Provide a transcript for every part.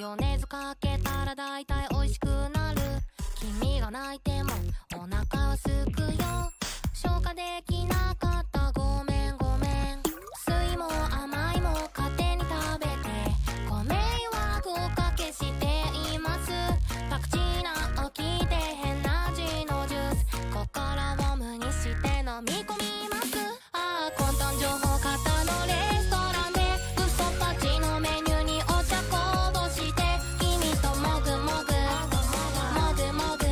ヨネーズかけたらだいたい美味しくなる。君が泣いてもお腹はすくよ。消化できなかったごめんごめん。酸いも甘いも勝手に食べてご迷惑をおかけしています。パクチーな起きて変な味のジュース、心を無にして飲み込みます。ああ混沌情報型のレストランで嘘っぱちのメニューにお茶こぼして君ともぐもぐもぐもぐ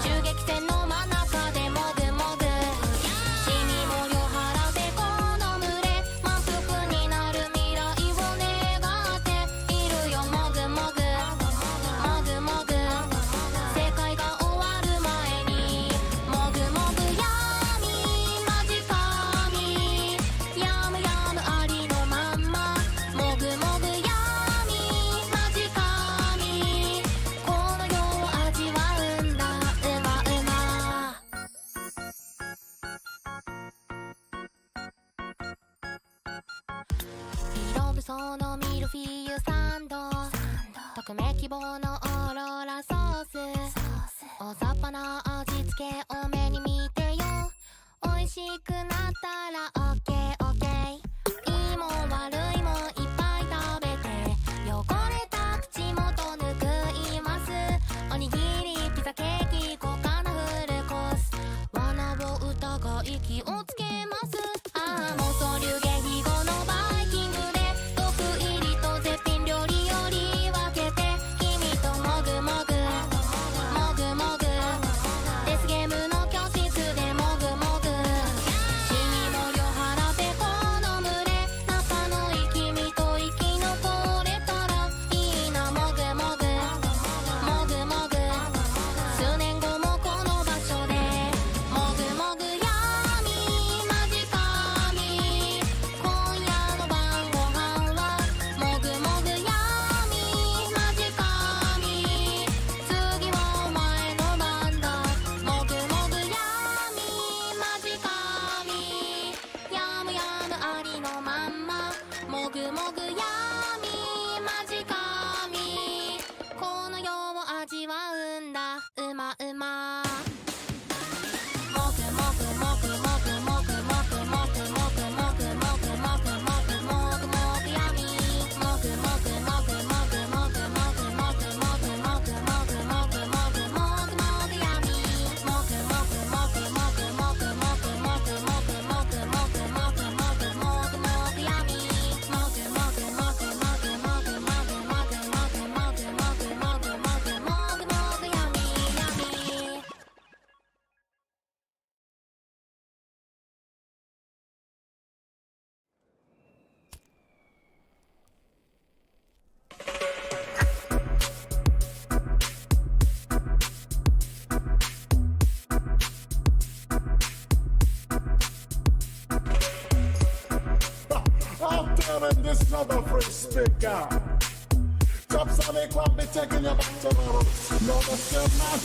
銃撃戦の真ん中でもぐもぐ死にも量払ってこの群れ満腹になる未来を願っているよ。もぐもぐもぐもぐ世界が終わる前にもぐもぐ闇マジ神やむやむありのまんまもぐもぐ闇マジ神この世を味わうんだうまうま。色不相のミルフィーユサンド匿名希望のオーロラソース大雑把な味付け多めに見てよ。美味しくなったらオッケーオッケー。いいも悪いもいっぱい食べて汚れた口元ぬくいます。おにぎりピザケーキ豪華なフルコース罠を疑い気をつけます。ああ妄想流言飛語のバイキングで毒入りと絶品料理より分けて君ともぐもぐもぐもぐデスゲームの教室でもぐもぐ死にも量払ってこの群れ仲のいい君と生き残れたらいいな。もぐもぐもぐもぐ数年後もこの場所でもぐもぐ闇マジ神今夜の晩ご飯はもぐもぐ闇マジ神次はお前の番だ。もぐもぐ闇マジ神やむやむありのまんまもぐもぐ闇マジ神この世を味わうんだうまうま。もぐもぐもぐもぐもぐもぐもぐもぐもぐもぐもぐもぐもぐもぐ闇もぐもぐもぐもぐもぐもぐもぐもぐもぐもぐもぐもぐもぐもぐ闇もぐもぐもぐもぐもぐもぐもぐもぐもぐもぐもぐもぐもぐもぐもぐ闇もぐもぐもぐもぐもぐもぐもぐもぐもぐもぐもぐ闇。Out there in this other free speaker. Drop Sonic one be taking you back to the roots. No, that's your man.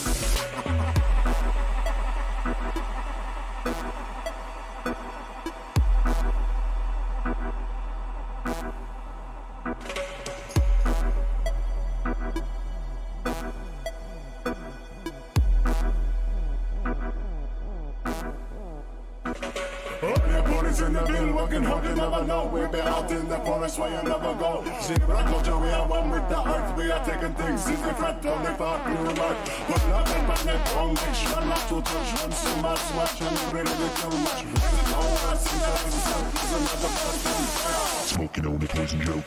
All your bodies in the bill, working hard, you never know. We be out in the forest where you never go. Zebra culture, we are one with the earth. We are taking things in different, only for new life. We're not a planet, foundation, not to touch. One so much, and really too much. Oh, I see that it's another person. Smoking on the poison joke.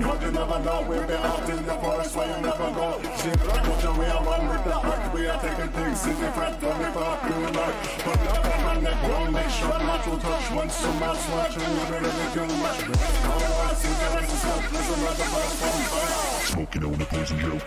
hug, you never know. We'll be out in the forest where you never go. Jingle like culture, we are one with the heart. We are taking things in the front on the park, you like. But love and my neck, don't make sure not to touch. Once so much, watch, and you're really too much. Oh, I think that it's a smoke, there's another burst from fire. Smoking on the poison joke.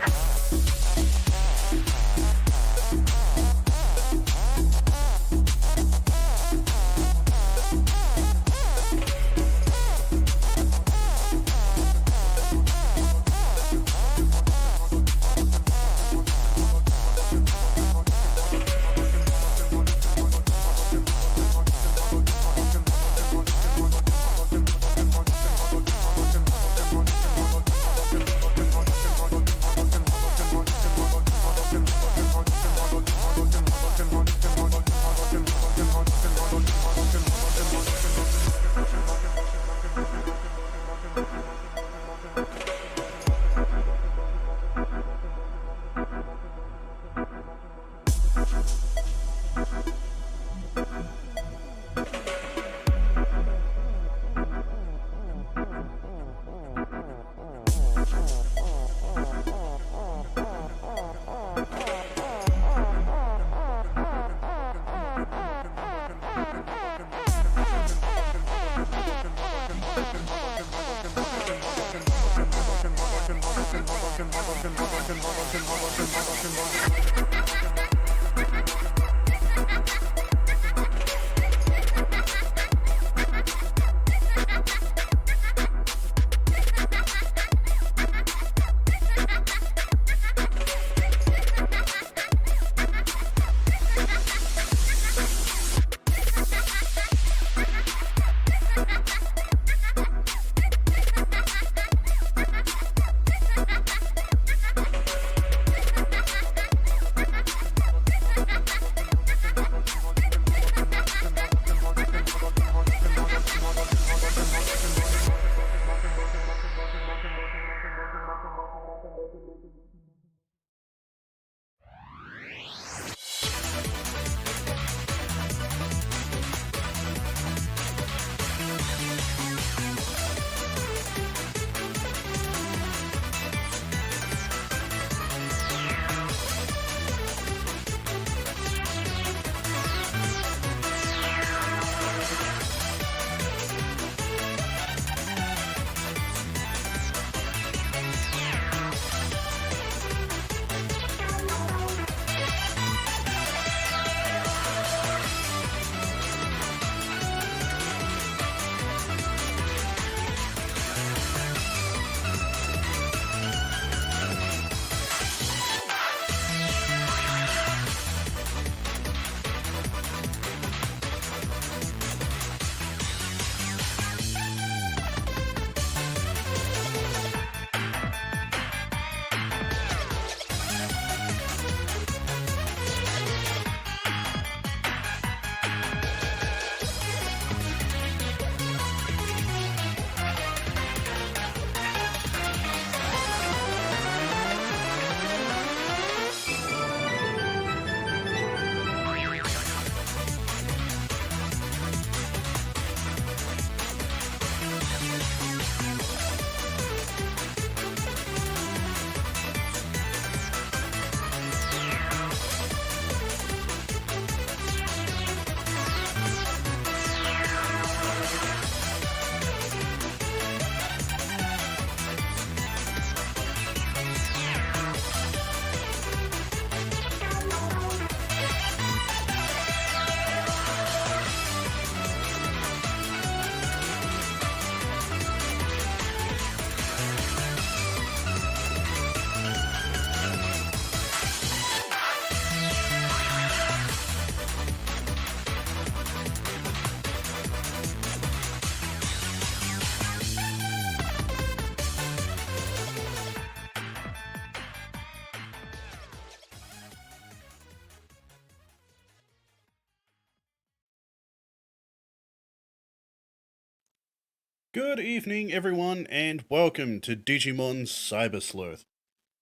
Good evening, everyone, and welcome to Digimon Cyber Sleuth.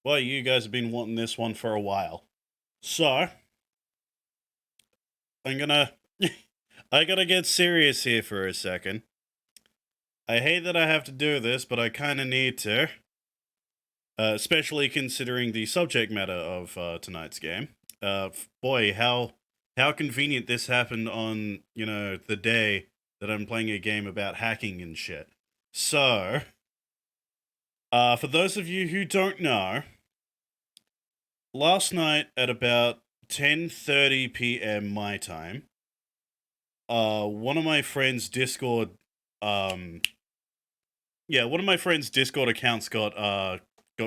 Well, you guys have been wanting this one for a while. So, I gotta get serious here for a second. I hate that I have to do this, but I kind of need to. Especially considering the subject matter of tonight's game. Boy, how convenient this happened on, the day that I'm playing a game about hacking and shit. So, for those of you who don't know, last night at about 10:30 p.m. my time, one of my friends' Discord, one of my friends' Discord accounts got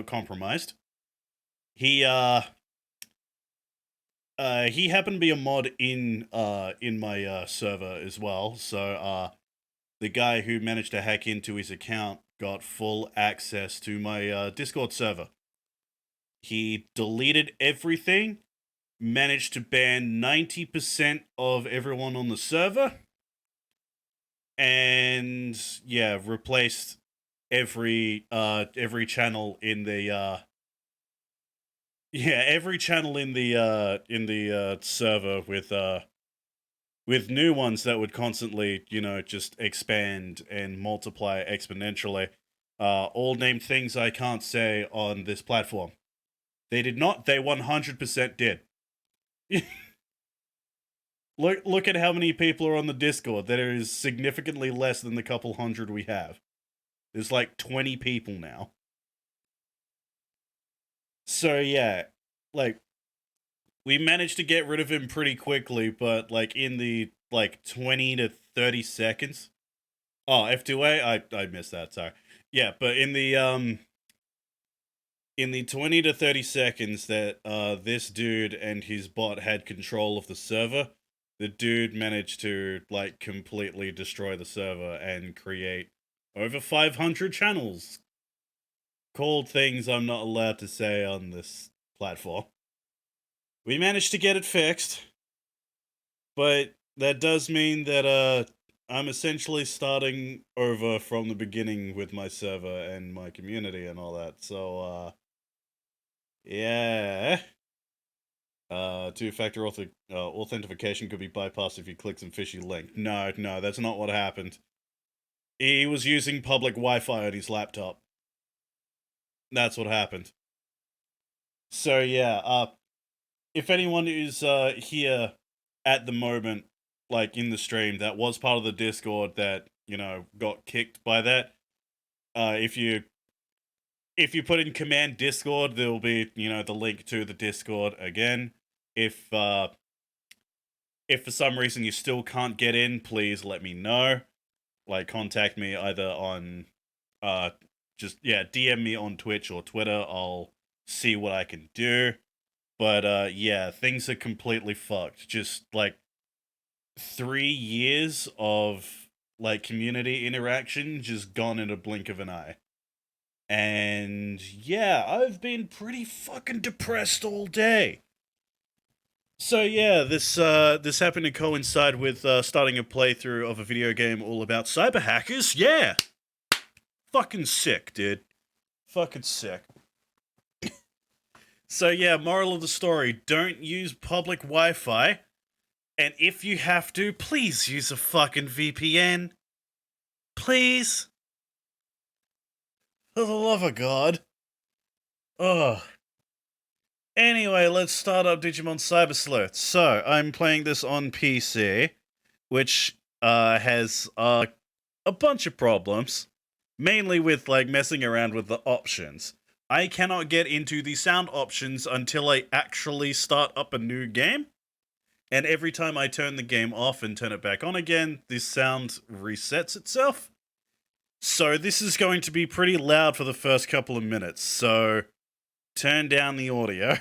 compromised. He happened to be a mod in my server as well. So the guy who managed to hack into his account got full access to my Discord server. He deleted everything, managed to ban 90% of everyone on the server, and replaced every channel in the every channel in the server with new ones that would constantly, just expand and multiply exponentially. All named things I can't say on this platform. They did not. They 100% did. Look at how many people are on the Discord. There is significantly less than the couple hundred we have. There's like 20 people now. So yeah, like, we managed to get rid of him pretty quickly, but like in the 20 to 30 seconds. Oh, F2A, I missed that, sorry. Yeah, but in the 20 to 30 seconds that this dude and his bot had control of the server, the dude managed to completely destroy the server and create over 500 channels called things I'm not allowed to say on this platform. We managed to get it fixed, but that does mean that I'm essentially starting over from the beginning with my server and my community and all that. So yeah. Two-factor authentication could be bypassed if you click some fishy link. No, that's not what happened. He was using public Wi-Fi on his laptop. That's what happened. So yeah, if anyone is here at the moment, in the stream, that was part of the Discord that, got kicked by that, if you put in command Discord, there will be, the link to the Discord again. If for some reason you still can't get in, please let me know. Contact me either on, DM me on Twitch or Twitter. I'll see what I can do. But, things are completely fucked. Just, 3 years of, community interaction just gone in a blink of an eye. And, yeah, I've been pretty fucking depressed all day. So, yeah, this happened to coincide with, starting a playthrough of a video game all about cyber hackers. Yeah! Fucking sick, dude. Fucking sick. So yeah, moral of the story, don't use public Wi-Fi, and if you have to, please use a fucking VPN. Please? For the love of God. Ugh. Anyway, let's start up Digimon Cyber Sleuth. So, I'm playing this on PC, which has a bunch of problems, mainly with messing around with the options. I cannot get into the sound options until I actually start up a new game. And every time I turn the game off and turn it back on again, this sound resets itself. So this is going to be pretty loud for the first couple of minutes. So turn down the audio.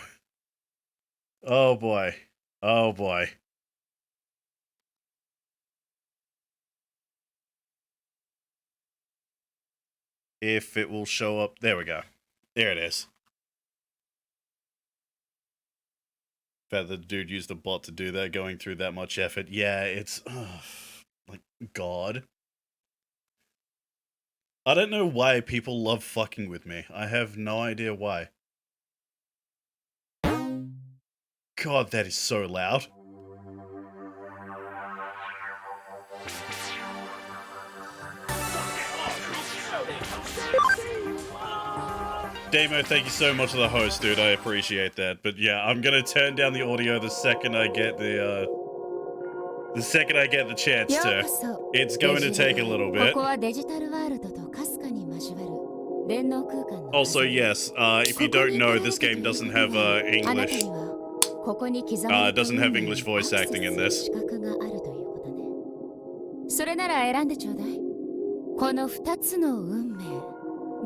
Oh boy. Oh boy. If it will show up. There we go. There it is. In fact, the dude used a bot to do that, going through that much effort. Yeah, it's... God. I don't know why people love fucking with me. I have no idea why. God, that is so loud. Damo, thank you so much for the host, dude. I appreciate that. But yeah, I'm gonna turn down the audio the second I get the chance to. It's going to take a little bit. Also, yes, if you don't know, this game doesn't have English. Doesn't have English voice acting in this. それなら選んでちょうだい。この2つの運命、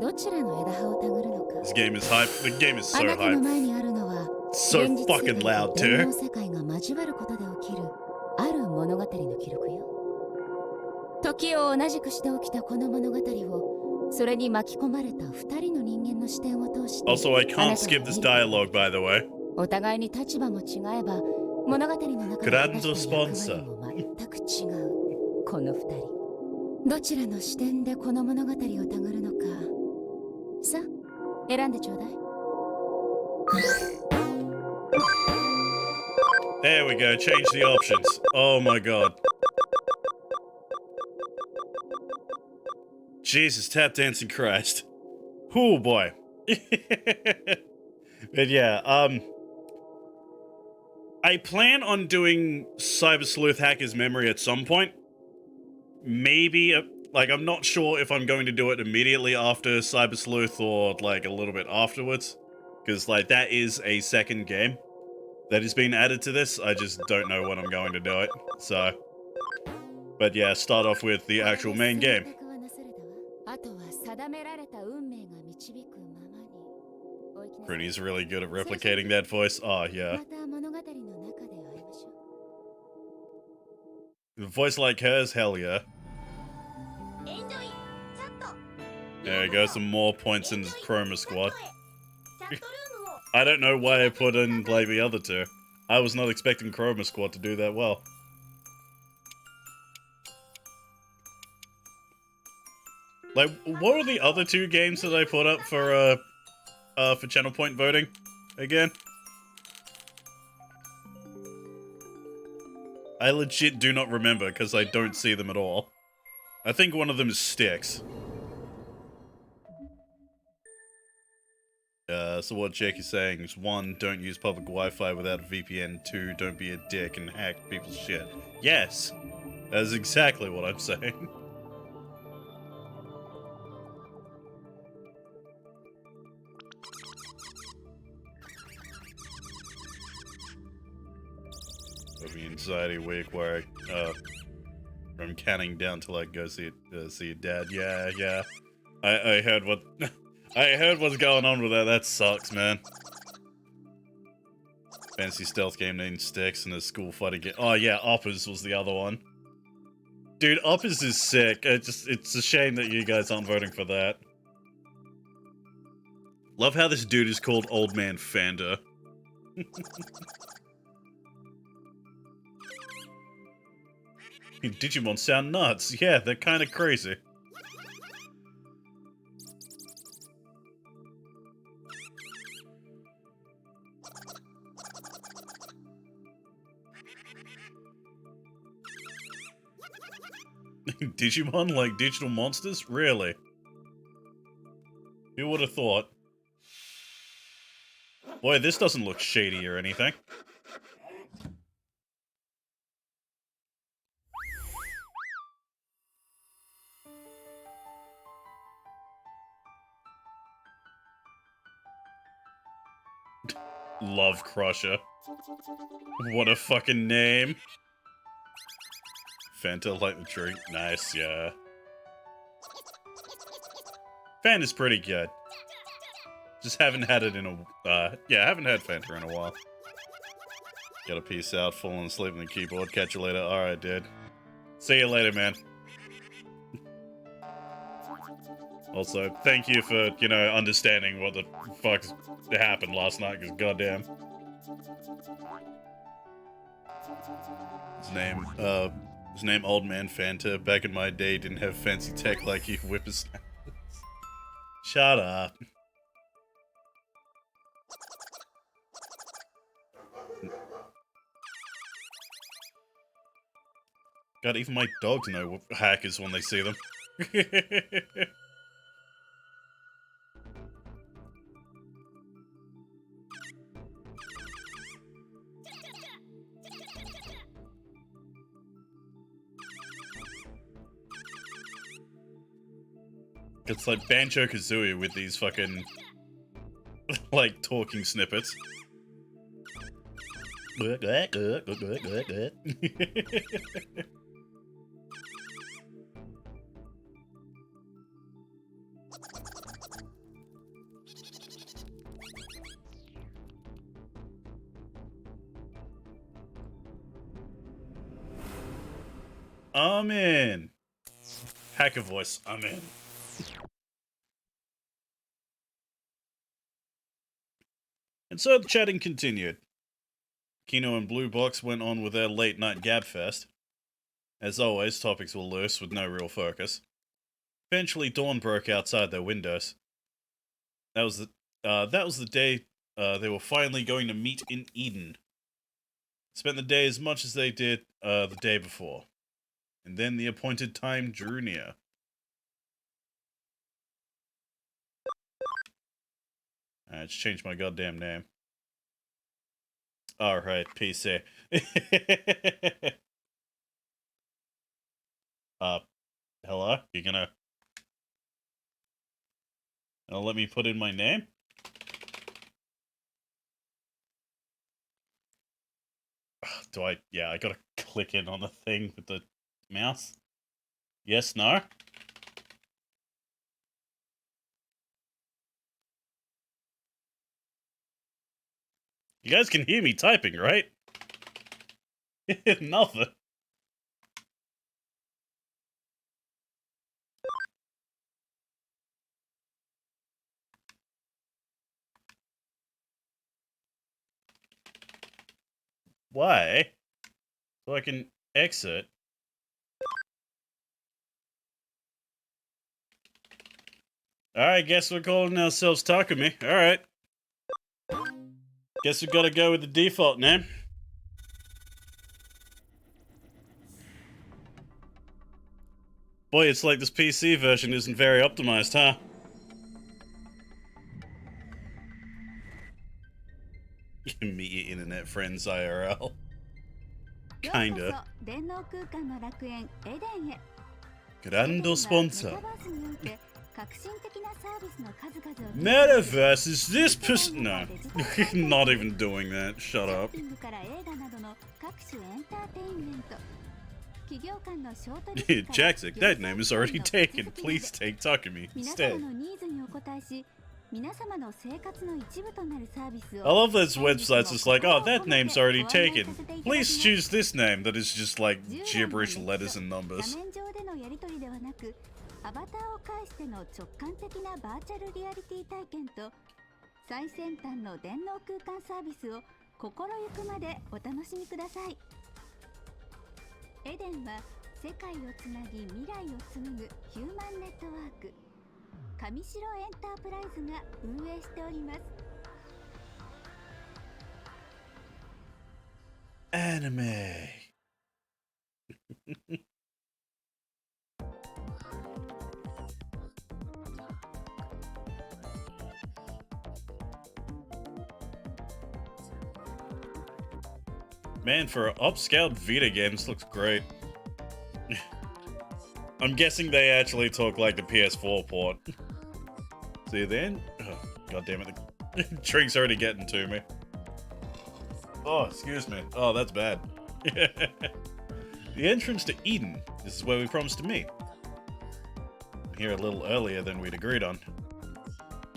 どちらの枝葉をたぐるのか。This game is hype. The game is so あなたの hype. 前にあるのは、 So 現実 fucking 世界 loud, と電 too. 脳世界が交わることで起きるある物語の記録よ。時を同じくして起きたこの物語を、それに巻き込まれた2人の人間の視点を通して。 Also, I can't skip this dialogue, by the way. お互いに立場も違えば、物語の中で果たした役割も全く違う。この2人。 どちらの視点でこの物語をたぐるのか。さあ、選んでちょうだい。There we go. Change the options. Oh my god. Jesus, tap dancing Christ. Oh boy. But yeah, I plan on doing Cyber Sleuth Hacker's Memory at some point. Maybe, like, I'm not sure if I'm going to do it immediately after Cyber Sleuth or, like, a little bit afterwards. Because, like, that is a second game that has been added to this. I just don't know when I'm going to do it, so. But yeah, start off with the actual main game. Pretty's really good at replicating that voice. Oh, yeah. A voice like hers, hell yeah. There we go, some more points in the Chroma Squad. I don't know why I put in, like, the other two. I was not expecting Chroma Squad to do that well. Like, what were the other two games that I put up for channel point voting again? I legit do not remember because I don't see them at all. I think one of them is Styx. So what Jake is saying is 1, don't use public Wi-Fi without a VPN, 2, don't be a dick and hack people's shit. Yes! That is exactly what I'm saying. Anxiety week where from canning down till I go see your dad. Yeah. I heard what I heard what's going on with that. That sucks, man. Fantasy stealth game named Styx and a school fighting game. Oh yeah, Uppers was the other one. Dude, Uppers is sick. It's a shame that you guys aren't voting for that. Love how this dude is called Old Man Fanda. Digimon sound nuts. Yeah, they're kind of crazy. Digimon like digital monsters? Really? Who would have thought? Boy, this doesn't look shady or anything. Love Crusher. What a fucking name. Fanta like the tree. Nice, yeah. Fan is pretty good. Just haven't had it in a... yeah, haven't had Fanta in a while. Gotta peace out, falling asleep on the keyboard. Catch you later. Alright, dude. See you later, man. Also, thank you for, you know, understanding what the fuck happened last night, because goddamn. His name Old Man Fanta. Back in my day, didn't have fancy tech like you whippersnappers. Shut up. God, even my dogs know hackers when they see them. It's like Banjo-Kazooie with these fucking, like, talking snippets. I'm in. Hacker voice, I'm in. And so the chatting continued. Kino and Blue Box went on with their late night gabfest. As always, topics were loose with no real focus. Eventually, dawn broke outside their windows. That was the day they were finally going to meet in Eden. Spent the day as much as they did the day before. And then the appointed time drew near. Alright, let's change my goddamn name. Alright, PC. Hello? You gonna let me put in my name? Do I? Yeah, I gotta click in on the thing with the mouse. Yes, no? You guys can hear me typing, right? Nothing. Why? So I can exit. Alright, guess we're calling ourselves Takumi. Alright. Guess we gotta go with the default name. Boy, it's like this PC version isn't very optimized, huh? Meet your internet friends IRL. Kinda. Grande sponsor. Metaverse is this person? No. Not even doing that. Shut up. Jackson, that name is already taken. Please take Takumi instead. I love those websites. It's like, oh, that name's already taken. Please choose this name that is just like gibberish letters and numbers. アバターを介しての直感的なバーチャルリアリティ体験と最先端の電脳空間サービスを心ゆくまでお楽しみください。エデンは世界をつなぎ未来を紡ぐヒューマンネットワーク上白エンタープライズが運営しております。Anime. Man, for upscaled Vita games, looks great. I'm guessing they actually talk like the PS4 port. See then? Oh, God damn it, the drink's already getting to me. Oh, excuse me. Oh, that's bad. The entrance to Eden. This is where we promised to meet. I'm here a little earlier than we'd agreed on.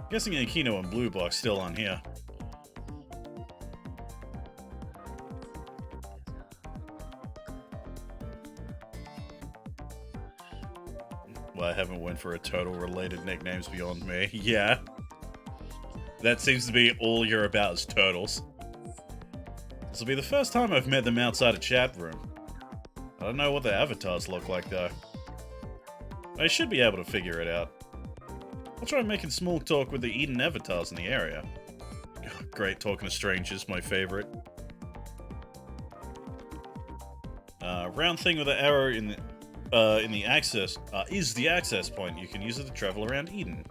Guessing Akino and Blue Box still on here. Well, I haven't went for a total related nicknames beyond me. Yeah. That seems to be all you're about is turtles. This will be the first time I've met them outside a chat room. I don't know what their avatars look like, though. I should be able to figure it out. I'll try making small talk with the Eden avatars in the area. Great talking to strangers, my favorite. Round thing with the arrow in the access is the access point. You can use it to travel around Eden.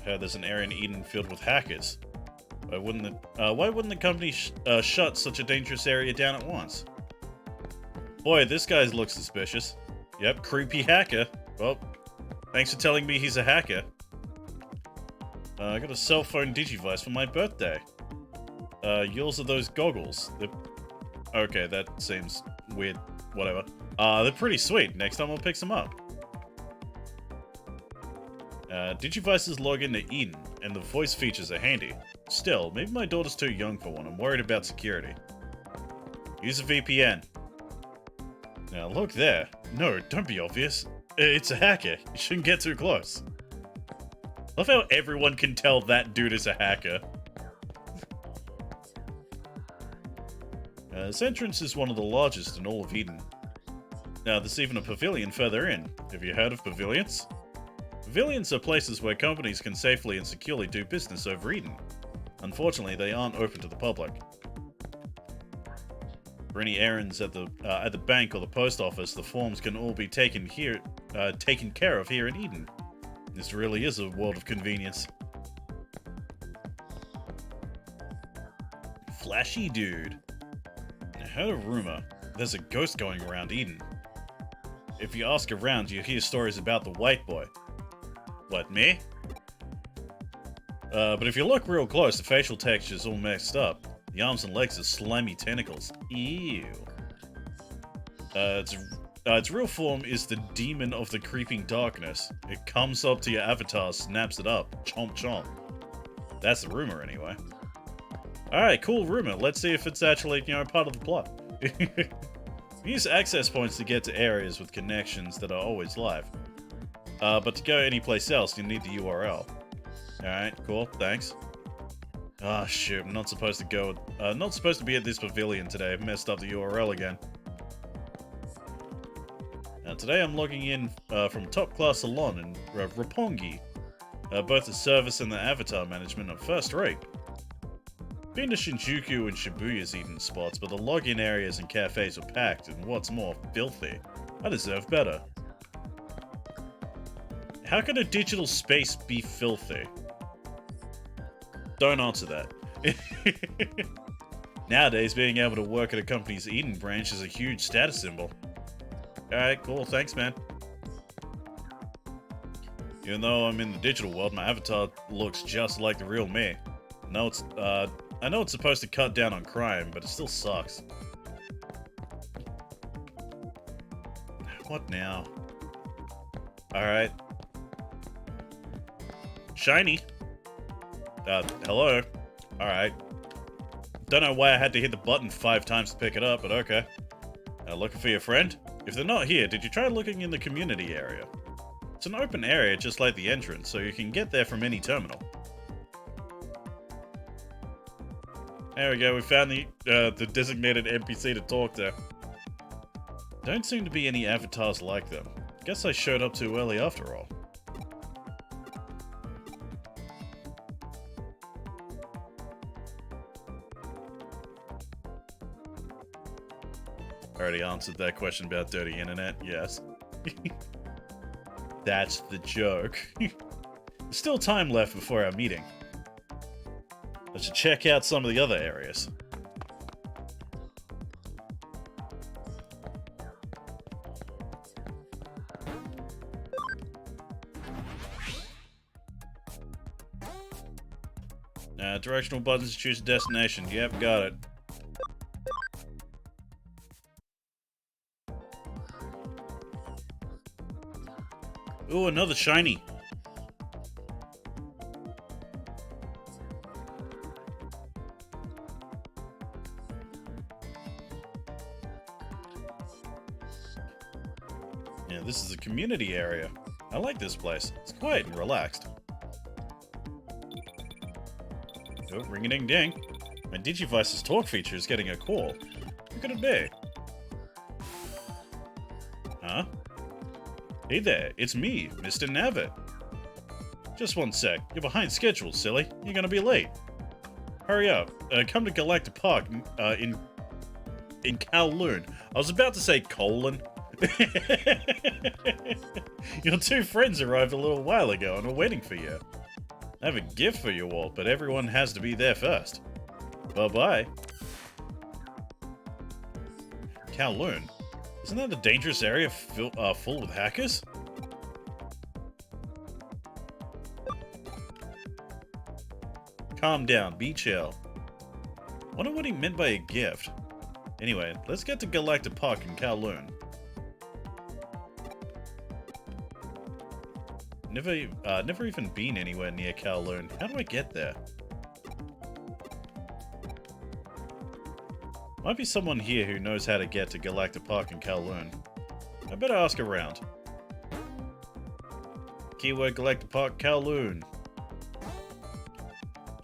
Heard there's an area in Eden filled with hackers. Why wouldn't the company shut such a dangerous area down at once? Boy, this guy looks suspicious. Yep, creepy hacker. Well, thanks for telling me he's a hacker. I got a cell phone Digivice for my birthday. Yours are those goggles. Okay, that seems weird. Whatever. They're pretty sweet. Next time I'll pick some up. Digivices log into Eden, and the voice features are handy. Still, maybe my daughter's too young for one. I'm worried about security. Use a VPN. Now look there. No, don't be obvious. It's a hacker. You shouldn't get too close. Love how everyone can tell that dude is a hacker. This entrance is one of the largest in all of Eden. Now, there's even a pavilion further in. Have you heard of pavilions? Pavilions are places where companies can safely and securely do business over Eden. Unfortunately, they aren't open to the public. For any errands at the bank or the post office, the forms can all be taken care of here in Eden. This really is a world of convenience. Flashy dude. I heard a rumor. There's a ghost going around Eden. If you ask around, you hear stories about the white boy. What, me? But if you look real close, the facial texture's all messed up. The arms and legs are slimy tentacles. Ew. Its real form is the demon of the creeping darkness. It comes up to your avatar, snaps it up. Chomp chomp. That's the rumor, anyway. Alright, cool rumor. Let's see if it's actually, part of the plot. Use access points to get to areas with connections that are always live. But to go anyplace else, you need the URL. Alright, cool, thanks. Ah, shoot, I'm not supposed to be at this pavilion today. I've messed up the URL again. Now, today I'm logging in from Top Class Salon in Roppongi. Both the service and the avatar management are first rate. Been to Shinjuku and Shibuya's Eden spots, but the login areas and cafes are packed, and what's more, filthy. I deserve better. How can a digital space be filthy? Don't answer that. Nowadays, being able to work at a company's Eden branch is a huge status symbol. Alright, cool, thanks, man. Even though I'm in the digital world, my avatar looks just like the real me. I know it's supposed to cut down on crime, but it still sucks. What now? Alright. Shiny. Hello. Alright. Don't know why I had to hit the button 5 times to pick it up, but okay. Looking for your friend? If they're not here, did you try looking in the community area? It's an open area just like the entrance, so you can get there from any terminal. There we go, we found the designated NPC to talk to. Don't seem to be any avatars like them. Guess I showed up too early after all. Already answered that question about dirty internet, yes. That's the joke. There's still time left before our meeting. I should check out some of the other areas. Directional buttons to choose a destination. Yep, got it. Ooh, another shiny. Yeah, this is a community area. I like this place. It's quiet and relaxed. Oh, ring-a-ding-ding. My Digivice's talk feature is getting a call. Who could it be? Huh? Hey there, it's me, Mr. Navet. Just one sec. You're behind schedule, silly. You're gonna be late. Hurry up. Come to Galactic Park in Kowloon. I was about to say colon. Your 2 friends arrived a little while ago and are waiting for you. I have a gift for you all, but everyone has to be there first. Bye-bye. Kowloon? Isn't that a dangerous area full with hackers? Calm down, be chill. Wonder what he meant by a gift. Anyway, let's get to Galactic Park in Kowloon. Never even been anywhere near Kowloon. How do I get there? Might be someone here who knows how to get to Galactic Park in Kowloon. I better ask around. Keyword Galactic Park Kowloon.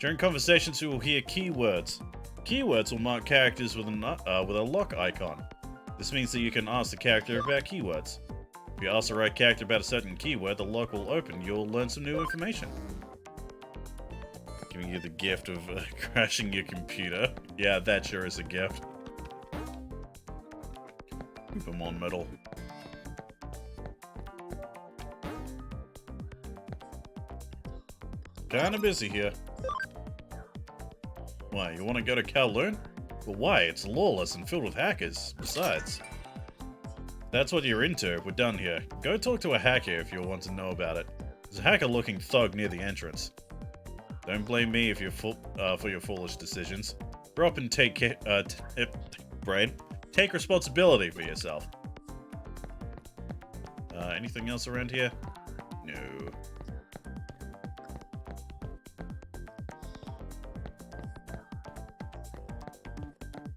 During conversations, you will hear keywords. Keywords will mark characters with a lock icon. This means that you can ask the character about keywords. If you ask the right character about a certain keyword, the lock will open. You'll learn some new information. Giving you the gift of crashing your computer. Yeah, that sure is a gift. Keep them on metal. Kinda busy here. Why, you want to go to Kowloon? Well, why? It's lawless and filled with hackers. Besides, that's what you're into. We're done here. Go talk to a hacker if you want to know about it. There's a hacker-looking thug near the entrance. Don't blame me if you're for your foolish decisions. Grow up and take take responsibility for yourself. Anything else around here? No.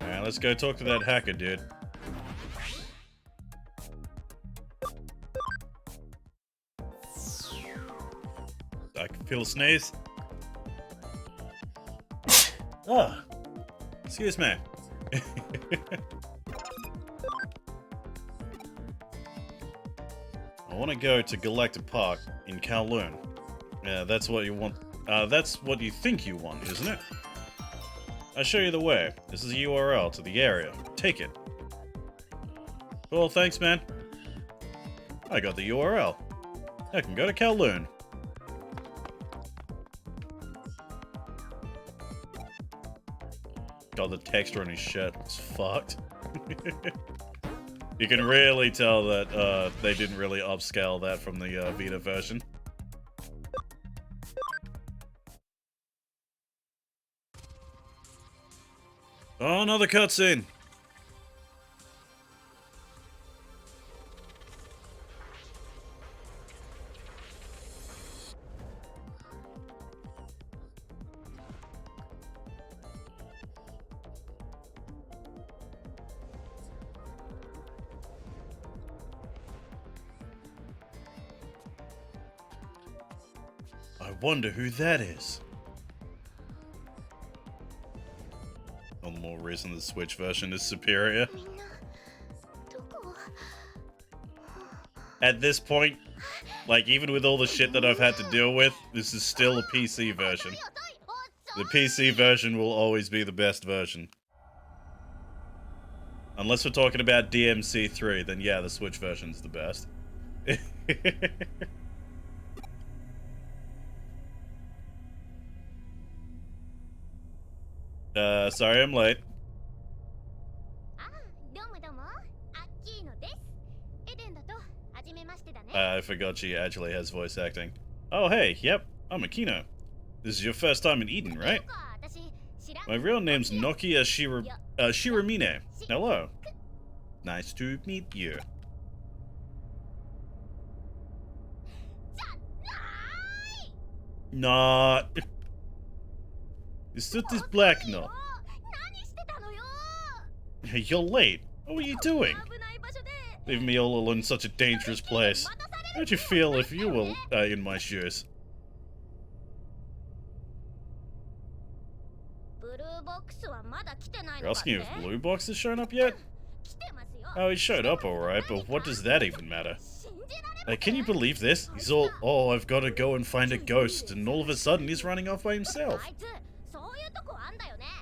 Alright, let's go talk to that hacker, dude. I can feel a sneeze. Ah, excuse me. I want to go to Galactic Park in Kowloon. Yeah, that's what you want. That's what you think you want, isn't it? I'll show you the way. This is a URL to the area. Take it. Well, thanks, man. I got the URL. I can go to Kowloon. God, the texture on his shirt is fucked. You can really tell that they didn't really upscale that from the Vita version. Oh, another cutscene! I wonder who that is. All the more reason the Switch version is superior. At this point, like, even with all the shit that I've had to deal with, this is still a PC version. The PC version will always be the best version. Unless we're talking about DMC3, then yeah, the Switch version's the best. Sorry I'm late. I forgot she actually has voice acting. Oh hey, yep, I'm Akino. This is your first time in Eden, right? My real name's Nokia Shiramine. Hello. Nice to meet you. Not. Is that this black no? You're late. What were you doing? Leaving me all alone in such a dangerous place. How'd you feel if you were in my shoes? You're asking if Blue Box has shown up yet? Oh, he showed up alright, but what does that even matter? Can you believe this? He's all, oh, I've got to go and find a ghost, and all of a sudden he's running off by himself.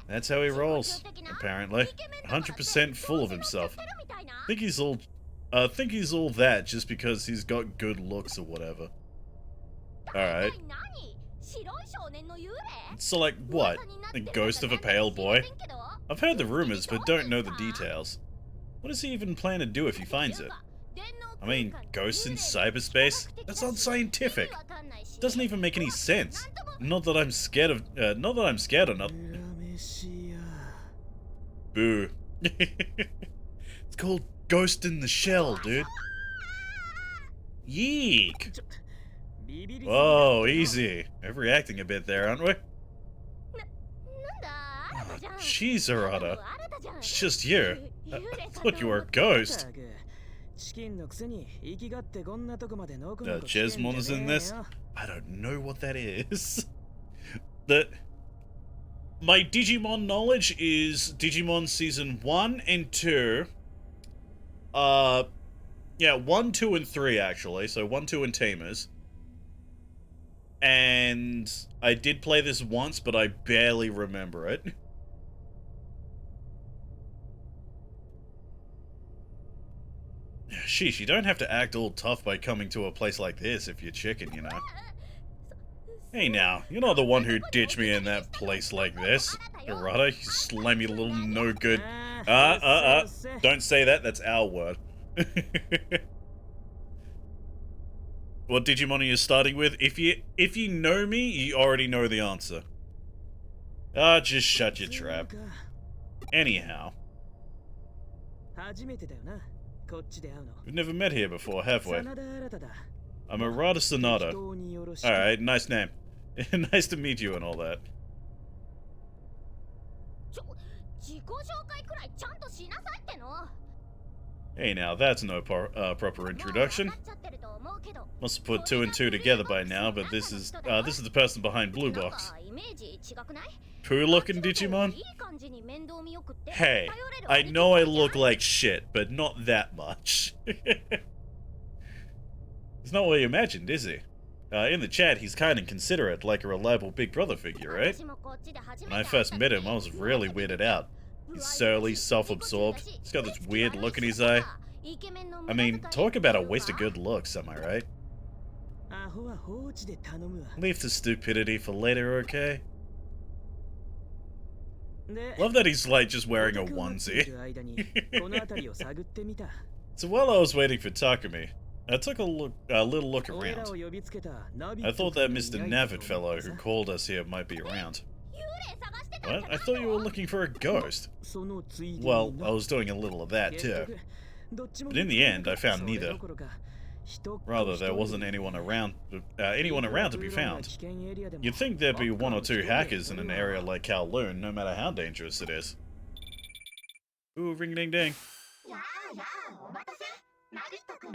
That's how he rolls, apparently. 100% full of himself. Think he's all that just because he's got good looks or whatever. Alright. So like, what? The ghost of a pale boy? I've heard the rumors, but don't know the details. What does he even plan to do if he finds it? I mean, ghosts in cyberspace? That's unscientific. Doesn't even make any sense. Not that I'm scared of. Not that I'm scared or not. Boo. It's called Ghost in the Shell, dude. Yeek. Whoa, easy. Overreacting a bit there, aren't we? Jeez, Arata. It's just you. I thought you were a ghost. Jesmon is in this? I don't know what that is. My Digimon knowledge is Digimon Season 1 and 2. Yeah, 1, 2, and 3, actually. So 1, 2, and Tamers. And I did play this once, but I barely remember it. Sheesh, you don't have to act all tough by coming to a place like this if you're chicken, you know. Hey now, you're not the one who ditched me in that place like this. Arata, you slimy little no-good. Don't say that, that's our word. What Digimon are you starting with? If you know me, you already know the answer. Just shut your trap. Anyhow. We've never met here before, have we? I'm Arata Sonata. Alright, nice name. Nice to meet you and all that. Hey now, that's no proper introduction. Must have put 2 and 2 together by now, but this is the person behind Blue Box. Poo-looking Digimon? Hey, I know I look like shit, but not that much. It's not what you imagined, is he? In the chat, he's kind and considerate, like a reliable big brother figure, right? When I first met him, I was really weirded out. He's surly, self-absorbed, he's got this weird look in his eye. I mean, talk about a waste of good looks, am I right? Leave the stupidity for later, okay? Love that he's like just wearing a onesie. So while I was waiting for Takumi, I took a little look around. I thought that Mr. Navid fellow who called us here might be around. What? I thought you were looking for a ghost. Well, I was doing a little of that too. But in the end, I found neither. Rather, there wasn't anyone around to be found. You'd think there'd be 1 or 2 hackers in an area like Kowloon, no matter how dangerous it is. Ooh, ring-a-ding-ding.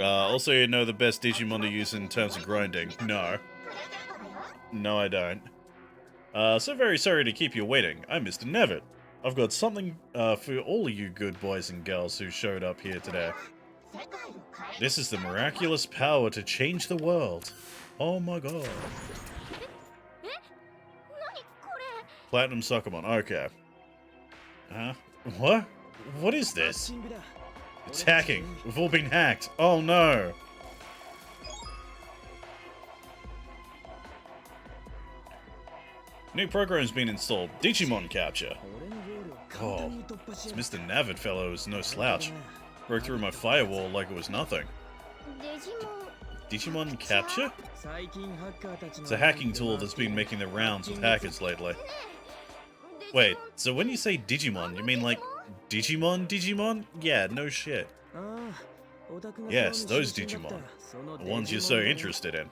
Also, you know the best Digimon to use in terms of grinding. No. No, I don't. So very sorry to keep you waiting. I'm Mr. Nevitt. I've got something for all of you good boys and girls who showed up here today. This is the miraculous power to change the world. Oh my god. Platinum Suckermon, okay. What? What is this? It's hacking. We've all been hacked. Oh no. New program's been installed. Digimon Capture. Oh, this Mr. Navid fellow is no slouch. Broke through my firewall like it was nothing. Digimon Capture? It's a hacking tool that's been making the rounds with hackers lately. Wait, so when you say Digimon, you mean like Digimon? Yeah, no shit. Yes, those Digimon. The ones you're so interested in.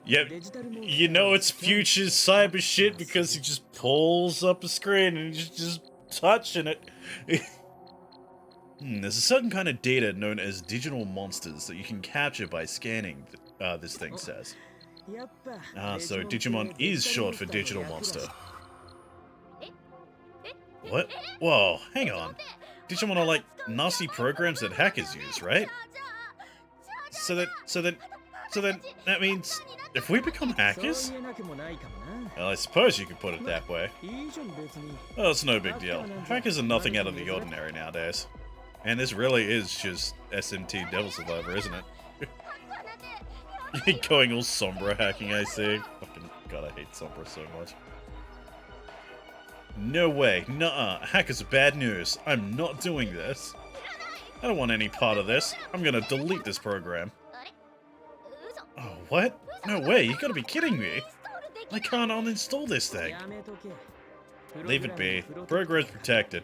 Yep, you know it's future cyber shit because he just pulls up a screen and he's just touching it. There's a certain kind of data known as digital monsters that you can capture by scanning, this thing says. So Digimon is short for digital monster. What? Whoa, hang on. Digimon are like nasty programs that hackers use, right? So then that means if we become hackers? Well, I suppose you could put it that way. Well, it's no big deal. Hackers are nothing out of the ordinary nowadays. And this really is just SMT Devil Survivor, isn't it? Going all Sombra hacking, I see. Fucking god, I hate Sombra so much. No way, nuh-uh, hackers are bad news. I'm not doing this. I don't want any part of this. I'm gonna delete this program. Oh, what? No way, you gotta be kidding me. I can't uninstall this thing. Leave it be. Progress protected.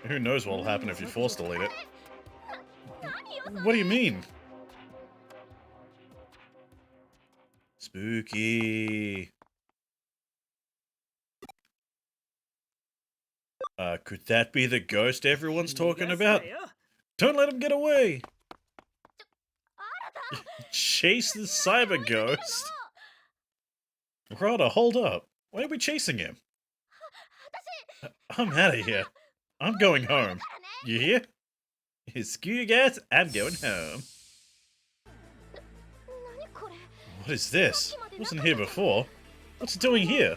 Who knows what'll happen if you force delete it. What do you mean? Spooky. Could that be the ghost everyone's talking about? Don't let him get away! Chase the cyber ghost? Rada, hold up. Why are we chasing him? I'm out of here. I'm going home. You hear? Screw you guys, I'm going home. What is this? Wasn't here before. What's it doing here?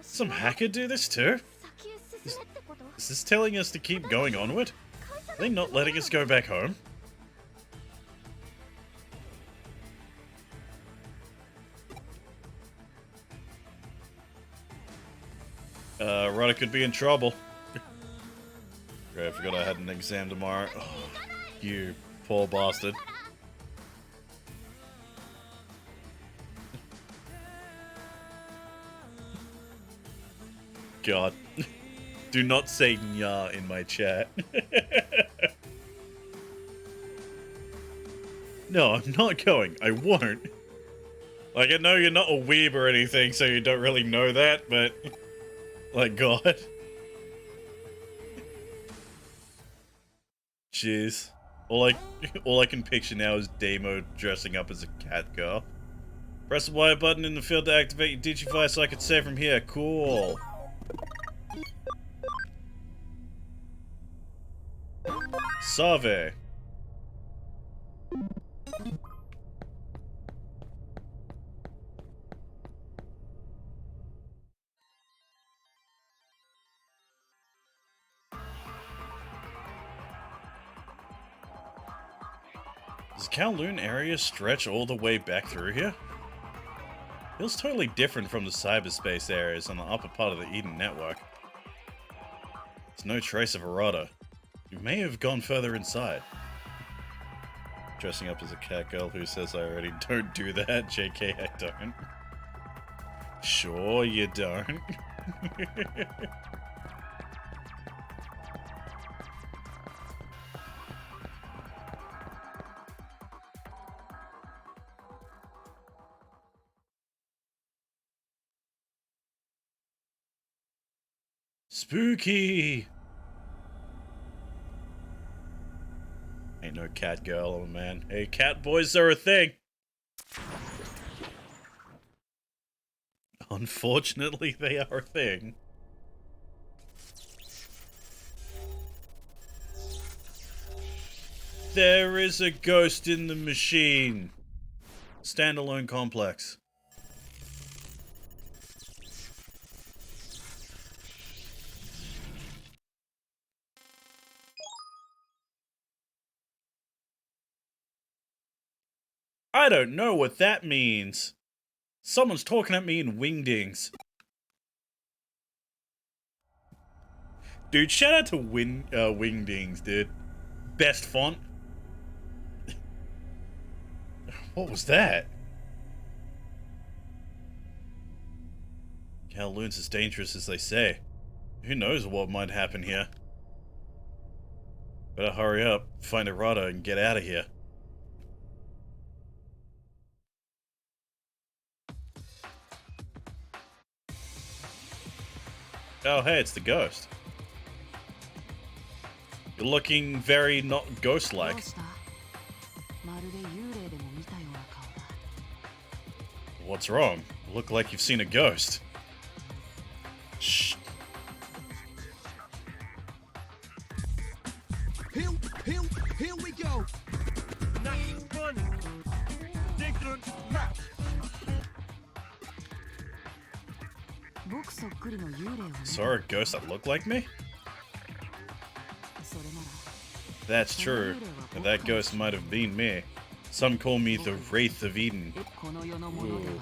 Some hacker do this too? Is this telling us to keep going onward? Are they not letting us go back home? Rada could be in trouble. Okay, I forgot I had an exam tomorrow. Oh, you poor bastard. God. Do not say nya in my chat. No, I'm not going. I won't. Like, I know you're not a weeb or anything, so you don't really know that, but... Like, God. Jeez. All I can picture now is Damo dressing up as a cat girl. Press the Y button in the field to activate your Digify so I can save from here. Cool. Save. Does Kowloon area stretch all the way back through here? Feels totally different from the cyberspace areas on the upper part of the Eden network. There's no trace of Arata. You may have gone further inside. Dressing up as a cat girl who says I already don't do that. JK, I don't. Sure you don't. Spooky! Ain't no cat girl, oh man. Hey, cat boys are a thing! Unfortunately, they are a thing. There is a ghost in the machine. Standalone complex. I don't know what that means. Someone's talking at me in wingdings. Dude, shout out to wingdings, dude. Best font. What was that? Kowloon's as dangerous as they say. Who knows what might happen here? Better hurry up, find Arata, and get out of here. Oh, hey, it's the ghost. You're looking very not ghost-like. What's wrong? You look like you've seen a ghost. Shh. Here we go. Nice running. Saw a ghost that looked like me? That's true, but that ghost might have been me. Some call me the Wraith of Eden. Ooh.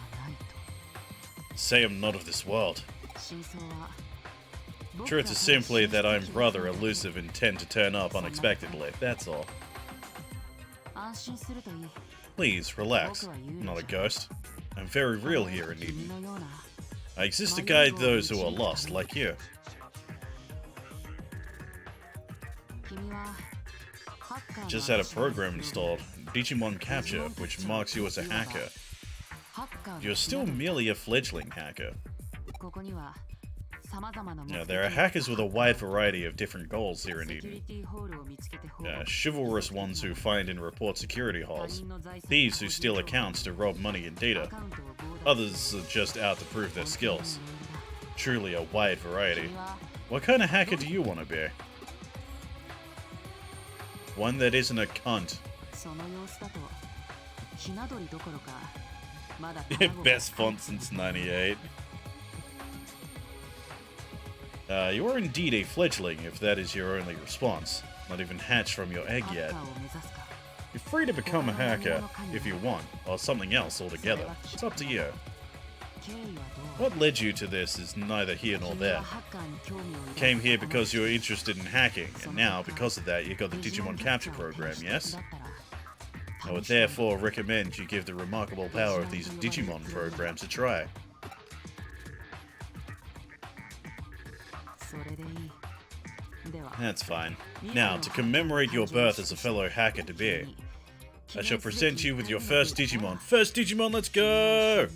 Say I'm not of this world. Truth is simply that I'm rather elusive and tend to turn up unexpectedly, that's all. Please, relax. I'm not a ghost. I'm very real here in Eden. I exist to guide those who are lost, like you. Just had a program installed, Digimon Capture, which marks you as a hacker. You're still merely a fledgling hacker. Now, there are hackers with a wide variety of different goals here in Eden. Chivalrous ones who find and report security holes, thieves who steal accounts to rob money and data, others are just out to prove their skills. Truly a wide variety. What kind of hacker do you want to be? One that isn't a cunt. Best font since '98. You are indeed a fledgling, if that is your only response. Not even hatched from your egg yet. You're free to become a hacker, if you want, or something else altogether. It's up to you. What led you to this is neither here nor there. You came here because you were interested in hacking, and now, because of that, you got the Digimon Capture program, yes? I would therefore recommend you give the remarkable power of these Digimon programs a try. That's fine. Now, to commemorate your birth as a fellow hacker-to-be, I shall present you with your first Digimon. First Digimon, let's go!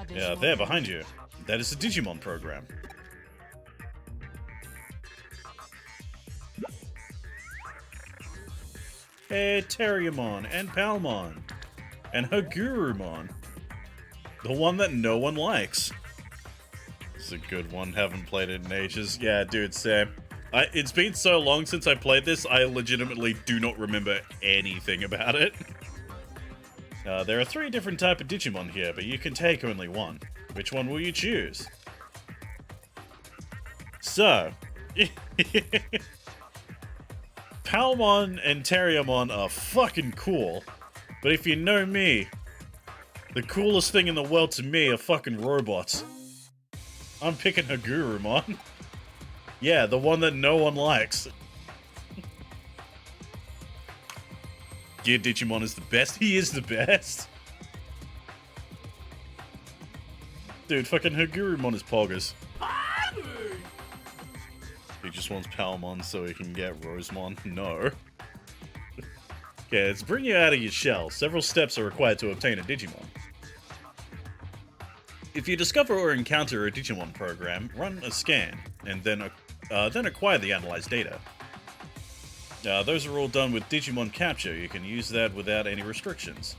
Yeah, there behind you. That is the Digimon program. Hey, Terriermon and Palmon. And Hagurumon. The one that no one likes. It's a good one, haven't played it in ages. Yeah, dude, same. It's been so long since I played this, I legitimately do not remember anything about it. There are 3 different types of Digimon here, but you can take only one. Which one will you choose? So, Palmon and Terriermon are fucking cool, but if you know me, the coolest thing in the world to me are fucking robots. I'm picking Hagurumon. Yeah, the one that no one likes. Yeah, Digimon is the best. He is the best. Dude, fucking Hagurumon is poggers. He just wants Palmon so he can get Rosemon. No. Okay, let's bring you out of your shell. Several steps are required to obtain a Digimon. If you discover or encounter a Digimon program, run a scan, and then acquire the analyzed data. Those are all done with Digimon Capture. You can use that without any restrictions.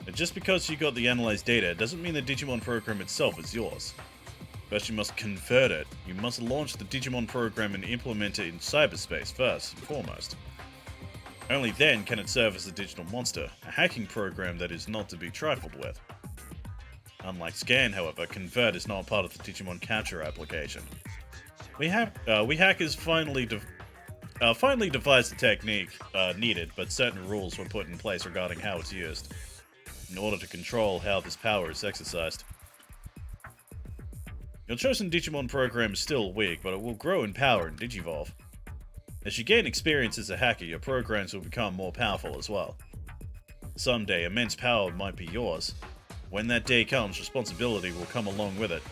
And just because you got the analyzed data doesn't mean the Digimon program itself is yours. First you must convert it. You must launch the Digimon program and implement it in cyberspace first and foremost. Only then can it serve as a digital monster, a hacking program that is not to be trifled with. Unlike Scan, however, Convert is not part of the Digimon Capture application. We hackers finally devised the technique needed, but certain rules were put in place regarding how it's used, in order to control how this power is exercised. Your chosen Digimon program is still weak, but it will grow in power and Digivolve. As you gain experience as a hacker, your programs will become more powerful as well. Someday, immense power might be yours. When that day comes, responsibility will come along with it.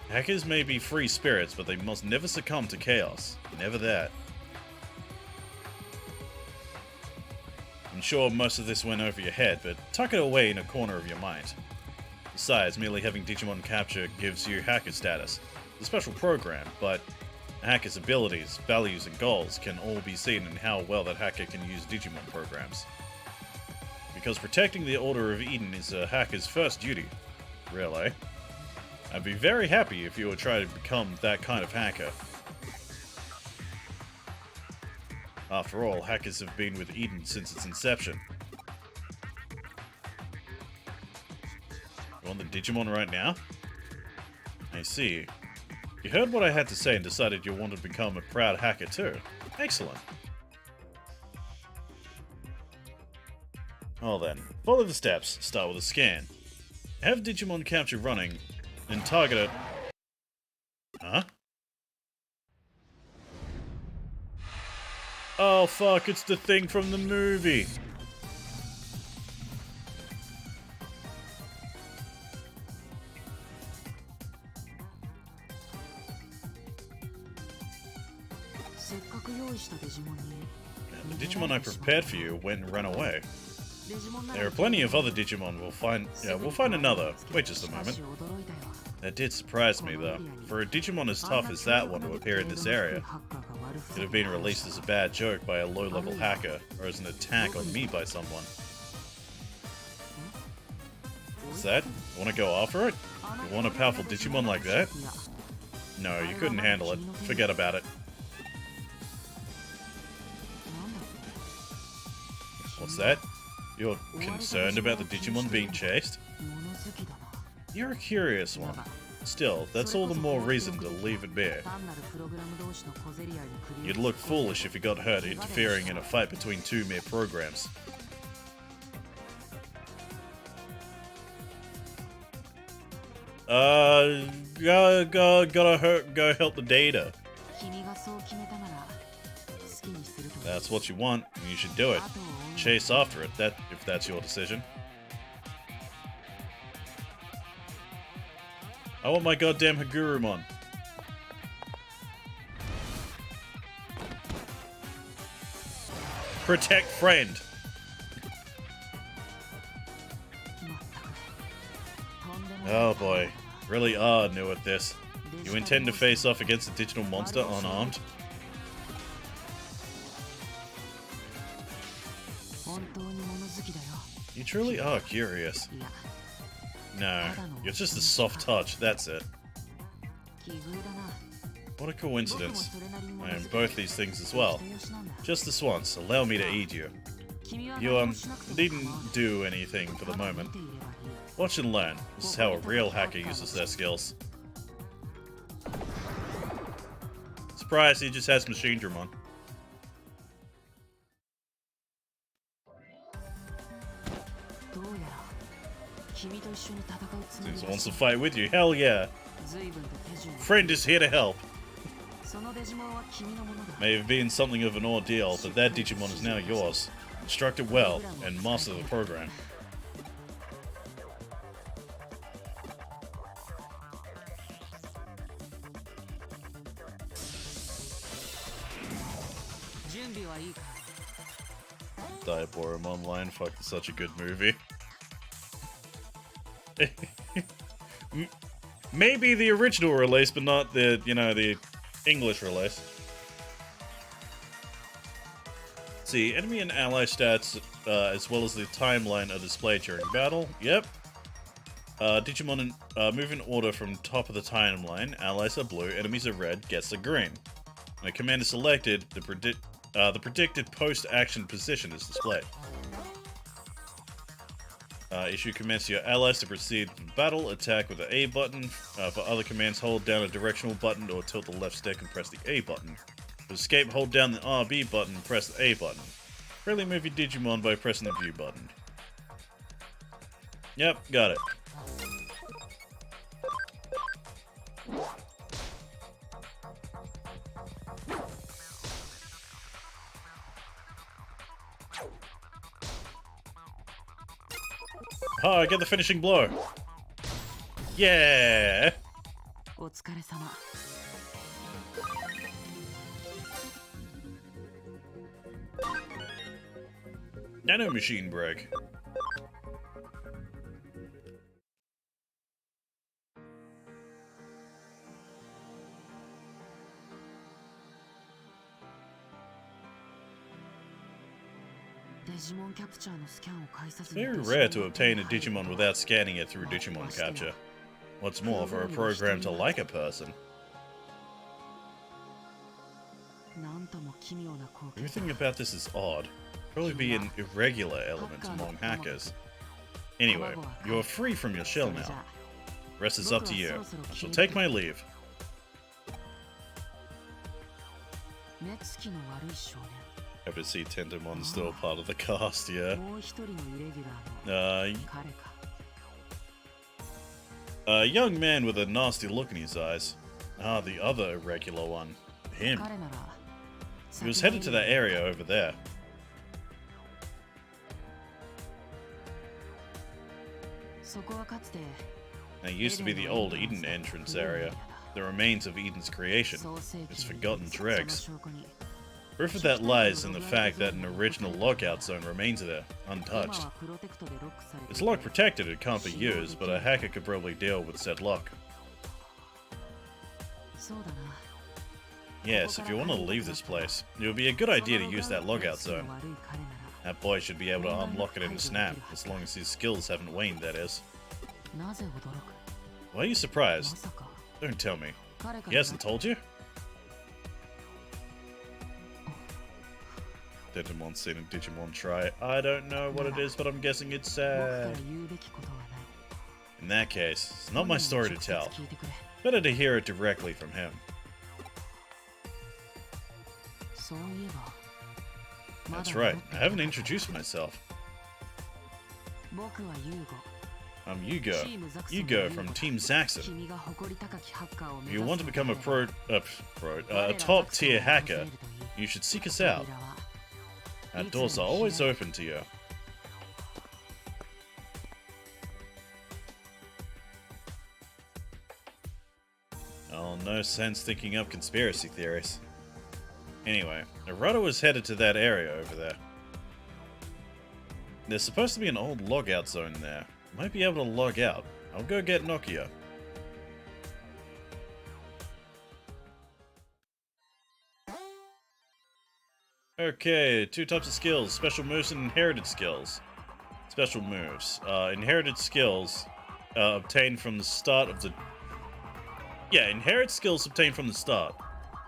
Hackers may be free spirits, but they must never succumb to chaos. Never that. I'm sure most of this went over your head, but tuck it away in a corner of your mind. Besides, merely having Digimon Capture gives you hacker status. It's a special program, but a hacker's abilities, values, and goals can all be seen in how well that hacker can use Digimon programs. Because protecting the Order of Eden is a hacker's first duty. Really. I'd be very happy if you would try to become that kind of hacker. After all, hackers have been with Eden since its inception. You want the Digimon right now? I see. You heard what I had to say and decided you wanted to become a proud hacker too. Excellent. Well then, follow the steps. Start with a scan. Have Digimon Capture running, and target it. Huh? Oh fuck, it's the thing from the movie! And the Digimon I prepared for you went and ran away. There are plenty of other Digimon. We'll find another. Wait just a moment. That did surprise me, though. For a Digimon as tough as that one to appear in this area, it could have been released as a bad joke by a low-level hacker, or as an attack on me by someone. What's that? Want to go after it? You want a powerful Digimon like that? No, you couldn't handle it. Forget about it. What's that? You're concerned about the Digimon being chased? You're a curious one. Still, that's all the more reason to leave it be. You'd look foolish if you got hurt interfering in a fight between two mere programs. Go help the data. That's what you want, and you should do it. Chase after it, if that's your decision. I want my goddamn Hagurumon. Protect friend. Oh boy, really are new at this. You intend to face off against a digital monster unarmed? You truly are curious. No, you're just a soft touch, that's it. What a coincidence. I am both these things as well. Just this once, allow me to aid you. You, needn't do anything for the moment. Watch and learn. This is how a real hacker uses their skills. Surprise, he just has Machine Dramon. Seems wants to fight with you. Hell yeah. Friend is here to help. May have been something of an ordeal, but that Digimon is now yours. Instruct it well, and master the program. Diaborum Online, fuck, it's such a good movie. Maybe the original release, but not the, the English release. See, enemy and ally stats, as well as the timeline are displayed during battle. Yep. Digimon move in order from top of the timeline. Allies are blue, enemies are red, gets a green. When a command is selected, the predicted post-action position is displayed. Issue commands to your allies to proceed from battle, attack with the A button. For other commands, hold down a directional button or tilt the left stick and press the A button. To escape, hold down the RB button and press the A button. Freely move your Digimon by pressing the view button. Yep, got it. Oh, I get the finishing blow. Yeah. Nano machine break. It's very rare to obtain a Digimon without scanning it through Digimon Capture. What's more, for a program to like a person. Everything about this is odd. Probably be an irregular element among hackers. Anyway, you are free from your shell now. Rest is up to you. I shall take my leave. Happy to see Tentomon still part of the cast, yeah. A young man with a nasty look in his eyes. Ah, the other irregular one. Him. He was headed to that area over there. That used to be the old Eden entrance area. The remains of Eden's creation. Its forgotten dregs. Proof of that lies in the fact that an original lockout zone remains there, untouched. It's lock protected, it can't be used, but a hacker could probably deal with said lock. Yes, if you want to leave this place, it would be a good idea to use that logout zone. That boy should be able to unlock it in a snap, as long as his skills haven't waned, that is. Why are you surprised? Don't tell me. He hasn't told you? Digimon's seen a Digimon try. I don't know what it is, but I'm guessing it's sad. In that case, it's not my story to tell. Better to hear it directly from him. That's right, I haven't introduced myself. I'm Yugo. Yugo from Team Zaxxon. If you want to become a top-tier hacker, you should seek us out. Our doors are always open to you. Oh, no sense thinking up conspiracy theories. Anyway, Arata was headed to that area over there. There's supposed to be an old logout zone there. Might be able to log out. I'll go get Nokia. Okay, two types of skills. Special moves and inherited skills. Special moves. Inherited skills obtained from the start of the... Yeah, inherited skills obtained from the start.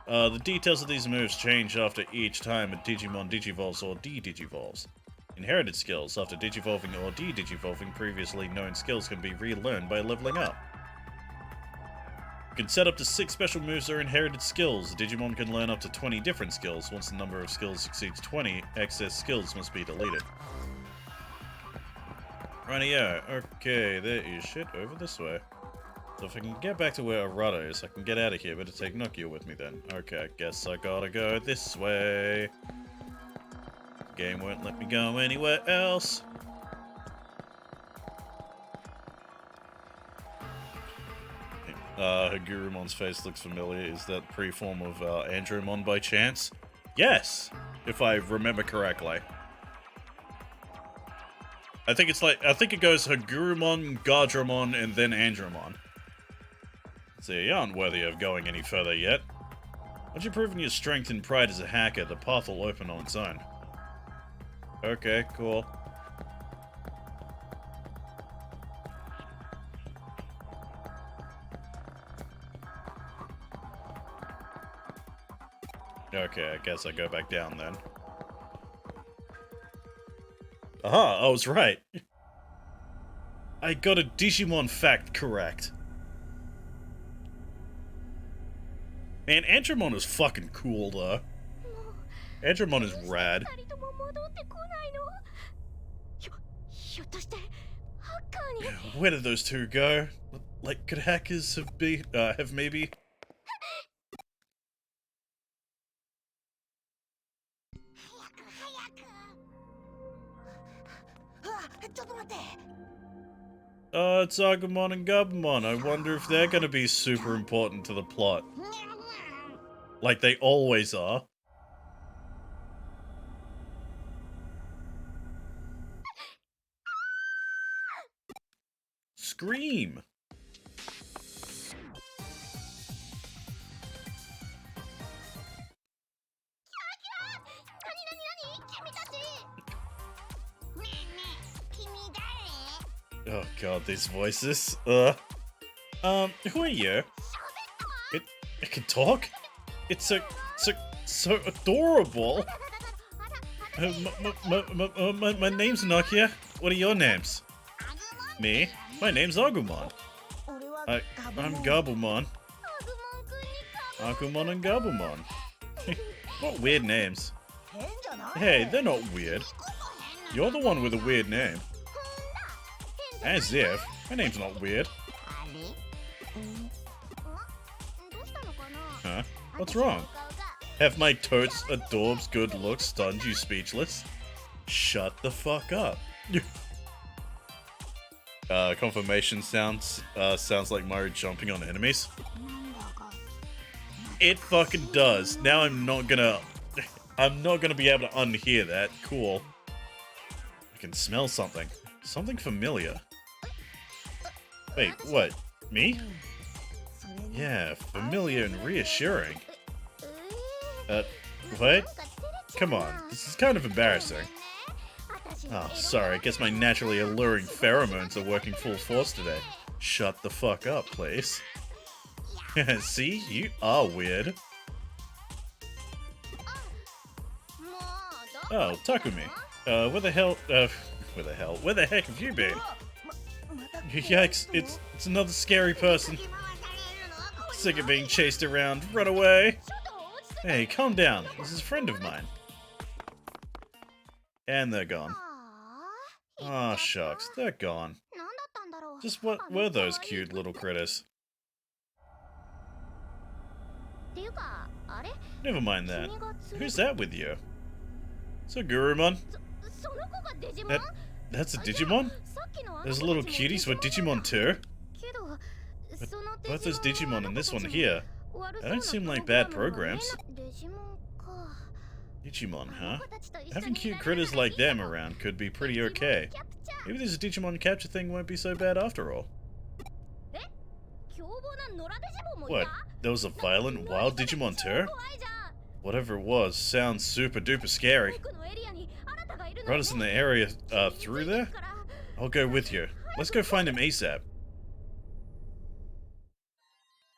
The details of these moves change after each time a Digimon digivolves or de-digivolves. Inherited skills, after digivolving or de-digivolving previously known skills, can be relearned by leveling up. You can set up to 6 special moves or inherited skills. The Digimon can learn up to 20 different skills. Once the number of skills exceeds 20, excess skills must be deleted. Rightio, okay, there is shit over this way. So if I can get back to where Arata is, I can get out of here. Better take Nokia with me then. Okay, I guess I gotta go this way. The game won't let me go anywhere else. Hagurumon's face looks familiar. Is that pre-form of Andromon by chance? Yes! If I remember correctly. I think it goes Hagurumon, Gardramon, and then Andromon. So you aren't worthy of going any further yet. Once you've proven your strength and pride as a hacker, the path will open on its own. Okay, cool. Okay, I guess I go back down then. Aha, I was right. I got a Digimon fact correct. Man, Andromon is fucking cool, though. Andromon is rad. Where did those two go? Like, could hackers have maybe... It's Agumon and Gabumon. I wonder if they're gonna be super important to the plot. Like they always are. Scream! Oh god, these voices. Who are you? It can talk? It's so adorable. My name's Nokia. What are your names? Me? My name's Agumon. I'm Gabumon. Agumon and Gabumon. What weird names. Hey, they're not weird. You're the one with a weird name. As if. My name's not weird. Huh? What's wrong? Have my totes adorbs good looks stunned you speechless? Shut the fuck up. Confirmation sounds like Mario jumping on enemies. It fucking does. Now I'm not gonna I'm not gonna be able to unhear that. Cool. I can smell something. Something familiar. Wait, what? Me? Yeah, familiar and reassuring. What? Come on, this is kind of embarrassing. Oh, sorry, I guess my naturally alluring pheromones are working full force today. Shut the fuck up, please. See? You are weird. Oh, Takumi. Where the heck have you been? Yikes, it's another scary person. Sick of being chased around. Run away! Hey, calm down. This is a friend of mine. And they're gone. Aw, shucks. They're gone. Just what were those cute little critters? Never mind that. Who's that with you? So, Gurumon? That's a Digimon? Those little cuties were Digimon too? But both those Digimon and this one here, they don't seem like bad programs. Digimon, huh? Having cute critters like them around could be pretty okay. Maybe this Digimon capture thing won't be so bad after all. What? There was a violent, wild Digimon too? Whatever it was, sounds super duper scary. Right us in the area, through there? I'll go with you. Let's go find him ASAP.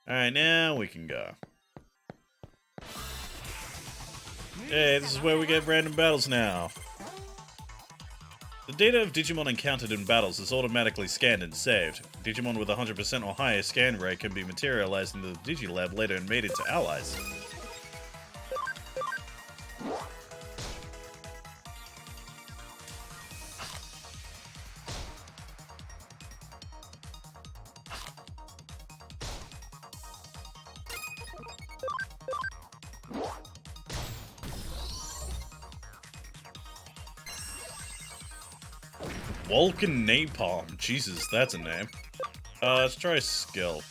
Alright, now we can go. Hey, this is where we get random battles now. The data of Digimon encountered in battles is automatically scanned and saved. Digimon with 100% or higher scan rate can be materialized into the Digilab later and made into allies. Vulcan Napalm. Jesus, that's a name. Let's try skill.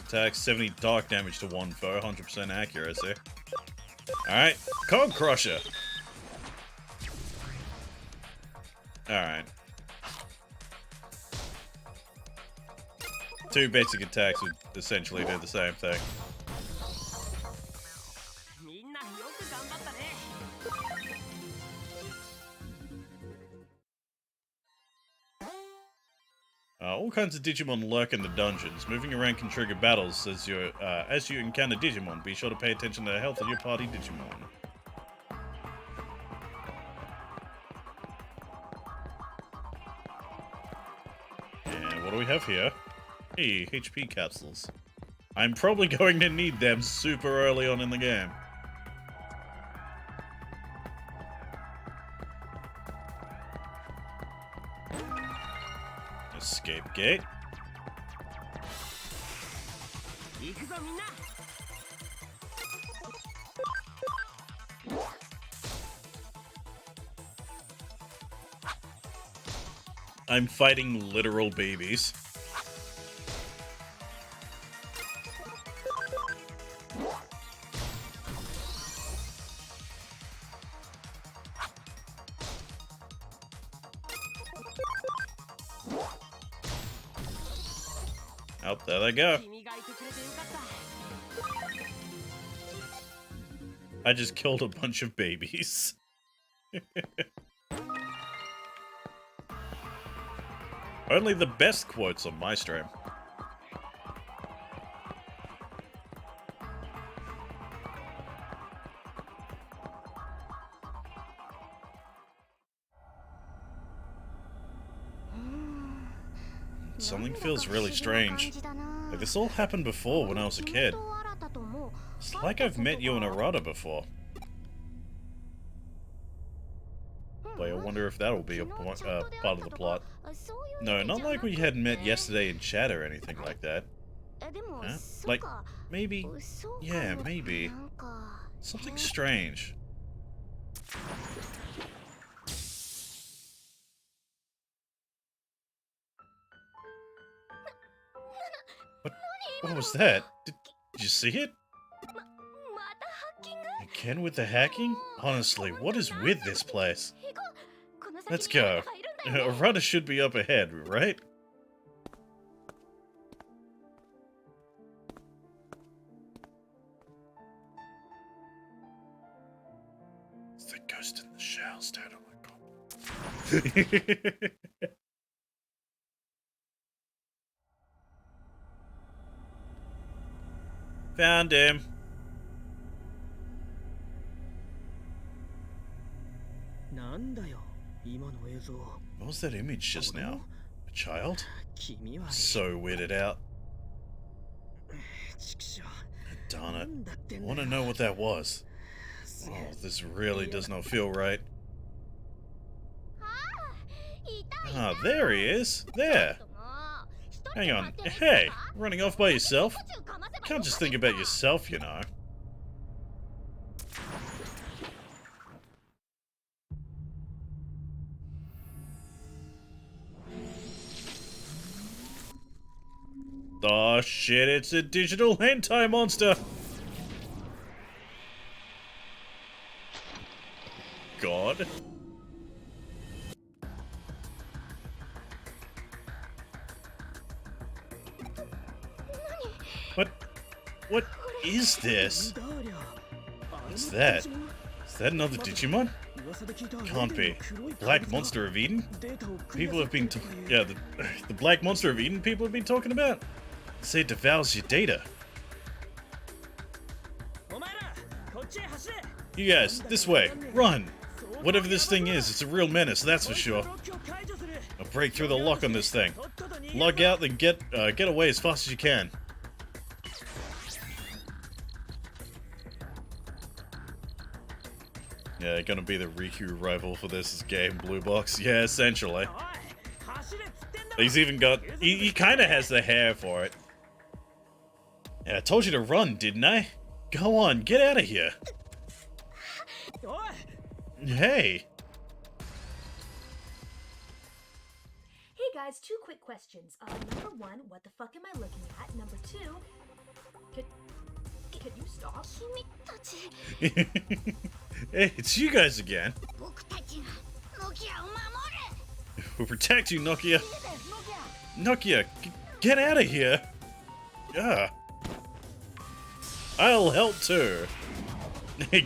Attack 70 dark damage to one foe, 100% accuracy. Alright, Cog Crusher. Alright. 2 basic attacks would essentially do the same thing. All kinds of Digimon lurk in the dungeons. Moving around can trigger battles as you encounter Digimon. Be sure to pay attention to the health of your party Digimon. And what do we have here? Hey, HP capsules. I'm probably going to need them super early on in the game. Escape gate. I'm fighting literal babies. Oh, there they go. I just killed a bunch of babies. Only the best quotes on my stream. Something feels really strange. Like this all happened before when I was a kid. It's like I've met you and Arata before. But I wonder if that'll be a part of the plot. No, not like we had met yesterday in chat or anything like that. Huh? Like, maybe... Yeah, maybe. Something strange. What was that? Did you see it? A Again with the hacking? Honestly, what is with this place? Let's go. A rudder should be up ahead, right? It's the ghost in the shells, dude. Oh my god. Found him. What was that image just now? A child? So weirded out. Darn it. I want to know what that was. Oh, this really does not feel right. Ah, there he is. There. Hang on. Hey, running off by yourself? Can't just think about yourself, you know. Oh shit, it's a digital hentai monster! God. What is this? What's that? Is that another Digimon? Can't be. Black Monster of Eden? People have been yeah, the Black Monster of Eden people have been talking about? Say it devours your data. You guys, this way. Run! Whatever this thing is, it's a real menace, that's for sure. I'll break through the lock on this thing. Log out, then get away as fast as you can. Yeah, gonna be the Riku rival for this game, Blue Box. Yeah, essentially. He's even got... He kinda has the hair for it. Yeah, I told you to run, didn't I? Go on, get out of here. Hey. Hey guys, two quick questions. Number one, what the fuck am I looking at? Number two, could you stop? Hey, it's you guys again. We'll protect you, Nokia. Nokia, get out of here. Yeah. I'll help too.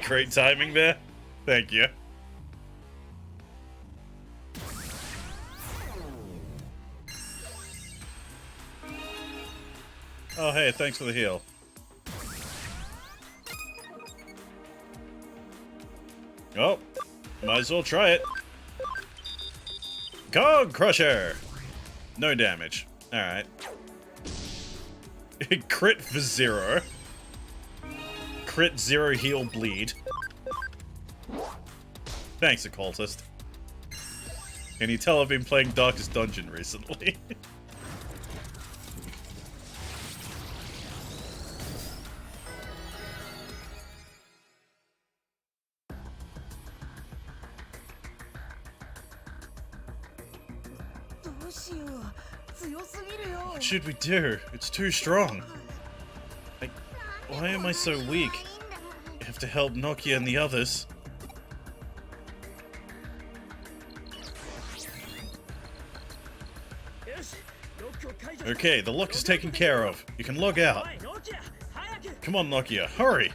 Great timing there. Thank you. Oh, hey, thanks for the heal. Oh, might as well try it. Cog Crusher! No damage. Alright. Crit for 0. Crit 0 heal bleed. Thanks, occultist. Can you tell I've been playing Darkest Dungeon recently? What should we do? It's too strong. Why am I so weak? I have to help Nokia and the others. Okay, the lock is taken care of. You can log out. Come on, Nokia, hurry!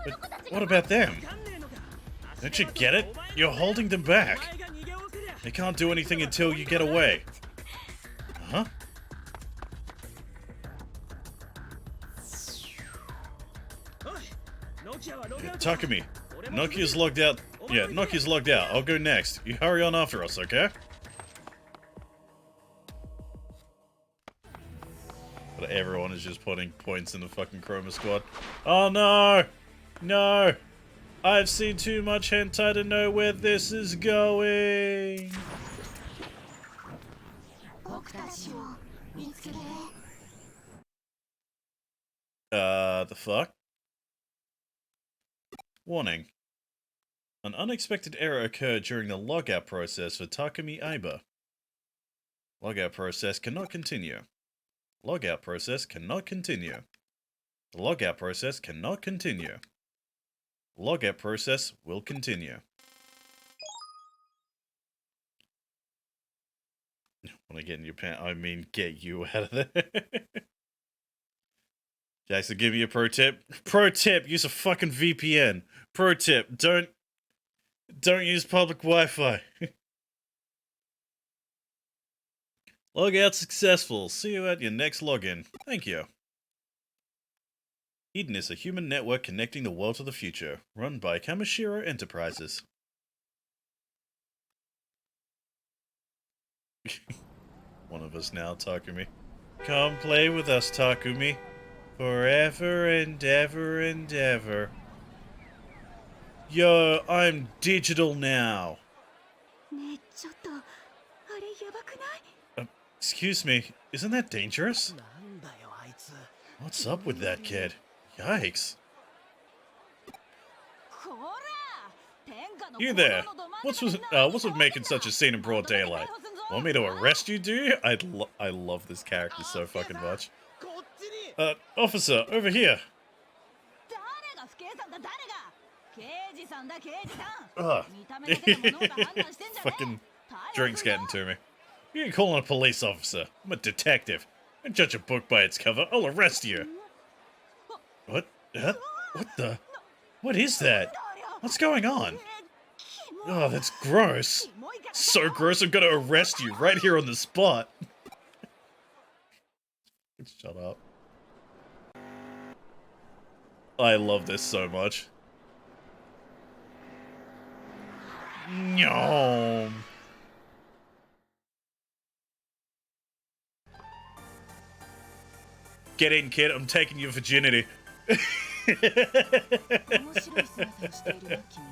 But what about them? Don't you get it? You're holding them back. They can't do anything until you get away. Huh? Takumi, Nokia's logged out. Yeah, Nokia's logged out. I'll go next. You hurry on after us, okay? But everyone is just putting points in the fucking Chroma Squad. Oh no! No! I've seen too much hentai to know where this is going! The fuck? Warning. An unexpected error occurred during the logout process for Takumi Aiba. Logout process cannot continue. Logout process cannot continue. The logout process cannot continue. Logout process will continue. Want to get in your pants? I mean, get you out of there. Jackson, give me a pro tip. Pro tip: use a fucking VPN. Pro tip: don't use public Wi-Fi. Logout successful. See you at your next login. Thank you. Eden is a human network connecting the world to the future, run by Kamishiro Enterprises. One of us now, Takumi. Come play with us, Takumi. Forever and ever and ever. Yo, I'm digital now. ねえちょっとあれやばくない？ Excuse me, isn't that dangerous? なんだよあいつ。 What's up with that kid? Yikes. こら！天下の You there. What's with making such a scene in broad daylight? Want me to arrest you, do you? I love this character so fucking much. こっちに。 Officer, over here. 誰が不警さんだ誰が？刑事さんだ刑事さん。 Ugh. 見た目だけで物事判断してんじゃねえ。 Fucking drinks getting to me. You ain't calling a police officer. I'm a detective. I don't judge a book by its cover. I'll arrest you. What? What the? What is that? What's going on? Oh, that's gross. So gross, I'm gonna arrest you right here on the spot. Shut up. I love this so much. Nyom. Get in, kid. I'm taking your virginity. 面白い姿をしているな君は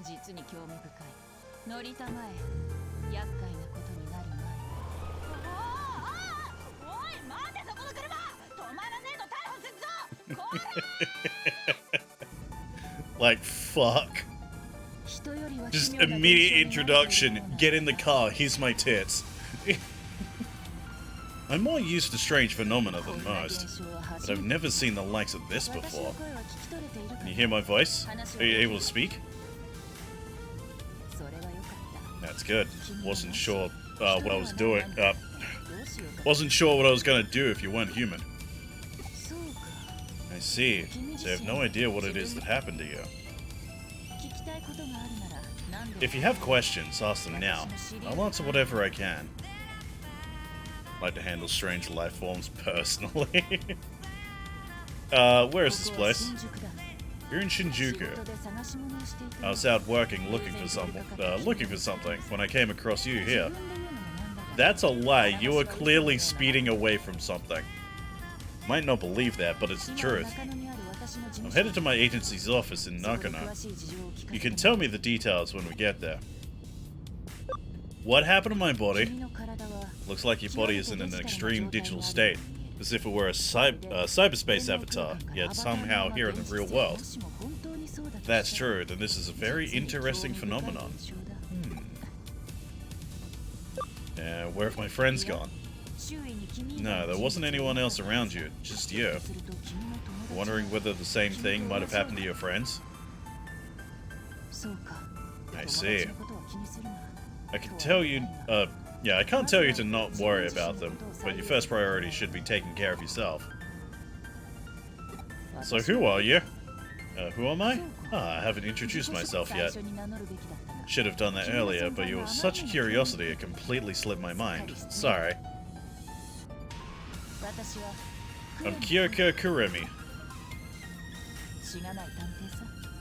実に興味深い。乗りたまえ。厄介なことになる前に。おい待てそこの車。止まらねえと逮捕するぞ。こら。 Like fuck. Just immediate introduction. Get in the car. Here's my tits. I'm more used to strange phenomena than most, but I've never seen the likes of this before. Can you hear my voice? Are you able to speak? That's good. Wasn't sure what I was doing. Wasn't sure what I was gonna do if you weren't human. I see. So you have no idea what it is that happened to you. If you have questions, ask them now. I'll answer whatever I can. Like to handle strange life forms personally. Where is this place? You're in Shinjuku. I was out working looking for something when I came across you here. That's a lie. You were clearly speeding away from something. Might not believe that, but it's the truth. I'm headed to my agency's office in Nakano. You can tell me the details when we get there. What happened to my body? Looks like your body is in an extreme digital state, as if it were a cyberspace avatar, yet somehow here in the real world. If that's true, then this is a very interesting phenomenon. Where have my friends gone? No, there wasn't anyone else around you, just you. Wondering whether the same thing might have happened to your friends? I see. I can tell you, I can't tell you to not worry about them, but your first priority should be taking care of yourself. So who are you? Who am I? I haven't introduced myself yet. Should have done that earlier, but you were such a curiosity it completely slipped my mind. Sorry. I'm Kyoko Kuremi.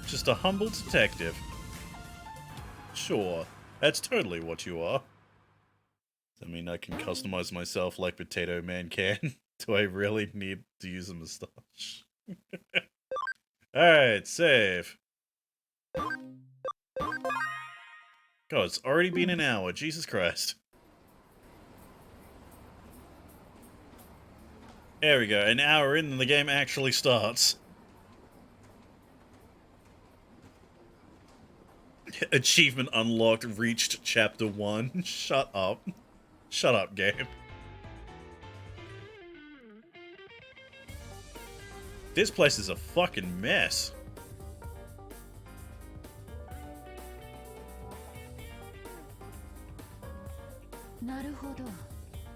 Just a humble detective. Sure, that's totally what you are. I mean, I can customize myself like Potato Man can. Do I really need to use a moustache? Alright, save. God, it's already been an hour. Jesus Christ. There we go. An hour in and the game actually starts. Achievement unlocked. Reached chapter 1. Shut up. Shut up, game. This place is a fucking mess.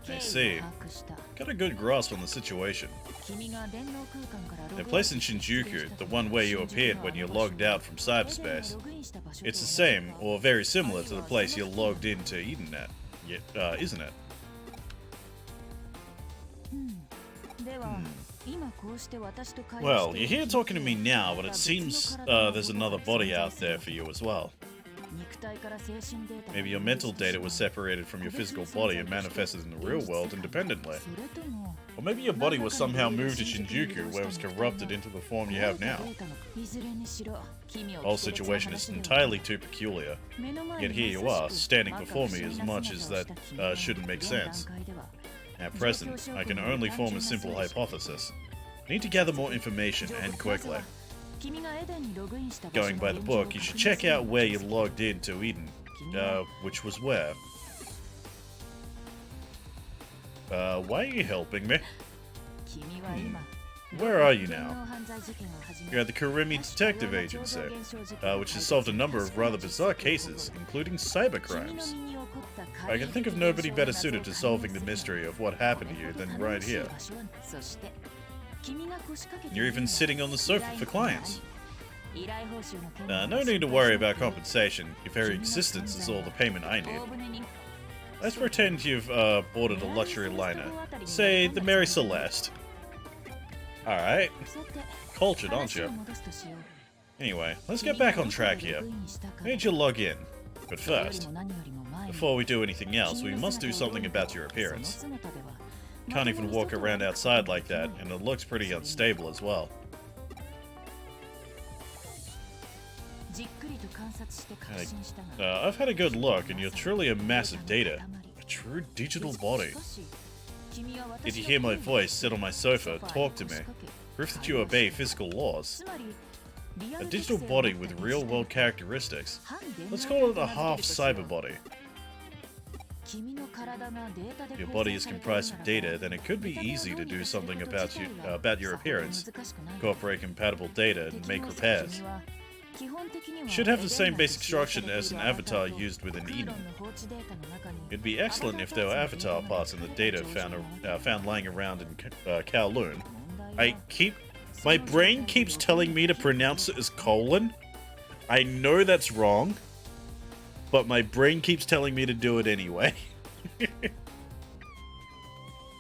I see. Got a good grasp on the situation. They're placed in Shinjuku, the one where you appeared when you logged out from cyberspace. It's the same, or very similar to the place you logged into Edenet, isn't it? Well, you're here talking to me now, but it seems there's another body out there for you as well. Maybe your mental data was separated from your physical body and manifested in the real world independently. Or maybe your body was somehow moved to Shinjuku, where it was corrupted into the form you have now. The whole situation is entirely too peculiar. Yet here you are, standing before me as much as that shouldn't make sense. At present, I can only form a simple hypothesis. I need to gather more information, and quickly. Going by the book, you should check out where you logged into Eden. Which was where? Why are you helping me? Where are you now? You're at the Kurimi Detective Agency, which has solved a number of rather bizarre cases, including cybercrimes. I can think of nobody better suited to solving the mystery of what happened to you than right here. You're even sitting on the sofa for clients. No need to worry about compensation. Your very existence is all the payment I need. Let's pretend you've boarded a luxury liner. Say, the Mary Celeste. Alright. Cultured, aren't you? Anyway, let's get back on track here. I need you to log in. But first, before we do anything else, we must do something about your appearance. Can't even walk around outside like that, and it looks pretty unstable as well. I've had a good look, and you're truly a massive data. A true digital body. Did you hear my voice, sit on my sofa, talk to me? Proof that you obey physical laws. A digital body with real-world characteristics. Let's call it a half-cyber body. If your body is comprised of data, then it could be easy to do something about your appearance, incorporate compatible data, and make repairs. Should have the same basic structure as an avatar used within Eden. It'd be excellent if there were avatar parts in the data found lying around in Kowloon. My brain keeps telling me to pronounce it as colon. I know that's wrong, but my brain keeps telling me to do it anyway.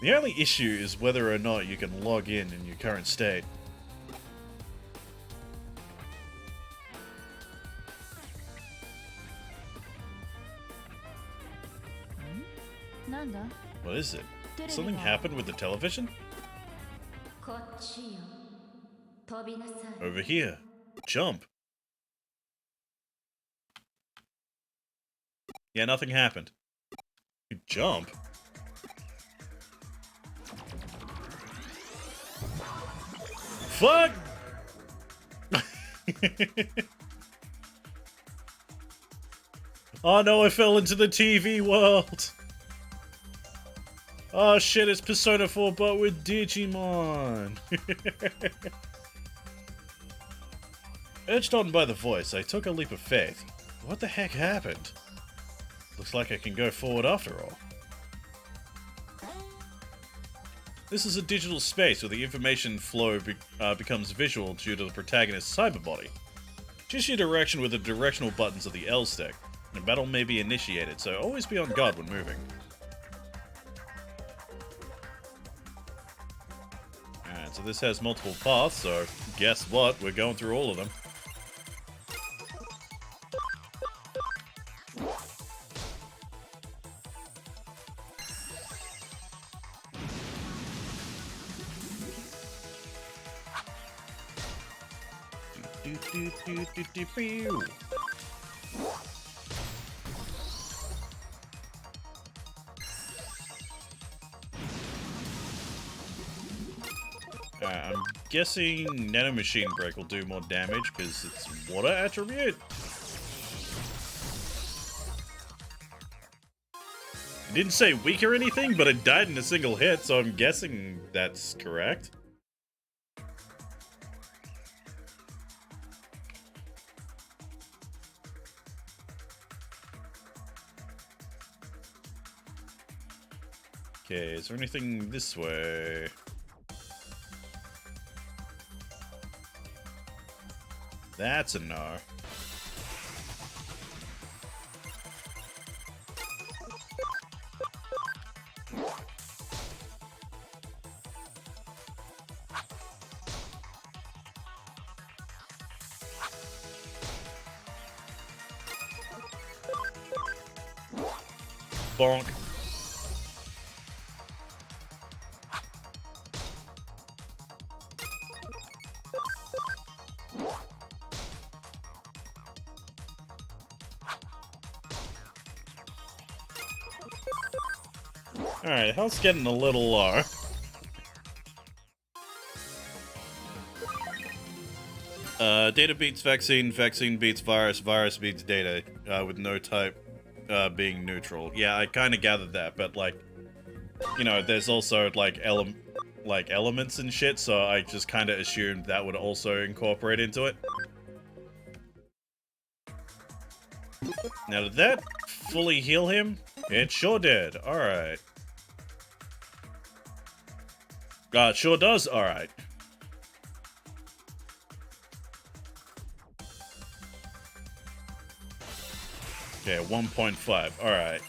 The only issue is whether or not you can log in your current state. What is it? Something happened with the television? Over here. Jump. Yeah, nothing happened. Jump? Fuck! Oh no, I fell into the TV world! Oh shit, it's Persona 4 but with Digimon! Urged on by the voice, I took a leap of faith. What the heck happened? Looks like I can go forward after all. This is a digital space where the information flow becomes visual due to the protagonist's cyber body. Choose your direction with the directional buttons of the L stick. A battle may be initiated, so always be on guard when moving. Alright, so this has multiple paths, so guess what? We're going through all of them. I'm guessing Nanomachine Break will do more damage because it's water attribute. It didn't say weak or anything, but it died in a single hit, so I'm guessing that's correct. Okay, is there anything this way? That's a no. Bonk. Alright, health's getting a little low. Data beats vaccine, vaccine beats virus, virus beats data, with no type being neutral. Yeah, I kind of gathered that, but like, you know, there's also like elements and shit, so I just kind of assumed that would also incorporate into it. Now, did that fully heal him? It sure did. Alright. It sure does. Alright. Okay, 1.5. Alright.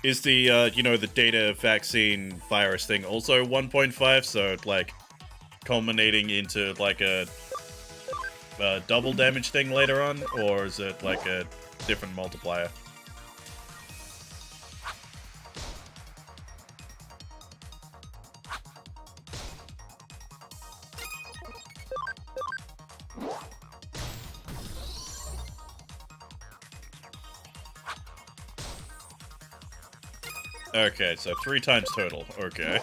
Is the, you know, the data vaccine virus thing also 1.5? So, like, culminating into, like, a double damage thing later on? Or is it, like, a different multiplier? Okay, so 3 times total. Okay.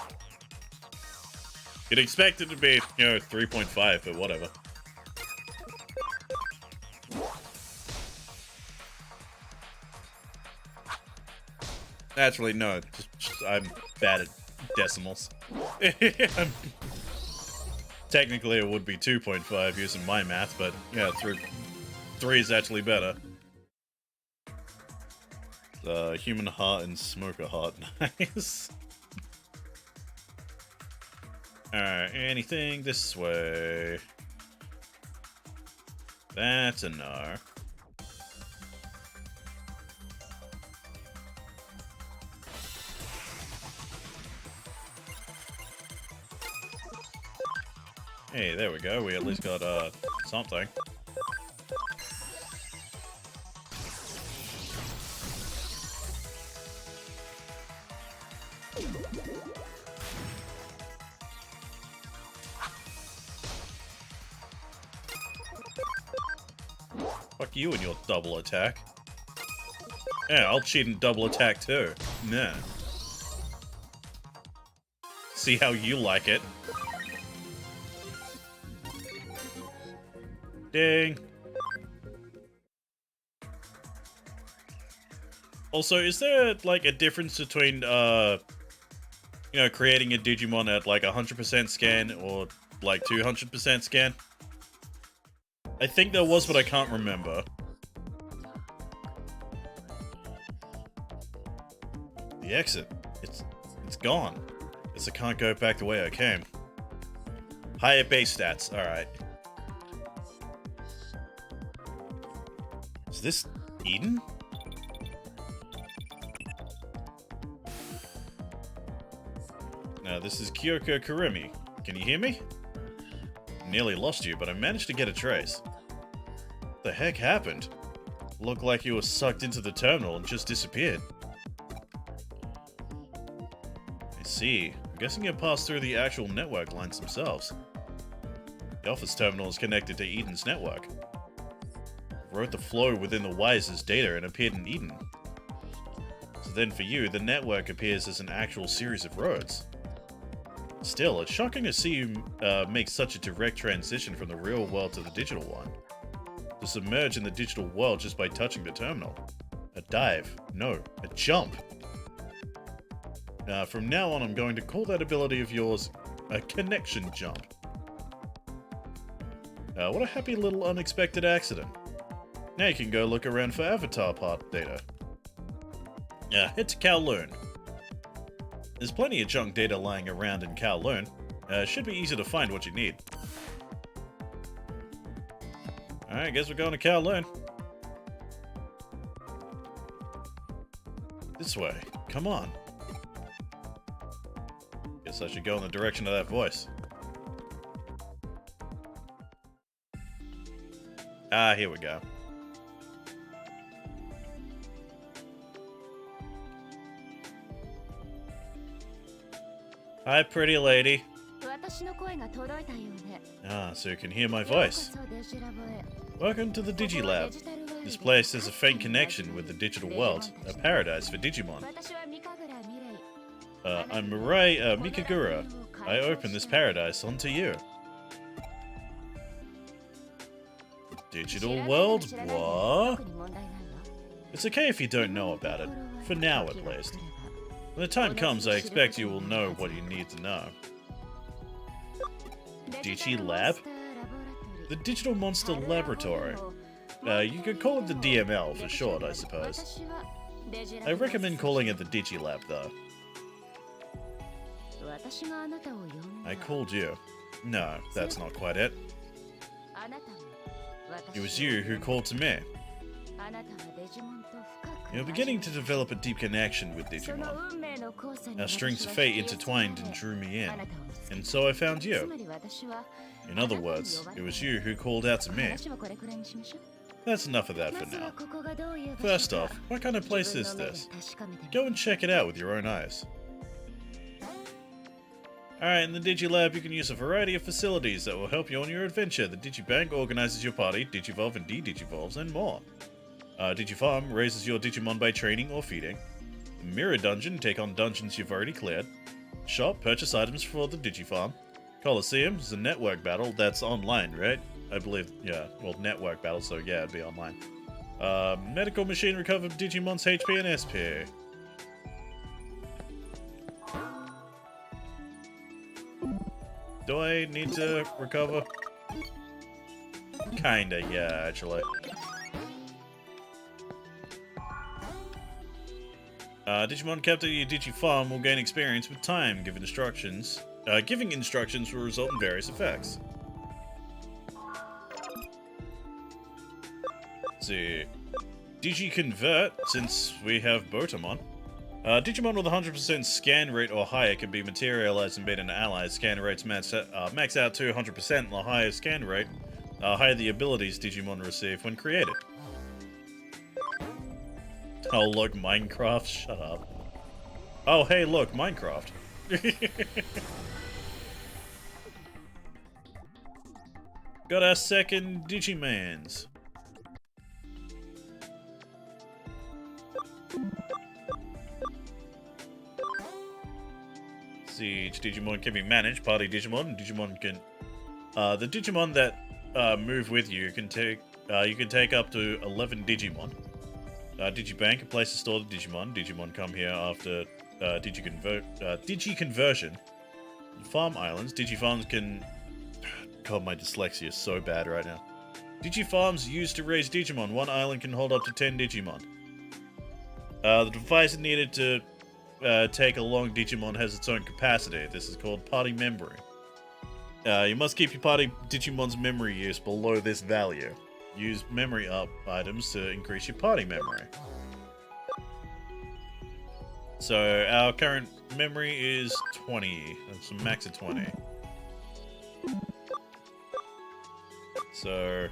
You'd expect it to be, you know, 3.5, but whatever. Naturally, no. Just I'm bad at decimals. Technically, it would be 2.5 using my math, but yeah, 3 is actually better. Human heart and smoker heart. Nice. Alright, anything this way? That's a no. Hey, there we go. We at least got, something. Fuck you and your double attack. Yeah, I'll cheat and double attack too. Nah. See how you like it. Ding. Also, is there, like, a difference between, you know, creating a Digimon at, like, 100% scan or, like, 200% scan? I think there was, but I can't remember. The exit. It's gone. Guess I can't go back the way I came. Higher base stats. Alright. Is this Eden? No, this is Kyoko Kurumi. Can you hear me? Nearly lost you, but I managed to get a trace. What the heck happened? Looked like you were sucked into the terminal and just disappeared. I see. I'm guessing you passed through the actual network lines themselves. The office terminal is connected to Eden's network. I wrote the flow within the wires as data and appeared in Eden. So then for you, the network appears as an actual series of roads. Still, it's shocking to see you make such a direct transition from the real world to the digital one. To submerge in the digital world just by touching the terminal. A dive. No, a jump. From now on, I'm going to call that ability of yours a connection jump. What a happy little unexpected accident. Now you can go look around for avatar part data. Head to Kowloon. There's plenty of junk data lying around in Kowloon. Should be easy to find what you need. Alright, guess we're going to Kowloon. This way. Come on. Guess I should go in the direction of that voice. Ah, here we go. Hi, pretty lady. Ah, so you can hear my voice. Welcome to the Digilab. This place has a faint connection with the digital world, a paradise for Digimon. I'm Mirai Mikagura. I open this paradise onto you. Digital world? What? It's okay if you don't know about it. For now, at least. When the time comes, I expect you will know what you need to know. Digilab? The Digital Monster Laboratory. You could call it the DML for short, I suppose. I recommend calling it the Digilab, though. I called you. No, that's not quite it. It was you who called to me. You're beginning to develop a deep connection with Digimon. Our strings of fate intertwined and drew me in, and so I found you. In other words, it was you who called out to me. That's enough of that for now. First off, what kind of place is this? Go and check it out with your own eyes. Alright, in the Digilab you can use a variety of facilities that will help you on your adventure. The Digibank organizes your party, Digivolve and de-Digivolves, and more. Digifarm raises your Digimon by training or feeding. The Mirror Dungeon, take on dungeons you've already cleared. Shop, purchase items for the Digifarm. Coliseum is a network battle that's online, right? I believe, yeah, well, network battle, so yeah, it'd be online. Medical machine recover Digimon's HP and SP. Do I need to recover? Kinda, yeah, actually. Digimon kept at your Digifarm will gain experience with time. Giving instructions will result in various effects. Let's see. Digi-convert, since we have Botamon. Digimon with 100% scan rate or higher can be materialized and made into allies. Scan rates max out to 100%, and the higher scan rate, higher the abilities Digimon receive when created. Oh, look, Minecraft? Shut up. Oh, hey, look, Minecraft. Got our second Digimans. See, each Digimon can be managed. Party Digimon. Digimon can. The Digimon that move with you can take. You can take up to 11 Digimon. Digibank, a place to store the Digimon. Digimon come here after Digi-conversion. Farm islands. Digifarms can. God, my dyslexia is so bad right now. Digifarms used to raise Digimon. One island can hold up to 10 Digimon. The device needed to take along Digimon has its own capacity. This is called party memory. You must keep your party Digimon's memory use below this value. Use memory up items to increase your party memory. So our current memory is 20. That's a max of 20. So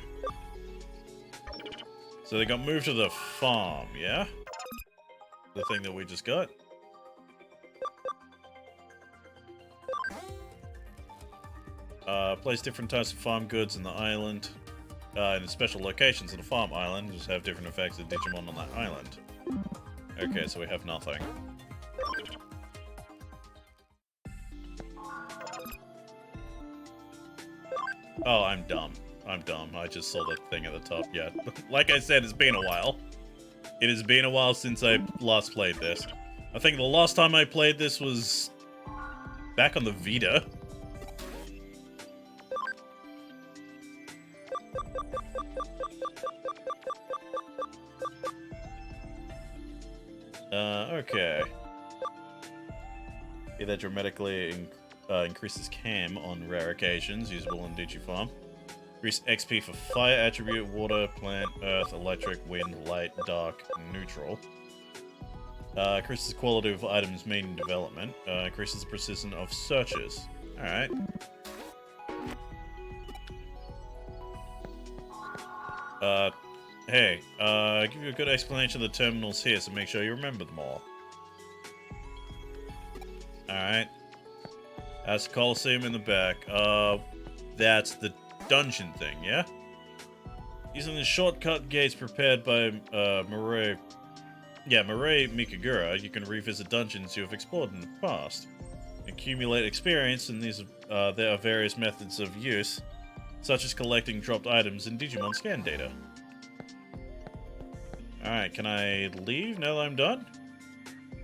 they got moved to the farm, yeah? The thing that we just got. Place different types of farm goods in the island. In special locations in the farm island, just have different effects of Digimon on that island. Okay, so we have nothing. Oh, I'm dumb. I'm dumb. I just saw the thing at the top, yeah. Like I said, it's been a while. It has been a while since I last played this. I think the last time I played this was back on the Vita. Okay. That dramatically increases cam on rare occasions, usable in Digifarm. Increase XP for fire attribute, water, plant, earth, electric, wind, light, dark, neutral. Increases the quality of items made in development. Increases the precision of searches. Alright. Hey, give you a good explanation of the terminals here, so make sure you remember them all. Alright. That's the Coliseum in the back. That's the dungeon thing, yeah? Using the shortcut gates prepared by, Mirai Mikagura, you can revisit dungeons you have explored in the past. Accumulate experience, and there are various methods of use, such as collecting dropped items in Digimon scan data. Alright, can I leave now that I'm done?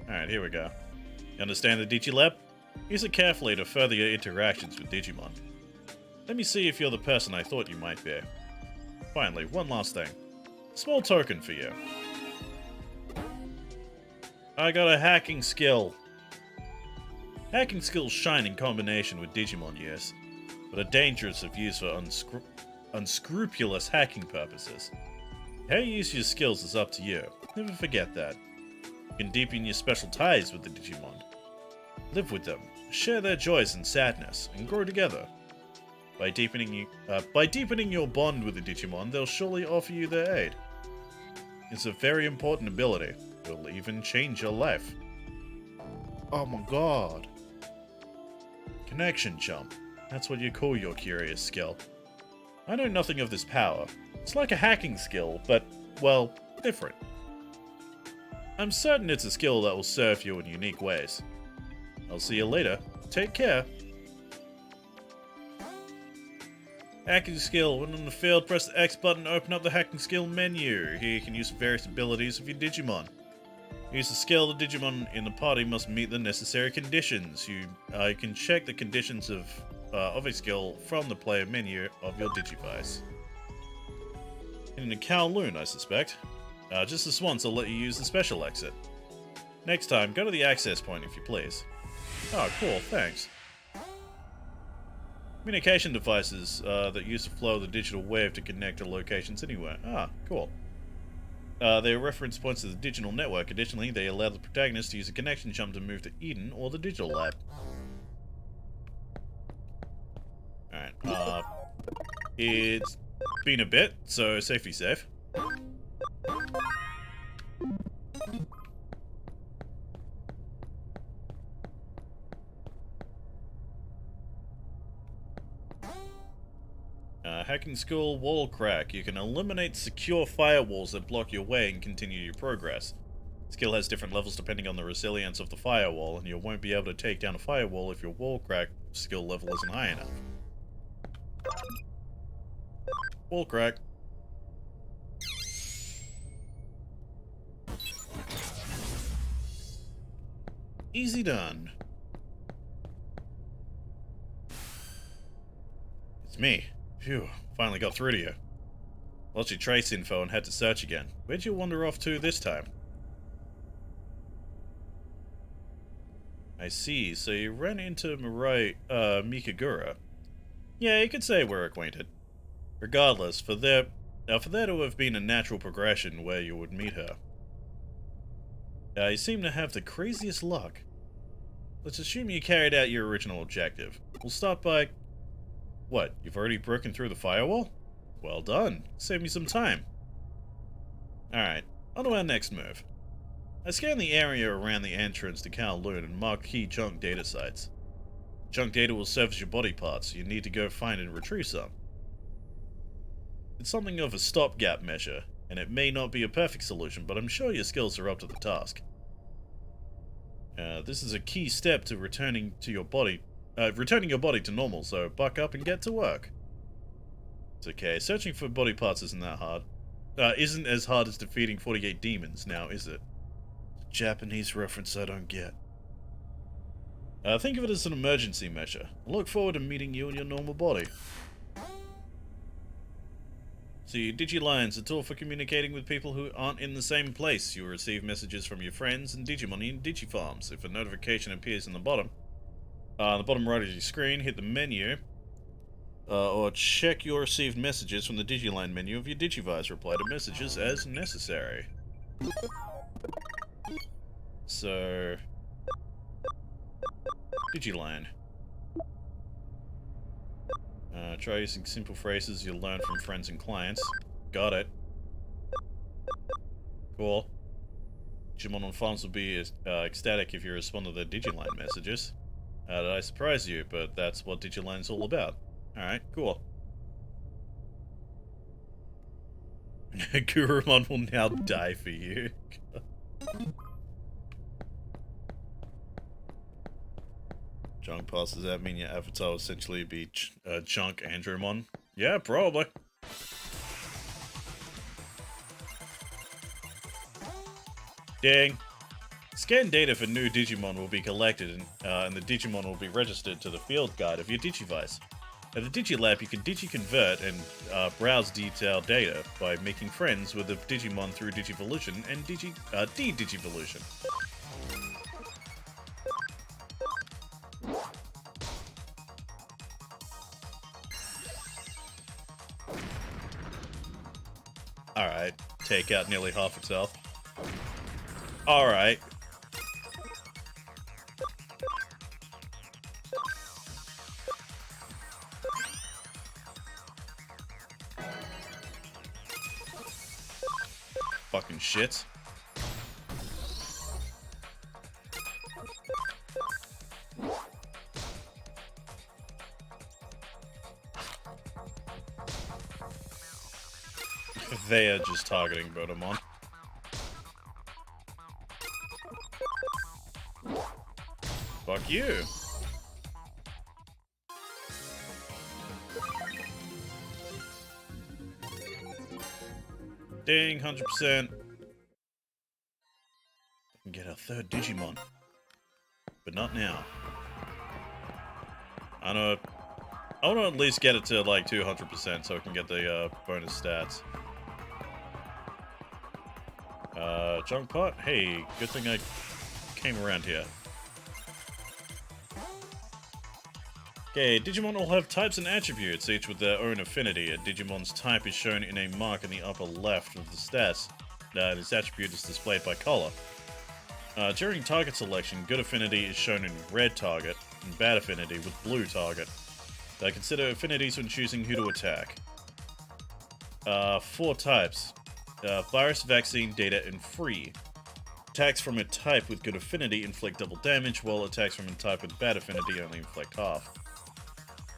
Alright, here we go. You understand the Digilab? Use it carefully to further your interactions with Digimon. Let me see if you're the person I thought you might be. Finally, one last thing. Small token for you. I got a hacking skill. Hacking skills shine in combination with Digimon use, but are dangerous if used for unscrupulous hacking purposes. How you use your skills is up to you. Never forget that. You can deepen your special ties with the Digimon. Live with them, share their joys and sadness, and grow together. By deepening your bond with the Digimon, they'll surely offer you their aid. It's a very important ability. It will even change your life. Oh my god. Connection jump. That's what you call your curious skill. I know nothing of this power. It's like a hacking skill, but, well, different. I'm certain it's a skill that will serve you in unique ways. I'll see you later. Take care. Hacking skill. When in the field, press the X button to open up the hacking skill menu. Here you can use various abilities of your Digimon. Use the skill, the Digimon in the party must meet the necessary conditions. You can check the conditions of a skill from the player menu of your Digivice. In the Kowloon, I suspect. Just this once, I'll let you use the special exit. Next time, go to the access point if you please. Oh, cool, thanks. Communication devices that use the flow of the digital wave to connect to locations anywhere. Ah, cool. They are reference points to the digital network. Additionally, they allow the protagonist to use a connection jump to move to Eden or the digital lab. Alright, it's been a bit, so safety safe. Hacking skill, wall crack. You can eliminate secure firewalls that block your way and continue your progress. Skill has different levels depending on the resilience of the firewall, and you won't be able to take down a firewall if your wall crack skill level isn't high enough. Wall crack. Easy done. It's me. Phew, finally got through to you. Lost your trace info and had to search again. Where'd you wander off to this time? I see, so you ran into Mirai, Mikagura. Yeah, you could say we're acquainted. Regardless, for there to have been a natural progression where you would meet her. You seem to have the craziest luck. Let's assume you carried out your original objective. We'll start by... What, you've already broken through the firewall? Well done. Save me some time. Alright, on to our next move. I scanned the area around the entrance to Kowloon and marked key junk data sites. Junk data will serve as your body parts, so you need to go find and retrieve some. It's something of a stopgap measure, and it may not be a perfect solution, but I'm sure your skills are up to the task. This is a key step to returning your body to normal, so buck up and get to work. It's okay, searching for body parts isn't that hard. Isn't as hard as defeating 48 demons now, is it? Japanese reference I don't get. Think of it as an emergency measure. I look forward to meeting you in your normal body. See, Digilines, a tool for communicating with people who aren't in the same place. You will receive messages from your friends and Digimon in Digifarms. If a notification appears on the bottom right of your screen, hit the menu, or check your received messages from the Digiline menu of your Digivice. Reply to messages as necessary. So, Digiline. Try using simple phrases you'll learn from friends and clients. Got it. Cool. Digimon on farms will be ecstatic if you respond to their Digiline messages. Did I surprise you? But that's what Digiline's all about. Alright, cool. Gurumon will now die for you. Junk Pass, does that mean your avatar will essentially be Junk Andromon? Yeah, probably. Ding. Scan data for new Digimon will be collected, and the Digimon will be registered to the field guide of your Digivice. At the Digilab, you can Digi-convert and browse detailed data by making friends with the Digimon through Digivolution and de-Digivolution. Alright, take out nearly half its health. Alright. Fucking shit. They are just targeting Botomon. Fuck you. Ding, 100%. We can get our third Digimon. But not now. I want to at least get it to like 200% so I can get the bonus stats. Junk pot? Hey, good thing I came around here. Okay, Digimon will have types and attributes, each with their own affinity. A Digimon's type is shown in a mark in the upper left of the stats. This attribute is displayed by color. During target selection, good affinity is shown in red target, and bad affinity with blue target. Consider affinities when choosing who to attack. 4 types. Virus, vaccine, data, and free. Attacks from a type with good affinity inflict double damage, while attacks from a type with bad affinity only inflict half.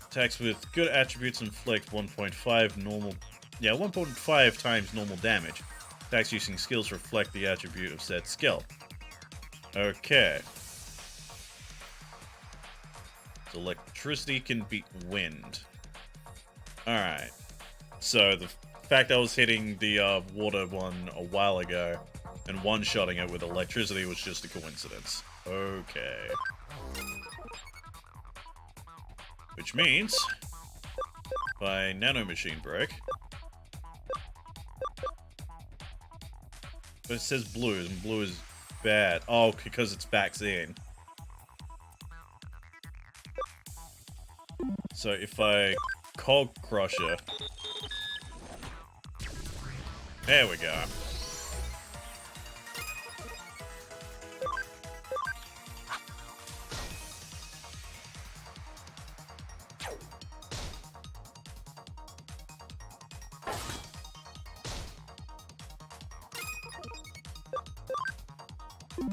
Attacks with good attributes inflict 1.5 times normal damage. Attacks using skills reflect the attribute of said skill. Okay. So electricity can beat wind. Alright. So the fact I was hitting the water one a while ago and one-shotting it with electricity was just a coincidence. Okay. Which means, if I nanomachine break, but it says blue, and blue is bad. Oh, because it's vaccine. So if I Cog Crusher, there we go.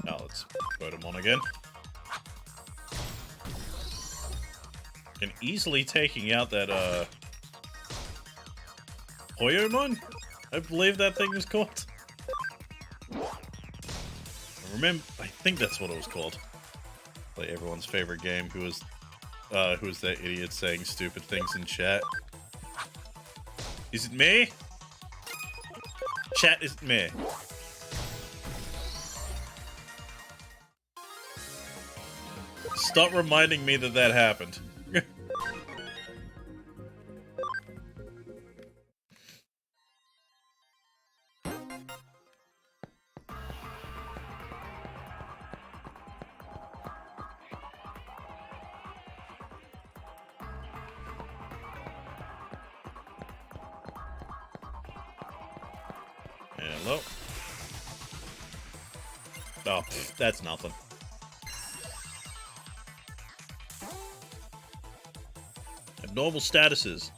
Now let's put him on again. Can easily taking out that Hoyomon? I believe that thing was called. I think that's what it was called. Like everyone's favorite game. Who was that idiot saying stupid things in chat? Is it me? Chat, is it me? Stop reminding me that that happened. Hello? Oh, that's nothing. Abnormal statuses.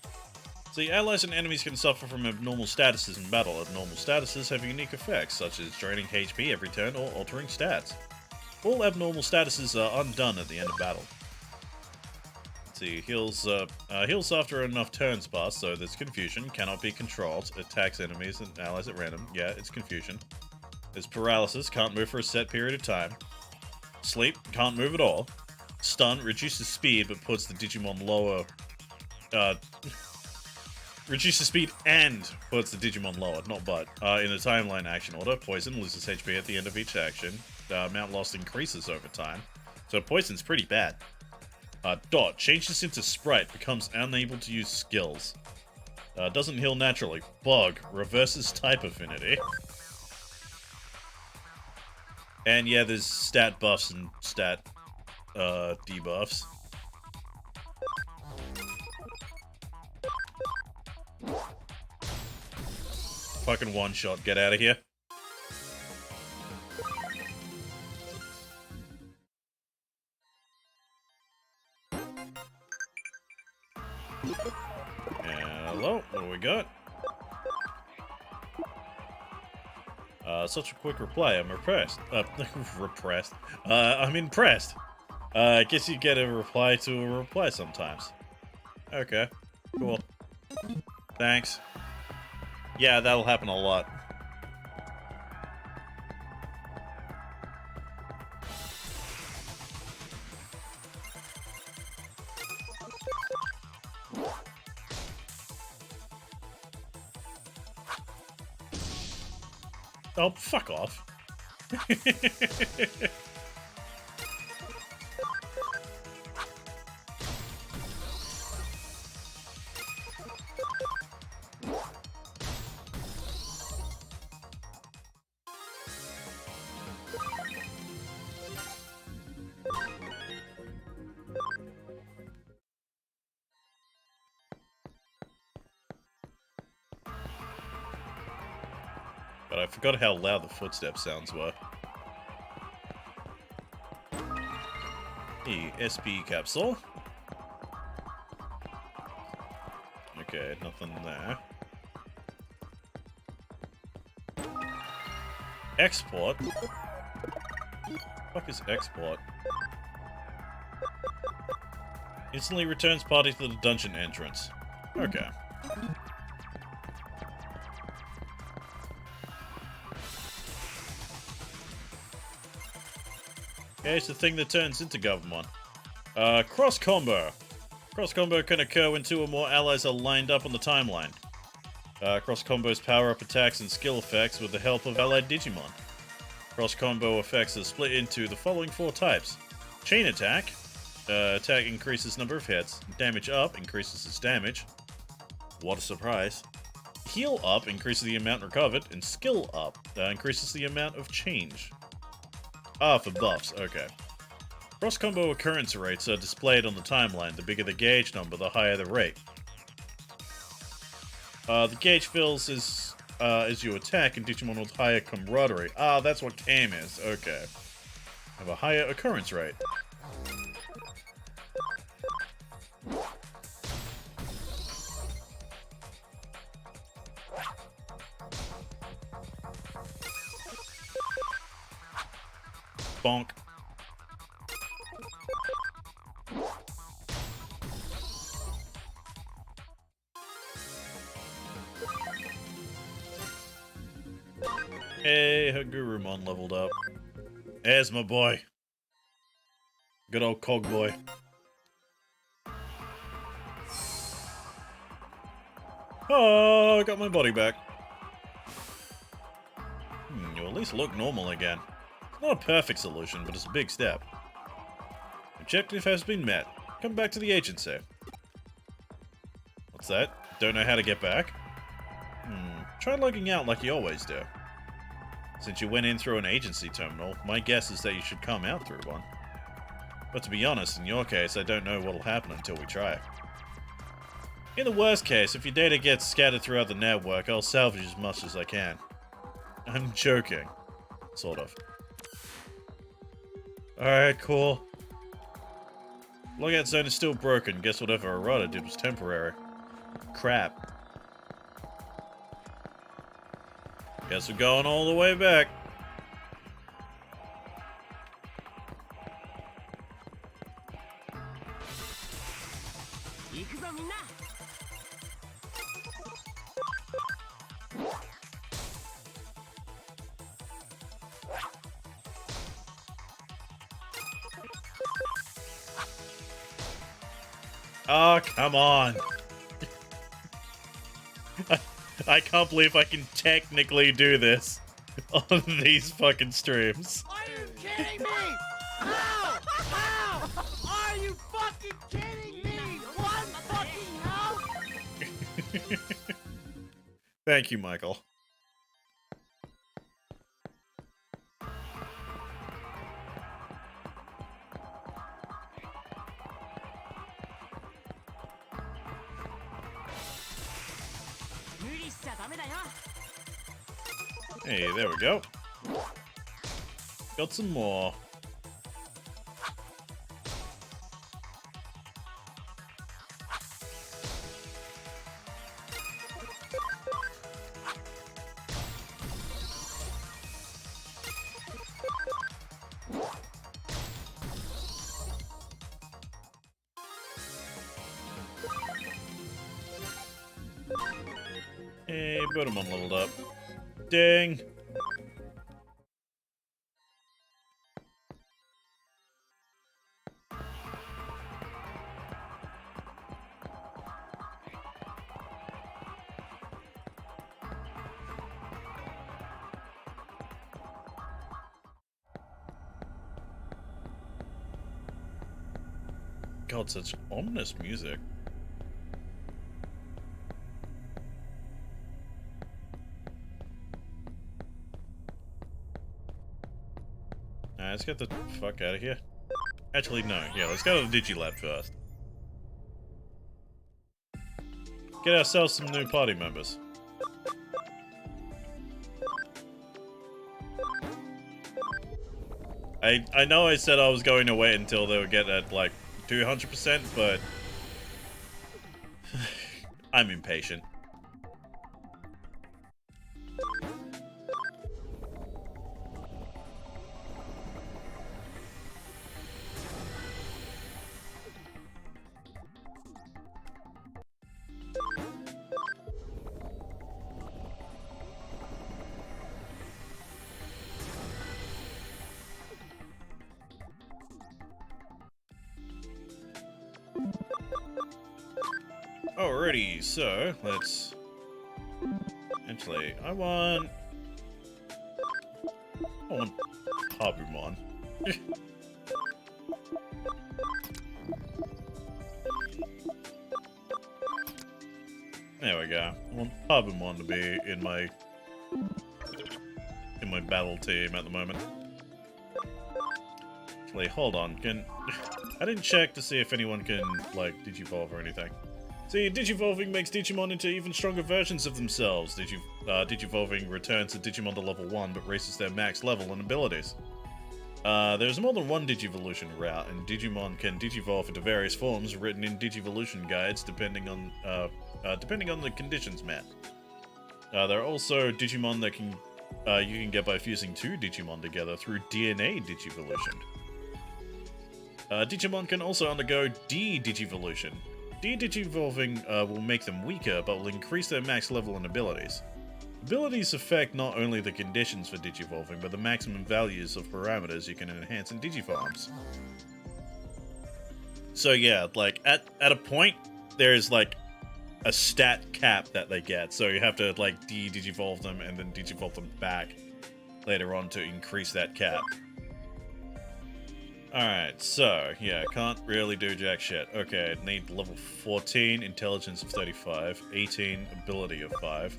See, allies and enemies can suffer from abnormal statuses in battle. Abnormal statuses have unique effects, such as draining HP every turn or altering stats. All abnormal statuses are undone at the end of battle. Let's see, heals after enough turns pass, so there's confusion, cannot be controlled, attacks enemies and allies at random. Yeah, it's confusion. There's paralysis, can't move for a set period of time. Sleep, can't move at all. Stun, reduces speed but puts the Digimon lower. Reduces speed and puts the Digimon lower, not but. In a timeline action order, Poison loses HP at the end of each action. Amount lost increases over time. So Poison's pretty bad. Dot, changes into Sprite, becomes unable to use skills. Doesn't heal naturally. Bug, reverses type affinity. And yeah, there's stat buffs and stat debuffs. Fucking one shot, get out of here. Hello, what do we got? Such a quick reply, I'm repressed. Repressed. I'm impressed. I guess you get a reply to a reply sometimes. Okay, cool. Thanks. Yeah, that'll happen a lot. Oh, fuck off. But I forgot how loud the footstep sounds were. The SP capsule. Okay, nothing there. Export? What is export? Instantly returns party to the dungeon entrance. Okay. Okay, it's the thing that turns into Government. Cross combo. Cross combo can occur when two or more allies are lined up on the timeline. Cross combos power up attacks and skill effects with the help of allied Digimon. Cross combo effects are split into the following 4 types. Chain attack. Attack increases number of hits. Damage up increases its damage. What a surprise. Heal up increases the amount recovered, and skill up increases the amount of change. Ah, for buffs, okay. Cross-combo occurrence rates are displayed on the timeline. The bigger the gauge number, the higher the rate. The gauge fills as you attack, and Digimon with higher camaraderie. Ah, that's what CAM is, okay. Have a higher occurrence rate. Bonk. Hey, her Gurumon leveled up. There's my boy. Good old Cog boy. Oh, I got my body back. You at least look normal again. Not a perfect solution, but it's a big step. Objective has been met. Come back to the agency. What's that? Don't know how to get back? Try logging out like you always do. Since you went in through an agency terminal, my guess is that you should come out through one. But to be honest, in your case, I don't know what'll happen until we try. In the worst case, if your data gets scattered throughout the network, I'll salvage as much as I can. I'm joking. Sort of. Alright, cool. Logout zone is still broken. Guess whatever Arata did was temporary. Crap. Guess we're going all the way back. Oh, come on. I can't believe I can technically do this on these fucking streams. Are you kidding me? How? How? Are you fucking kidding me? What fucking hell? Thank you, Michael. Hey, there we go. Got some more. Hey, Bodemon leveled up. Ding! God, such ominous music. Let's get the fuck out of here. Actually, no. Yeah, let's go to the Digilab first. Get ourselves some new party members. I know I said I was going to wait until they would get at, like, 200%, but... I'm impatient. Alrighty, so let's... Actually, I want Habumon. There we go. I want Habumon to be in my battle team at the moment. Actually, hold on. I didn't check to see if anyone can, like, Digivolve or anything. See, Digivolving makes Digimon into even stronger versions of themselves. Digivolving returns a Digimon to level 1, but raises their max level and abilities. There's more than one Digivolution route, and Digimon can Digivolve into various forms written in Digivolution guides depending on the conditions met. There are also Digimon that you can get by fusing two Digimon together through DNA Digivolution. Digimon can also undergo D-Digivolution. D-Digivolving will make them weaker, but will increase their max level and abilities. Abilities affect not only the conditions for Digivolving, but the maximum values of parameters you can enhance in Digifarms. So yeah, like, at a point, there's, like, a stat cap that they get, so you have to, like, Digivolve them and then Digivolve them back later on to increase that cap. Alright, so, yeah, can't really do jack shit. Okay, need level 14, intelligence of 35, 18, ability of 5.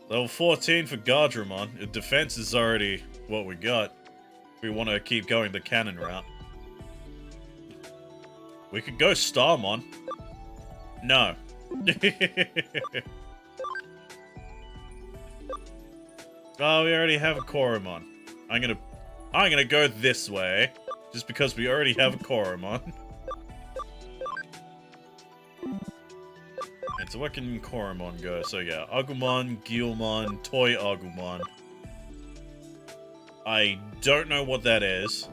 Level 14 for Gardramon. Defense is already what we got. We want to keep going the cannon route. We could go Starmon. No. Oh, we already have a Koromon. I'm gonna go this way, just because we already have a Koromon. And so what can Koromon go? So yeah, Agumon, Guilmon, Toy Agumon. I don't know what that is.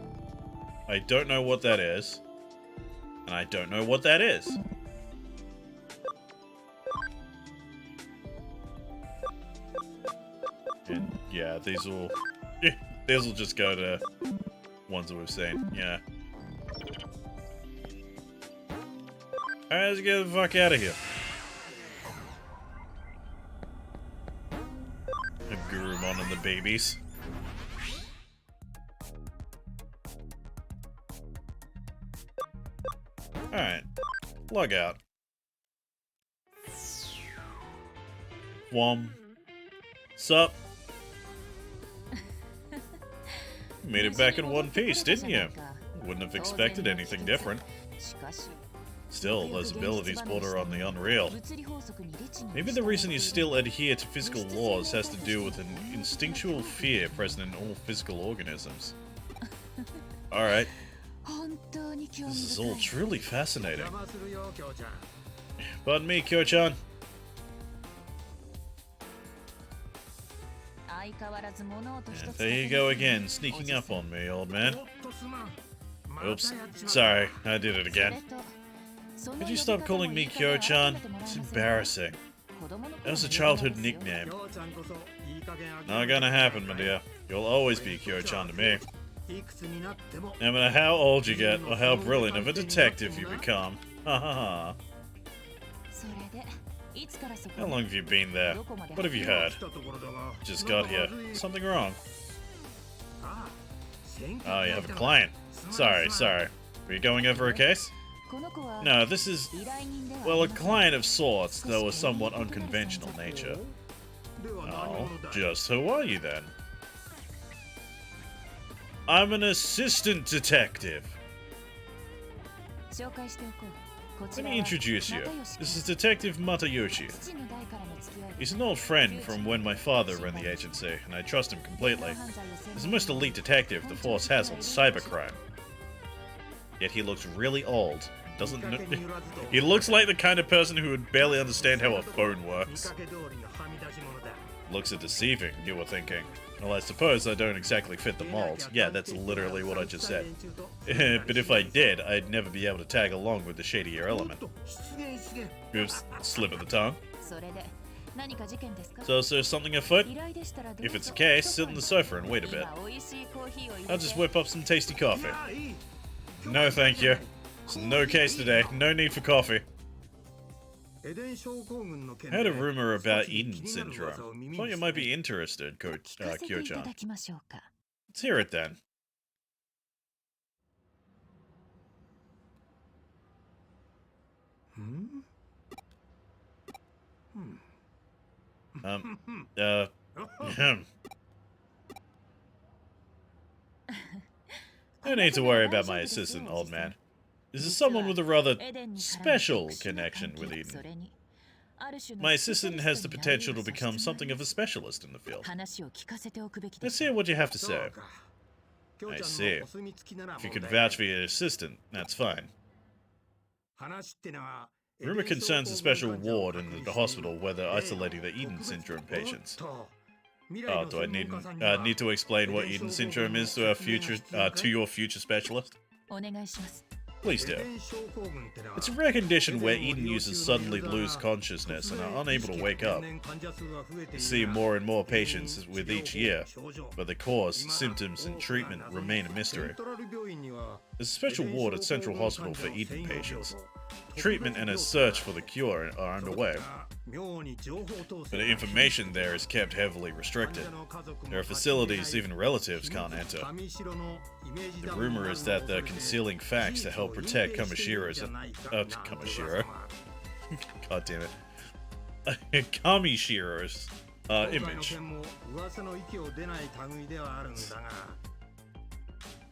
I don't know what that is. And I don't know what that is. And yeah, these will just go to ones that we've seen. Yeah. Alright, let's get the fuck out of here. And Gurumon and the babies. Alright. Log out. Wom. Sup? Made it back in one piece, didn't you? Wouldn't have expected anything different. Still, those abilities border on the unreal. Maybe the reason you still adhere to physical laws has to do with an instinctual fear present in all physical organisms. Alright. This is all truly fascinating. Pardon me, Kyo-chan. And there you go again, sneaking up on me, old man. Oops. Sorry, I did it again. Could you stop calling me Kyo-chan? It's embarrassing. That was a childhood nickname. Not gonna happen, my dear. You'll always be Kyo-chan to me. No matter how old you get, or how brilliant of a detective you become. Ha ha ha. How long have you been there? What have you heard? Just got here. Something wrong? Oh, you have a client. Sorry. Were you going over a case? No, this is, well, a client of sorts, though a somewhat unconventional nature. Oh, just who are you then? I'm an assistant detective. Let me introduce you. This is Detective Matayoshi. He's an old friend from when my father ran the agency, and I trust him completely. He's the most elite detective the force has on cybercrime. Yet he looks really old. Doesn't know. He looks like the kind of person who would barely understand how a phone works. Looks are deceiving, you were thinking. Well, I suppose I don't exactly fit the mold. Yeah, that's literally what I just said. But if I did, I'd never be able to tag along with the shadier element. Oops, slip of the tongue. So is there something afoot? If it's the case, sit on the sofa and wait a bit. I'll just whip up some tasty coffee. No, thank you. It's no case today. No need for coffee. I heard a rumor about Eden syndrome. Thought you might be interested, Kyo-chan. Let's hear it then. No need to worry about my assistant, old man. This is someone with a rather special connection with Eden. My assistant has the potential to become something of a specialist in the field. Let's hear what you have to say. I see. If you could vouch for your assistant, that's fine. Rumor concerns a special ward in the hospital where they're isolating the Eden syndrome patients. Oh, do I need to explain what Eden syndrome is to your future specialist? Please do. It's a rare condition where Eden users suddenly lose consciousness and are unable to wake up. We see more and more patients with each year, but the cause, symptoms, and treatment remain a mystery. There's a special ward at Central Hospital for Eden patients. Treatment and a search for the cure are underway, but the information there is kept heavily restricted. There are facilities even relatives can't enter. The rumor is that they're concealing facts to help protect Kamishiro. God damn it. Kamishiro's image.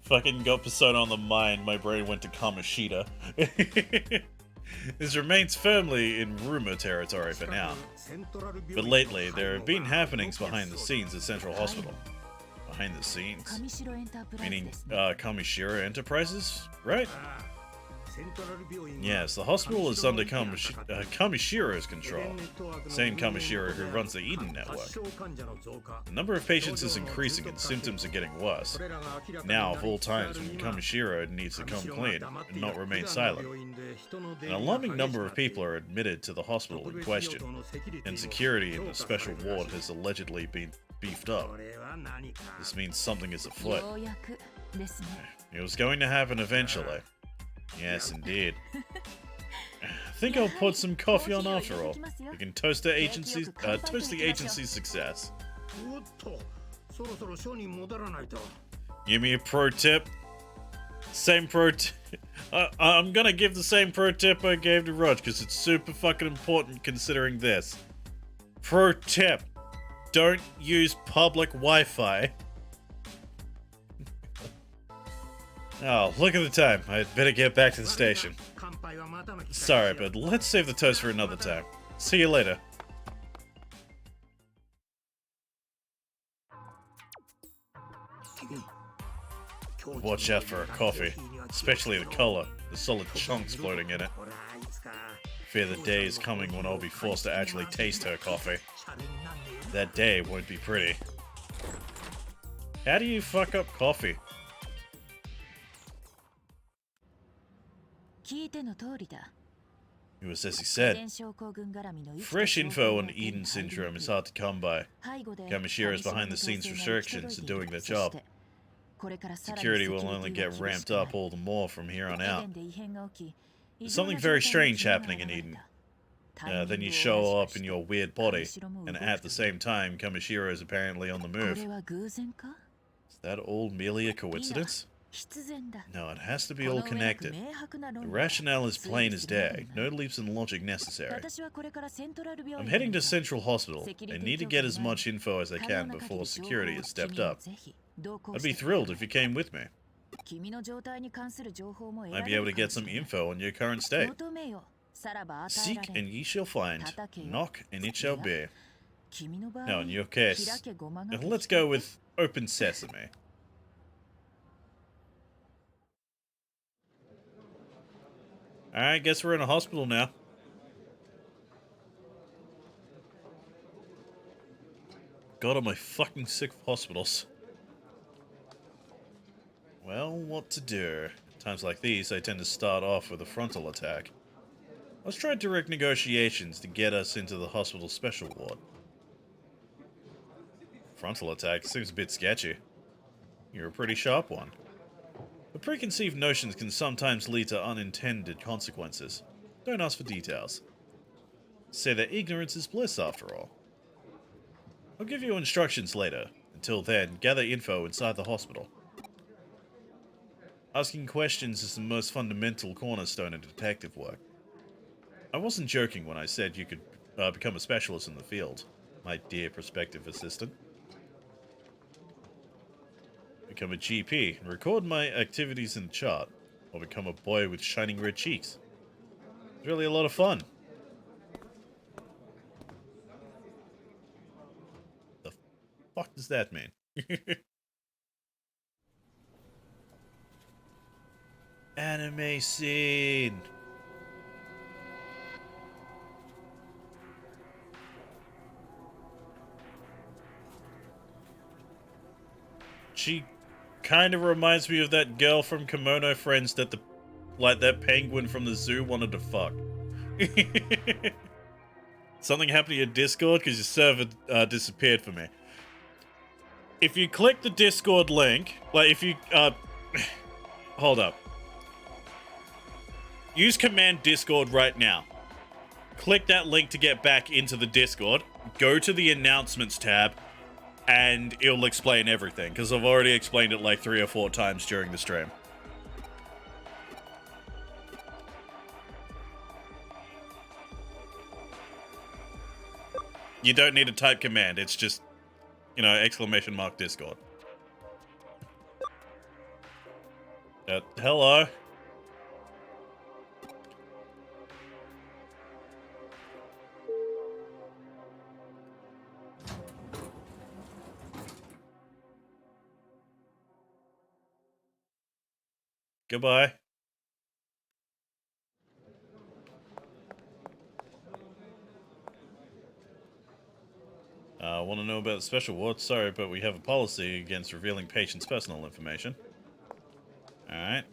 Fucking got Persona on the mind, my brain went to Kamishita. This remains firmly in rumor territory for now. But lately, there have been happenings behind the scenes at Central Hospital. Behind the scenes? Meaning, Kamishiro Enterprises, right? Yes, the hospital is under Kamishiro's control. Same Kamishiro who runs the Eden Network. The number of patients is increasing and symptoms are getting worse. Now, of all times, when Kamishiro needs to come clean and not remain silent. An alarming number of people are admitted to the hospital in question, and security in the special ward has allegedly been beefed up. This means something is afoot. It was going to happen eventually. Yes, indeed. I think I'll put some coffee on after all. We can toast the agency's success. Give me a pro tip. Same pro tip. I'm gonna give the same pro tip I gave to Rog because it's super fucking important considering this. Pro tip. Don't use public Wi-Fi. Oh, look at the time. I'd better get back to the station. Sorry, but let's save the toast for another time. See you later. Watch out for her coffee, especially the color, the solid chunks floating in it. Fear the day is coming when I'll be forced to actually taste her coffee. That day won't be pretty. How do you fuck up coffee? It was as he said. Fresh info on Eden Syndrome is hard to come by. Kamashiro's behind-the-scenes restrictions are doing their job. Security will only get ramped up all the more from here on out. There's something very strange happening in Eden. Then you show up in your weird body, and at the same time, Kamishiro is apparently on the move. Is that all merely a coincidence? No, it has to be all connected. The rationale is plain as day. No leaps in logic necessary. I'm heading to Central Hospital. I need to get as much info as I can before security is stepped up. I'd be thrilled if you came with me. Might be able to get some info on your current state. Seek and ye shall find. Knock and it shall be. Now, in your case, let's go with Open Sesame. Alright, guess we're in a hospital now. God, am I fucking sick of hospitals. Well, what to do? Times like these, I tend to start off with a frontal attack. Let's try direct negotiations to get us into the hospital special ward. Frontal attack seems a bit sketchy. You're a pretty sharp one. But preconceived notions can sometimes lead to unintended consequences. Don't ask for details. Say that ignorance is bliss, after all. I'll give you instructions later. Until then, gather info inside the hospital. Asking questions is the most fundamental cornerstone in detective work. I wasn't joking when I said you could become a specialist in the field, my dear prospective assistant. Become a GP and record my activities in the chart, or become a boy with shining red cheeks. It's really a lot of fun. The fuck does that mean? Anime scene. She kind of reminds me of that girl from Kimono Friends that that penguin from the zoo wanted to fuck. Something happened to your Discord because your server disappeared for me. If you click the Discord link, like if you hold up. Use command Discord right now. Click that link to get back into the Discord. Go to the announcements tab. And it'll explain everything, because I've already explained it like 3 or 4 times during the stream. You don't need to type command, it's just, you know, exclamation mark Discord. Hello? Goodbye. Want to know about the special ward? Sorry, but we have a policy against revealing patients' personal information. Alright.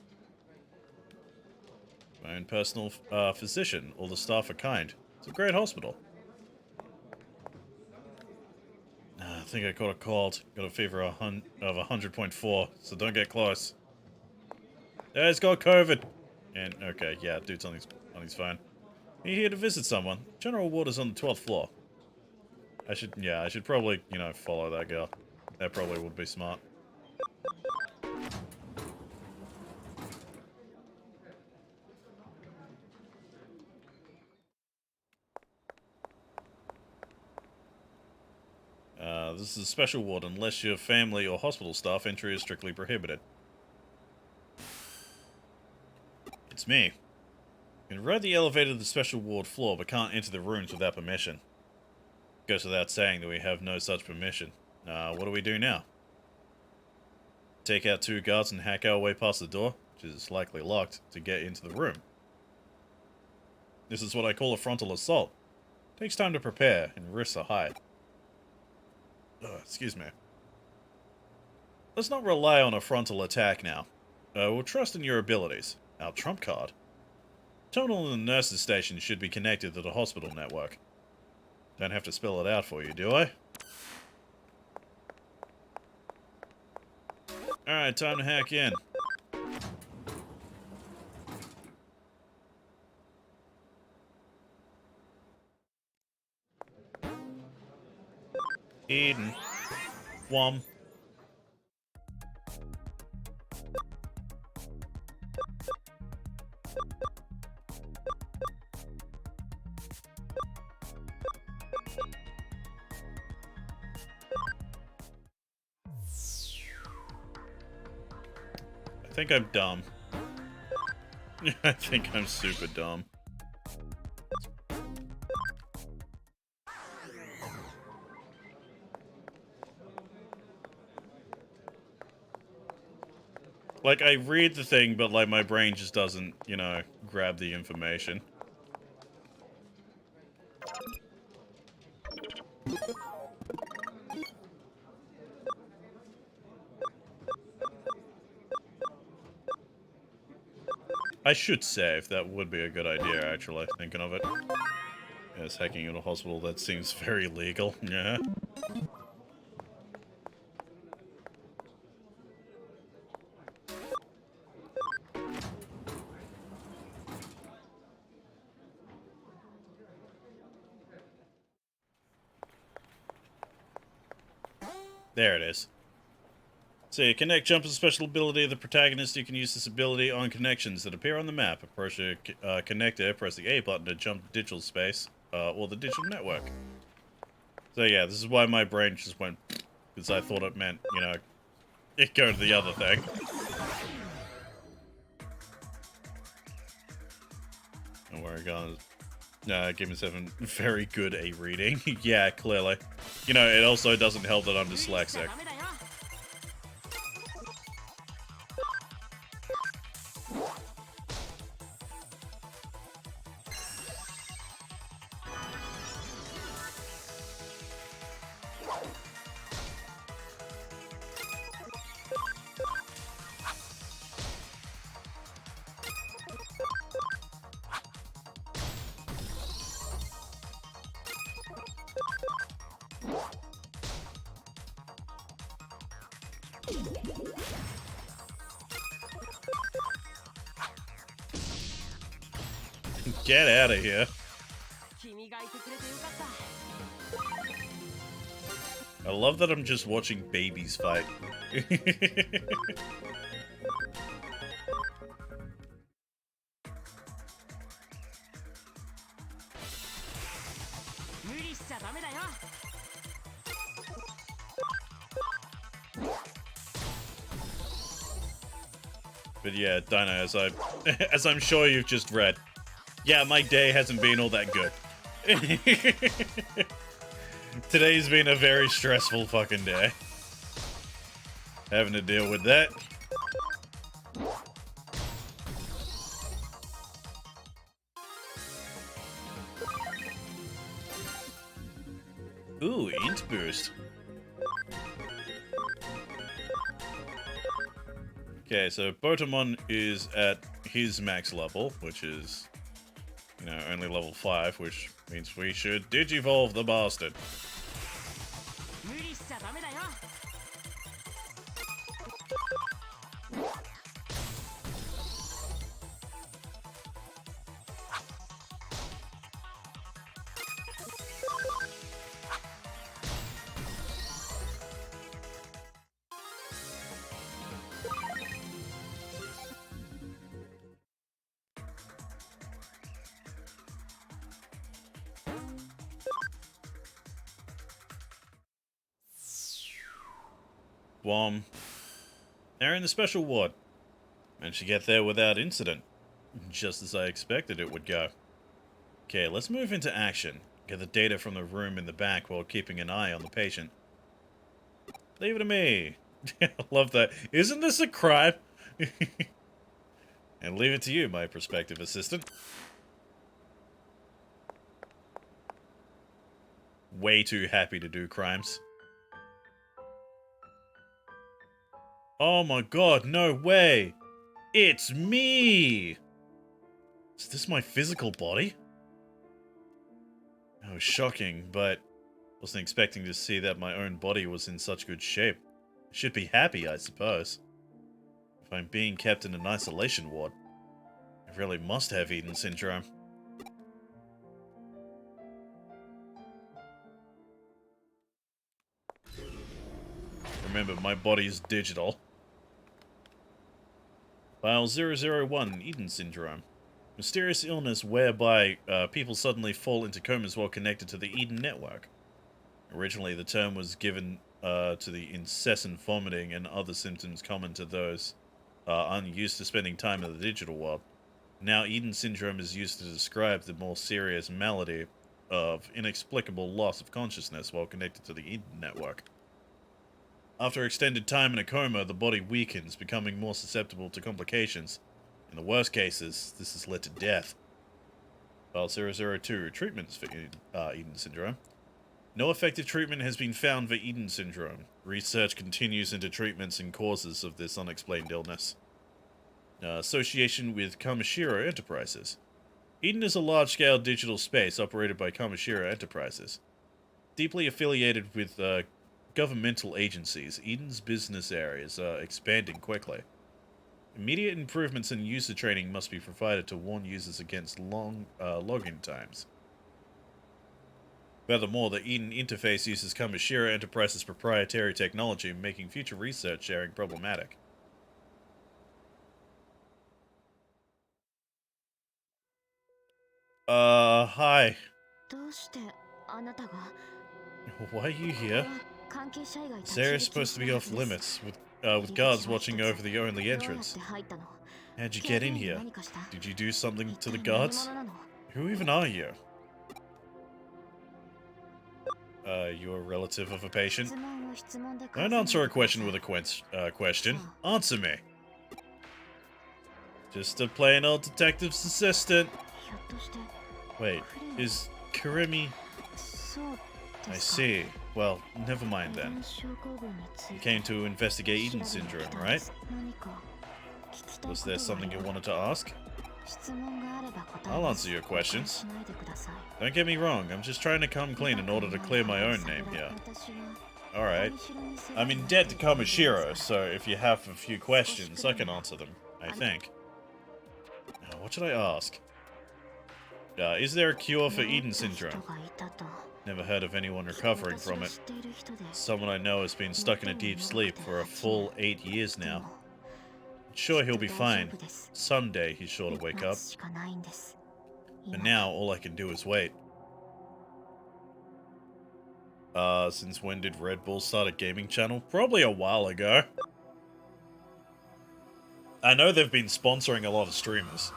My own personal physician. All the staff are kind. It's a great hospital. I think I caught a cold. Got a fever of 100.4, so don't get close. Yeah, it's got COVID. And, okay, yeah, dude's on his phone. Are you here to visit someone? General ward is on the 12th floor. I should probably, you know, follow that girl. That probably would be smart. This is a special ward. Unless you're family or hospital staff, entry is strictly prohibited. It's me. You can ride the elevator to the special ward floor, but can't enter the rooms without permission. Goes without saying that we have no such permission. What do we do now? Take out 2 guards and hack our way past the door, which is likely locked, to get into the room. This is what I call a frontal assault. Takes time to prepare, and risks are high. Excuse me. Let's not rely on a frontal attack now. We'll trust in your abilities. Our trump card. Terminal in the nurse's station should be connected to the hospital network. Don't have to spell it out for you, do I? Alright, time to hack in. Eden. Wom. I think I'm dumb. I think I'm super dumb. Like, I read the thing, but, like, my brain just doesn't, you know, grab the information. I should save. That would be a good idea, actually, thinking of it. Yes, hacking into a hospital, that seems very legal. Yeah. There it is. So, connect jump is a special ability of the protagonist. You can use this ability on connections that appear on the map. Approach a connector, press the A button to jump to digital space, or the digital network. So yeah, this is why my brain just went, because I thought it meant, you know, it go to the other thing. Don't worry, guys. Give myself a very good A reading. Yeah, clearly. You know, it also doesn't help that I'm dyslexic. Get out of here. I love that I'm just watching babies fight. But yeah, Dino, as I'm sure you've just read, yeah, my day hasn't been all that good. Today's been a very stressful fucking day. Having to deal with that. Ooh, int boost. Okay, so Botamon is at his max level, which is, you know, only level 5, which means we should digivolve the bastard. 無理しちゃダメだよ。 Wom. They're in the special ward. Managed to get there without incident. Just as I expected it would go. Okay, let's move into action. Get the data from the room in the back while keeping an eye on the patient. Leave it to me. I love that. Isn't this a crime? And leave it to you, my prospective assistant. Way too happy to do crimes. Oh my god, no way! It's me! Is this my physical body? That was shocking, but wasn't expecting to see that my own body was in such good shape. I should be happy, I suppose. If I'm being kept in an isolation ward, I really must have Eden syndrome. Remember, my body is digital. File 001, Eden Syndrome. Mysterious illness whereby people suddenly fall into comas while connected to the Eden network. Originally, the term was given to the incessant vomiting and other symptoms common to those unused to spending time in the digital world. Now, Eden Syndrome is used to describe the more serious malady of inexplicable loss of consciousness while connected to the Eden network. After extended time in a coma, the body weakens, becoming more susceptible to complications. In the worst cases, this has led to death. File 002, Treatments for Eden Syndrome. No effective treatment has been found for Eden Syndrome. Research continues into treatments and causes of this unexplained illness. Association with Kamishiro Enterprises. Eden is a large-scale digital space operated by Kamishiro Enterprises. Deeply affiliated with governmental agencies, Eden's business areas are expanding quickly. Immediate improvements in user training must be provided to warn users against long login times. Furthermore, the Eden interface uses Kamishiro Enterprises' proprietary technology, making future research sharing problematic. Hi. どうしてあなたが Why are you here? 関係者以外 This area is supposed to be off limits, with guards watching over the only entrance. How'd you get in here? Did you do something to the guards? Who even are you? You a relative of a patient? Don't answer a question with a question. Answer me. Just a plain old detective's assistant. Wait, is Kurimi... I see. Well, never mind then. You came to investigate Eden Syndrome, right? Was there something you wanted to ask? I'll answer your questions. Don't get me wrong, I'm just trying to come clean in order to clear my own name here. Alright. I'm in debt to Kamishiro, so if you have a few questions, I can answer them, I think. Now, what should I ask? Is there a cure for Eden Syndrome? Never heard of anyone recovering from it. Someone I know has been stuck in a deep sleep for a full 8 years now. Sure, he'll be fine. Someday he's sure to wake up. For now, all I can do is wait. Since when did Red Bull start a gaming channel? Probably a while ago. I know they've been sponsoring a lot of streamers.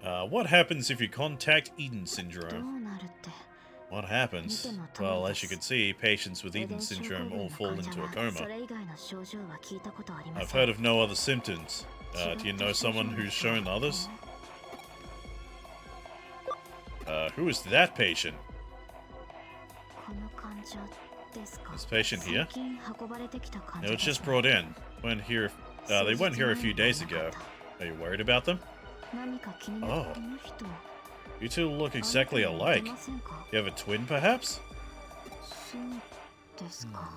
What happens if you contact Eden Syndrome? What happens? Well, as you can see, patients with Eden Syndrome all fall into a coma. I've heard of no other symptoms. Do you know someone who's shown others? Who is that patient? This patient here? No, it's just brought in. They went here a few days ago. Are you worried about them? Oh. You two look exactly alike. You have a twin, perhaps?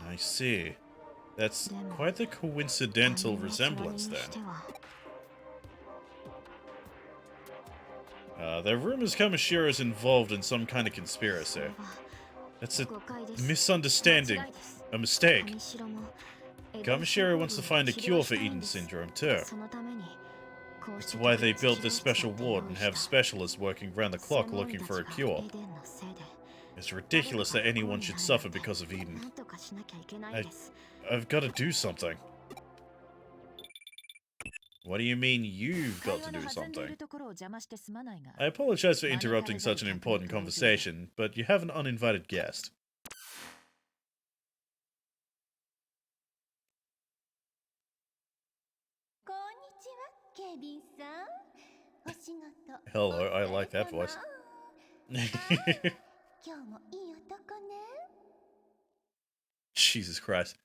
I see. That's quite the coincidental resemblance, then. There are rumors Kamishiro is involved in some kind of conspiracy. That's a misunderstanding. A mistake. Kamishiro wants to find a cure for Eden syndrome, too. That's why they built this special ward and have specialists working round the clock looking for a cure. It's ridiculous that anyone should suffer because of Eden. I've got to do something. What do you mean you've got to do something? I apologize for interrupting such an important conversation, but you have an uninvited guest. Hello, I like that voice. Jesus Christ.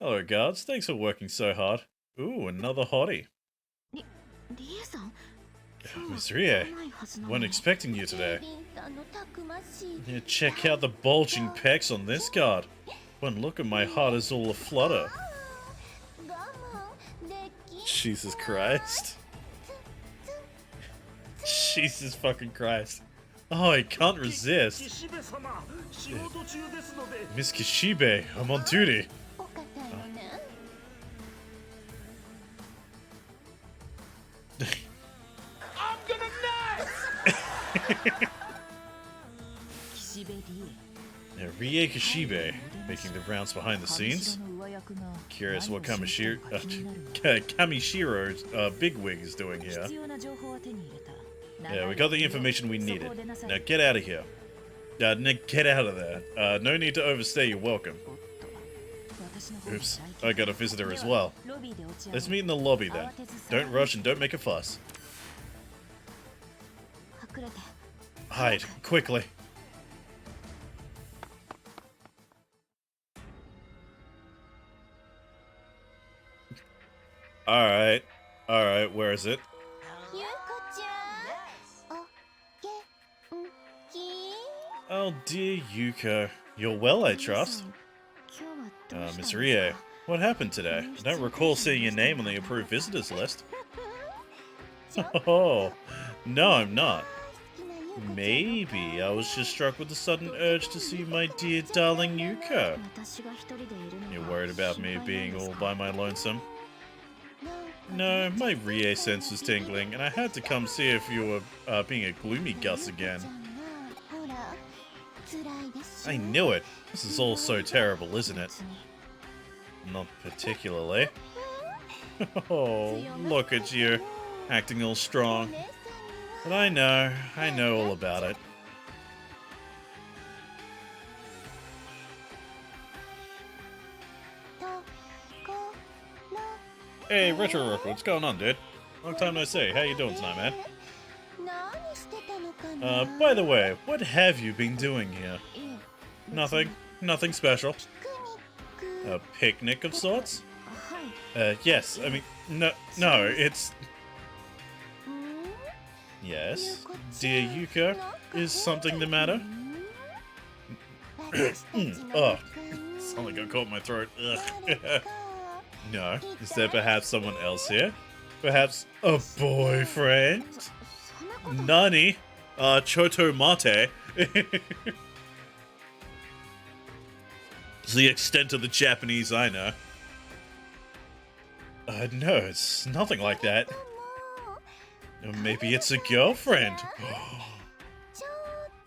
Hello, guards. Thanks for working so hard. Ooh, another hottie. Miss Rie, wasn't expecting you today. Yeah, check out the bulging pecs on this guard. One look at my heart is all aflutter. Jesus Christ. Jesus fucking Christ. Oh, I can't resist. Miss Kishibe, I'm on duty. I'm gonna nut! Rie Kishibe, making the rounds behind the scenes. Curious what Kamishiro's bigwig is doing here. Yeah, we got the information we needed. Now get out of here. Get out of there. No need to overstay your welcome. Oops, I got a visitor as well. Let's meet in the lobby then. Don't rush and don't make a fuss. Hide, quickly. Alright, where is it? Oh dear Yuko. You're well, I trust. Miss Rie, what happened today? I don't recall seeing your name on the approved visitors list. Oh, no I'm not. Maybe I was just struck with a sudden urge to see my dear darling Yuko. You're worried about me being all by my lonesome? No, my Rie sense was tingling, and I had to come see if you were being a gloomy Gus again. I knew it. This is all so terrible, isn't it? Not particularly. Oh, look at you, acting all strong. But I know all about it. Hey, Retro Rock, what's going on, dude? Long time no see. How you doing tonight, man? By the way, what have you been doing here? Nothing special. A picnic of sorts? Yes, I mean, no, it's... Yes? Dear Yuko, is something the matter? Oh, something got caught in my throat. Ugh. No, is there perhaps someone else here? Perhaps a boyfriend? Nani? Choto mate? It's the extent of the Japanese I know. No, it's nothing like that. Or maybe it's a girlfriend.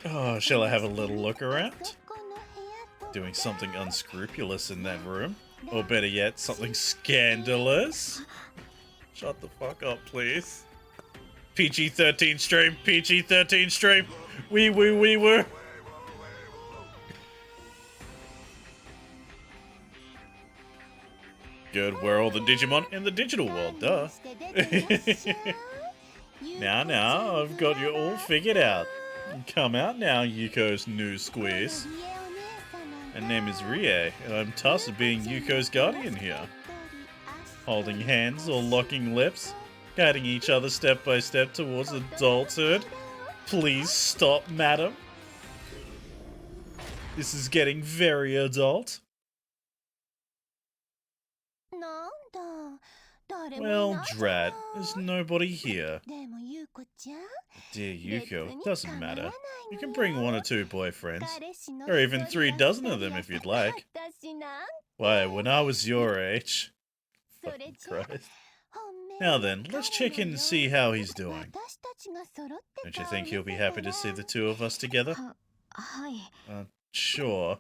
Oh, shall I have a little look around? Doing something unscrupulous in that room? Or better yet, something scandalous? Shut the fuck up, please. PG-13 stream, PG-13 stream. We were. Good, we're all the Digimon in the digital world, duh. Now, I've got you all figured out. Come out now, Yuko's new squeeze. My name is Rie, and I'm tasked with being Yuko's guardian here. Holding hands or locking lips, guiding each other step by step towards adulthood. Please stop, madam. This is getting very adult. Well, drat, there's nobody here. Dear Yuko, it doesn't matter. You can bring 1 or 2 boyfriends, or even 3 dozen of them if you'd like. Why, when I was your age... Fucking Christ. Now then, let's check in and see how he's doing. Don't you think he'll be happy to see the 2 of us together? Sure.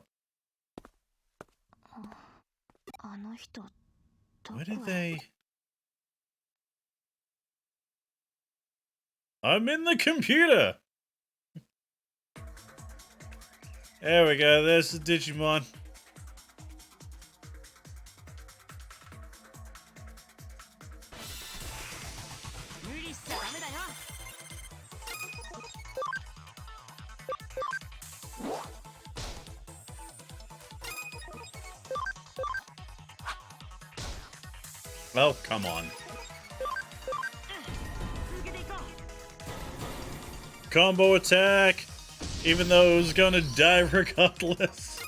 Where did they... I'm in the computer! There we go, there's the Digimon. Oh, come on. Combo attack! Even though it was gonna die regardless.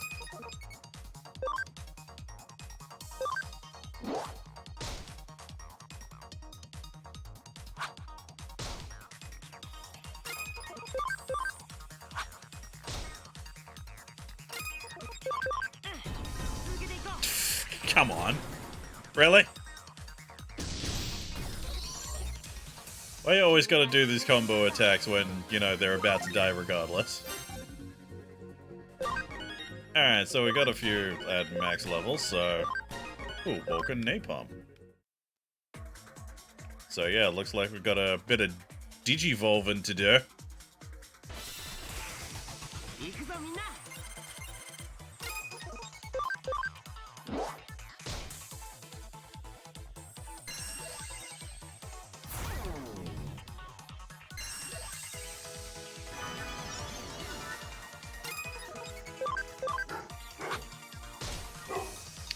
Come on. Really? Why you always gotta do these combo attacks when, you know, they're about to die regardless? Alright, so we got a few at max levels, so... Ooh, Vulcan Napalm. So yeah, looks like we've got a bit of Digivolving to do.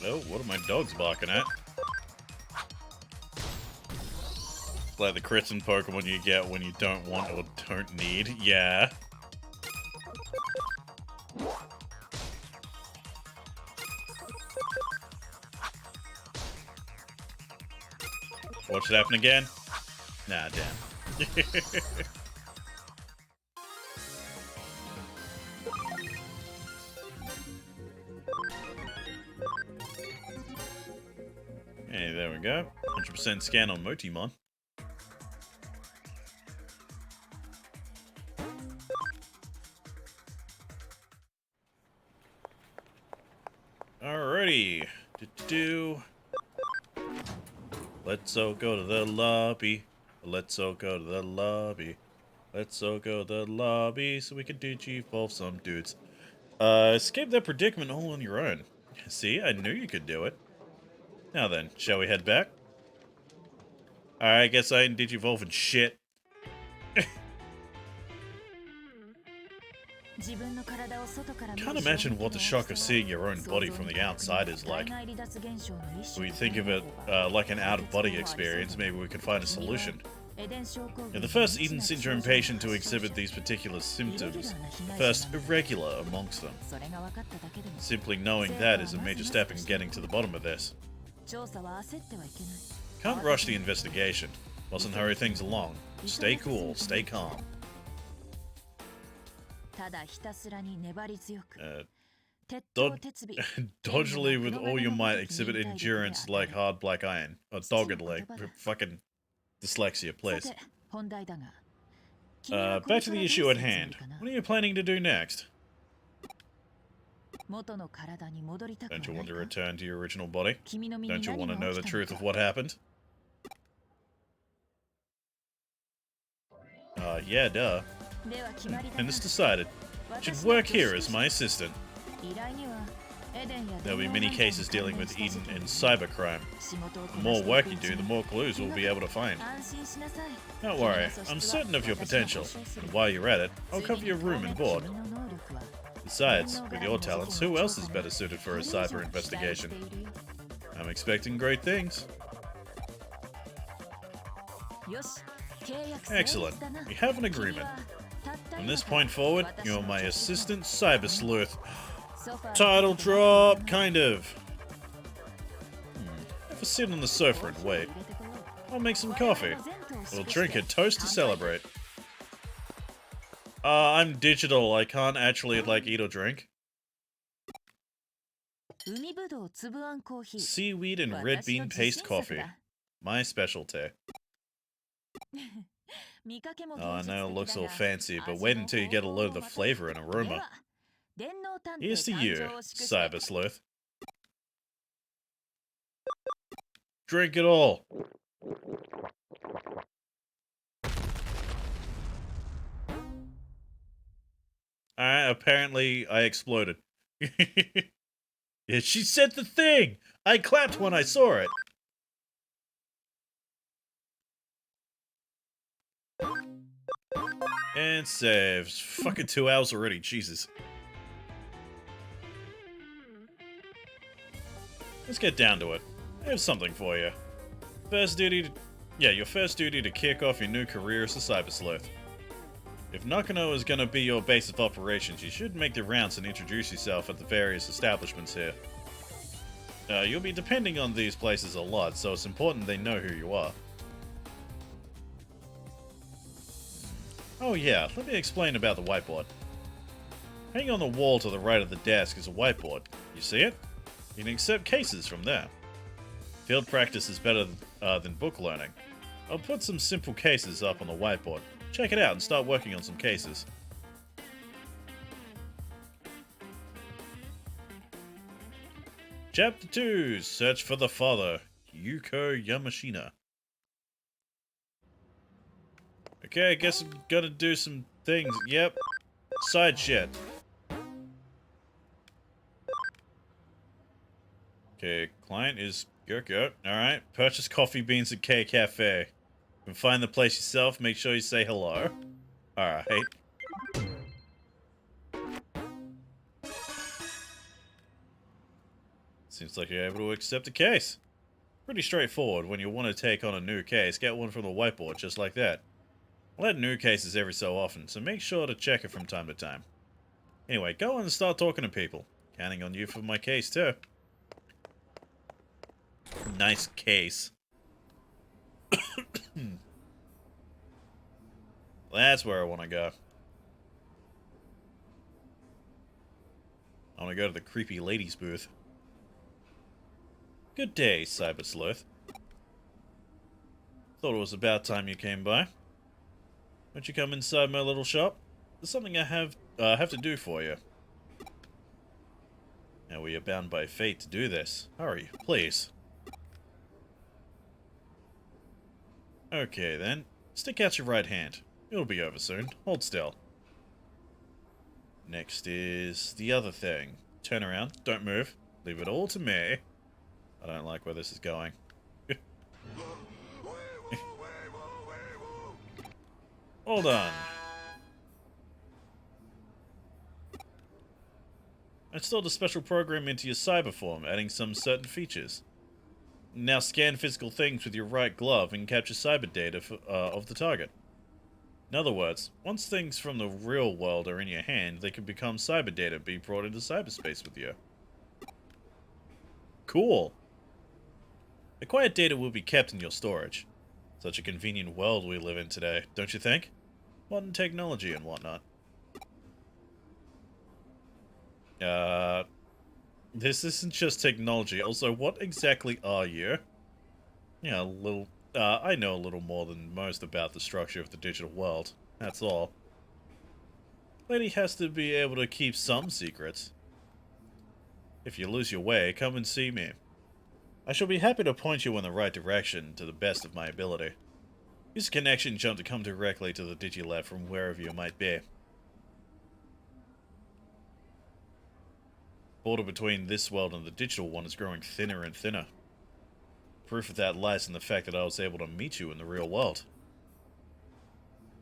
Oh, what are my dogs barking at? Like the crits and Pokemon you get when you don't want or don't need. Yeah. Watch it happen again? Nah, damn. Hey, there we go. 100% scan on Motimon. Alrighty. Let's all go to the lobby. Let's all go to the lobby. Let's all go to the lobby so we can digivolve some dudes. Escape that predicament all on your own. See, I knew you could do it. Now then, shall we head back? I guess I ain't digivolving shit. Can't imagine what the shock of seeing your own body from the outside is like. If we think of it like an out-of-body experience, maybe we could find a solution. You're the first Eden Syndrome patient to exhibit these particular symptoms, the first irregular amongst them. Simply knowing that is a major step in getting to the bottom of this. Can't rush the investigation. Mustn't hurry things along. Stay cool, stay calm. Dodgily with all your might, exhibit endurance like hard black iron. Or doggedly. Fucking dyslexia, please. Back to the issue at hand. What are you planning to do next? Don't you want to return to your original body? Don't you want to know the truth of what happened? Yeah, duh. And it's decided. Should work here as my assistant. There'll be many cases dealing with Eden and cybercrime. The more work you do, the more clues we'll be able to find. Don't worry, I'm certain of your potential. And while you're at it, I'll cover your room and board. Besides, with your talents, who else is better suited for a cyber investigation? I'm expecting great things. Excellent. We have an agreement. From this point forward, you're my assistant cyber sleuth. Title drop, kind of. Have a sit on the sofa and wait. I'll make some coffee. We'll drink a toast to celebrate. I'm digital. I can't actually, like, eat or drink. Seaweed and red bean paste coffee. My specialty. Oh, I know it looks all fancy, but wait until you get a load of the flavor and aroma. Here's to you, Cyber Sleuth. Drink it all. Alright, apparently I exploded. Yeah, she said the thing! I clapped when I saw it. And saves. Fucking 2 hours already, Jesus. Let's get down to it. I have something for you. Your first duty to kick off your new career as a cyber sleuth. If Nakano is gonna be your base of operations, you should make the rounds and introduce yourself at the various establishments here. You'll be depending on these places a lot, so it's important they know who you are. Oh yeah, let me explain about the whiteboard. Hanging on the wall to the right of the desk is a whiteboard. You see it? You can accept cases from there. Field practice is better than book learning. I'll put some simple cases up on the whiteboard. Check it out and start working on some cases. Chapter 2, Search for the Father, Yuko Yamashina. Okay, I guess I'm gonna do some things. Yep. Side shit. Okay, client is Yoko. Alright, purchase coffee beans at K Cafe. You can find the place yourself, make sure you say hello. Alright. Seems like you're able to accept a case. Pretty straightforward. When you want to take on a new case, get one from the whiteboard, just like that. I'll add new cases every so often, so make sure to check it from time to time. Anyway, go on and start talking to people. Counting on you for my case, too. Nice case. That's where I want to go. I want to go to the creepy ladies booth. Good day, Cyber Sleuth. Thought it was about time you came by. Won't you come inside my little shop? There's something I have to do for you. Now we are bound by fate to do this. Hurry, please. Okay then. Stick out your right hand. It'll be over soon. Hold still. Next is the other thing. Turn around. Don't move. Leave it all to me. I don't like where this is going. All done. I installed a special program into your cyber form, adding some certain features. Now scan physical things with your right glove and capture cyber data of the target. In other words, once things from the real world are in your hand, they can become cyber data being brought into cyberspace with you. Cool. Acquired data will be kept in your storage. Such a convenient world we live in today, don't you think? Modern technology and whatnot. This isn't just technology. Also, what exactly are you? Yeah, I know a little more than most about the structure of the digital world. That's all. Lady has to be able to keep some secrets. If you lose your way, come and see me. I shall be happy to point you in the right direction to the best of my ability. Use a connection jump to come directly to the Digilab from wherever you might be. The border between this world and the digital one is growing thinner and thinner. Proof of that lies in the fact that I was able to meet you in the real world.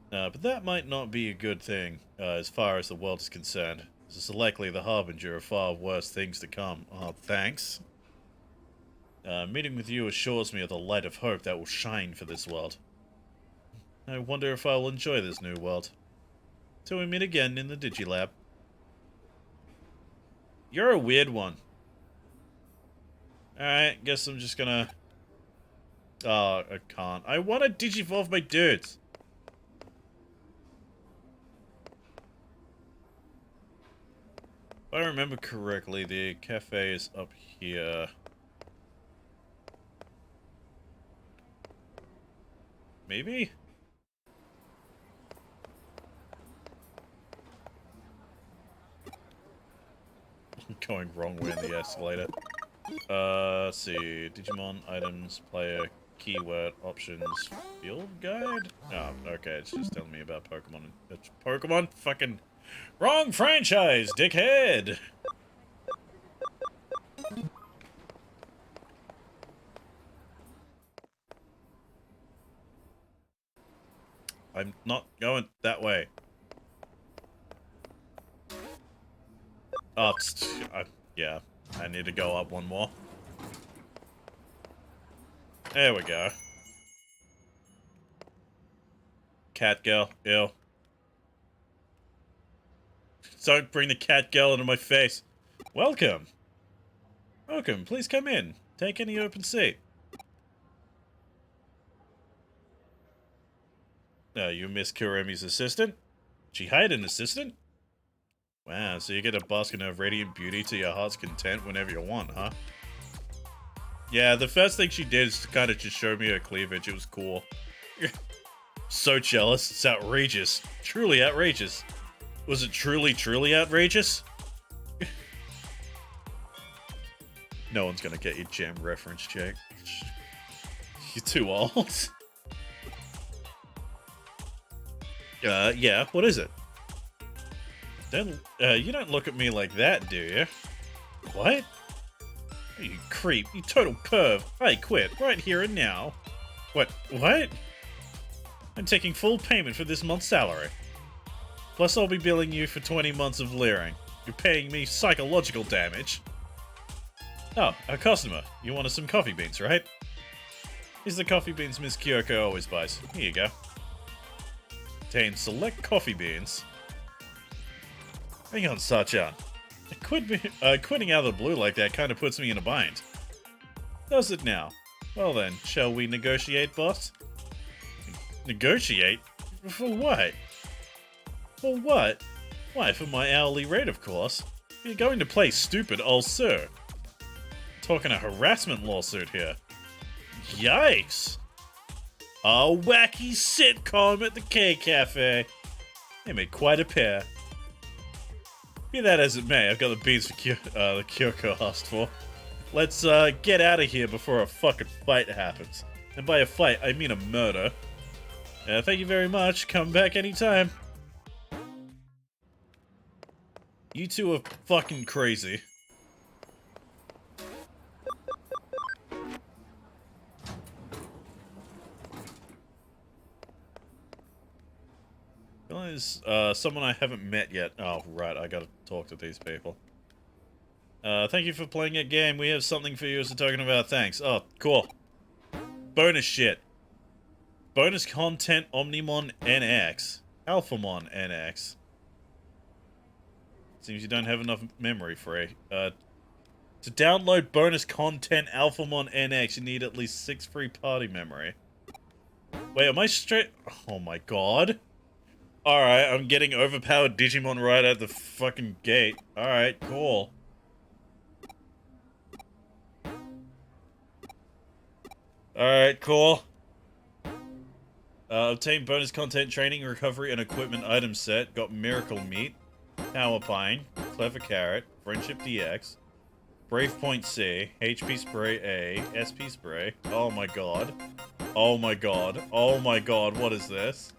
But that might not be a good thing, as far as the world is concerned. This is likely the harbinger of far worse things to come. Oh, thanks. Meeting with you assures me of the light of hope that will shine for this world. I wonder if I will enjoy this new world. Till we meet again in the Digilab. You're a weird one. Alright, guess I'm just gonna... Oh, I can't. I want to digivolve my dudes. If I remember correctly, the cafe is up here. Maybe? I'm going wrong way in the escalator. Let's see. Digimon, items, player, keyword, options, field guide? Oh, okay, it's just telling me about Pokemon. It's Pokemon? Fucking wrong franchise, dickhead! I'm not going that way. Oh, yeah. I need to go up one more. There we go. Cat girl, ew. Don't bring the cat girl into my face. Welcome. Welcome, please come in. Take any open seat. You Miss Kuremi's assistant? She hired an assistant? Wow, so you get to bask in her radiant beauty to your heart's content whenever you want, huh? Yeah, the first thing she did is to kind of just show me her cleavage. It was cool. So jealous. It's outrageous. Truly outrageous. Was it truly, truly outrageous? No one's gonna get your gem reference, Jake. You're too old. Yeah, what is it? You don't look at me like that, do you? What? You creep, you total perv. I quit, right here and now. What? I'm taking full payment for this month's salary. Plus I'll be billing you for 20 months of leering. You're paying me psychological damage. Oh, a customer. You wanted some coffee beans, right? Here's the coffee beans Miss Kyoko always buys. Here you go. Contain select coffee beans. Hang on, Sachan. Quitting out of the blue like that kind of puts me in a bind. Does it now? Well then, shall we negotiate, boss? Negotiate? For what? For what? Why, for my hourly rate, of course. You're going to play stupid, old sir. Talking a harassment lawsuit here. Yikes! A wacky sitcom at the K-Cafe. They made quite a pair. Be that as it may, I've got the beans for the Kyoko asked for. Let's get out of here before a fucking fight happens. And by a fight, I mean a murder. Thank you very much. Come back anytime. You two are fucking crazy. There's someone I haven't met yet. Oh, right, I gotta talk to these people. Thank you for playing that game. We have something for you as a token of our thanks. Oh, cool. Bonus shit. Bonus content Omnimon NX. Alphamon NX. Seems you don't have enough memory free. To download bonus content Alphamon NX, you need at least 6 free party memory. Wait, am I straight? Oh my god. Alright, I'm getting overpowered Digimon right at the fucking gate. Alright, cool. Alright, cool. Obtain bonus content training, recovery, and equipment item set. Got Miracle Meat, Power Pine, Clever Carrot, Friendship DX, Brave Point C, HP Spray A, SP Spray. Oh my god. Oh my god. Oh my god, what is this?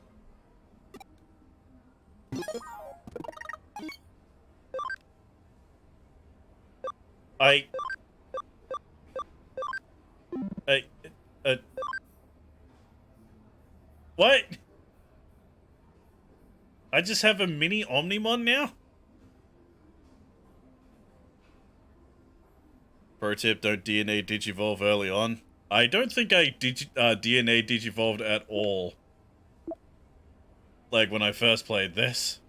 What? I just have a mini Omnimon now? pro tip, don't DNA Digivolve early on. I don't think I DNA Digivolved at all. Like, when I first played this.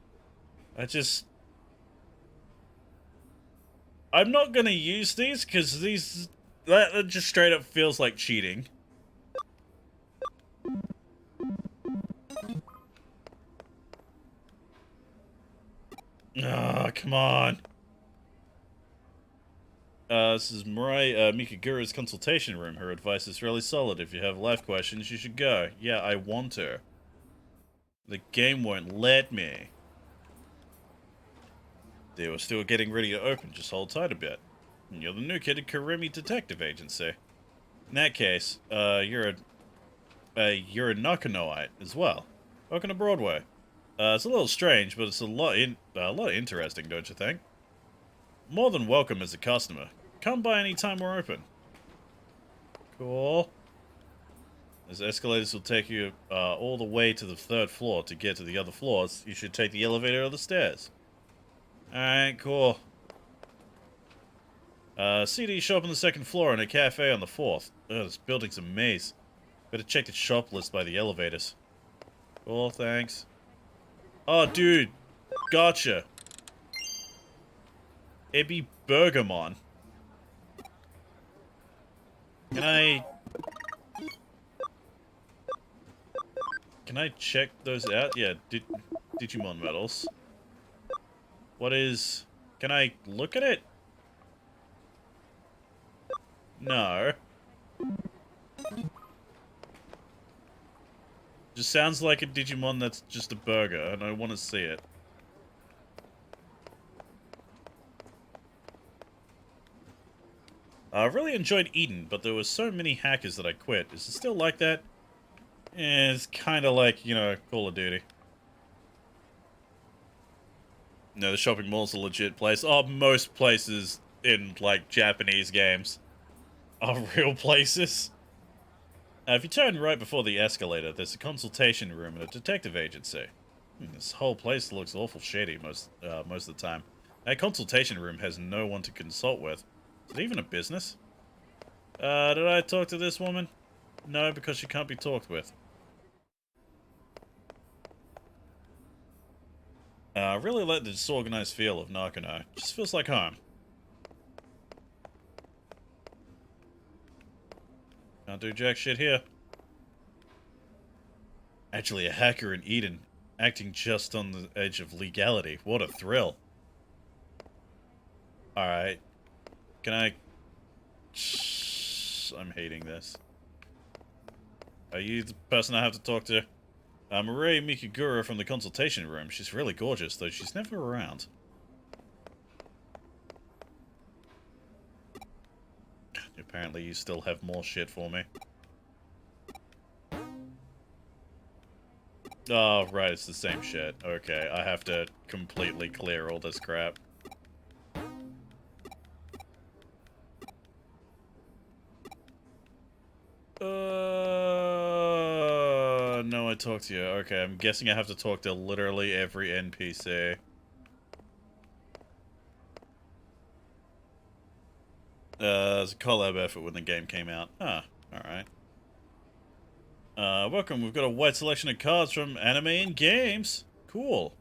I'm not gonna use these, because that just straight up feels like cheating. Ah, come on. This is Mirai Mikagura's consultation room. Her advice is really solid. If you have life questions, you should go. Yeah, I want her. The game won't let me. They were still getting ready to open. Just hold tight a bit. You're the new kid at Karimi Detective Agency. In that case, you're a Nakanoite as well. Working on Broadway. It's a little strange, but it's a lot interesting, don't you think? More than welcome as a customer. Come by any time we're open. Cool. As escalators will take you all the way to the 3rd floor. To get to the other floors, you should take the elevator or the stairs. Alright, cool. CD shop on the 2nd floor and a cafe on the 4th. This building's a maze. Better check the shop list by the elevators. Cool, thanks. Oh, dude. Gotcha. Ebby Bergamon. Can I check those out? Yeah, Digimon medals. Can I look at it? No. Just sounds like a Digimon that's just a burger, and I want to see it. I really enjoyed Eden, but there were so many hackers that I quit. Is it still like that? It's kind of like, you know, Call of Duty. No, the shopping mall's a legit place. Oh, most places in, like, Japanese games are real places. If you turn right before the escalator, there's a consultation room and a detective agency. This whole place looks awful shady most of the time. That consultation room has no one to consult with. Is it even a business? Did I talk to this woman? No, because she can't be talked with. I really like the disorganized feel of Nakano. Just feels like home. Can't do jack shit here. Actually, a hacker in Eden, acting just on the edge of legality. What a thrill. Alright. Can I... I'm hating this. Are you the person I have to talk to? Mirai Mikagura from the consultation room. She's really gorgeous, though she's never around. Apparently you still have more shit for me. Oh, right, it's the same shit. Okay, I have to completely clear all this crap. No, I talked to you. Okay, I'm guessing I have to talk to literally every NPC. It's a collab effort when the game came out. Ah, alright. Welcome, we've got a wide selection of cards from anime and games. Cool.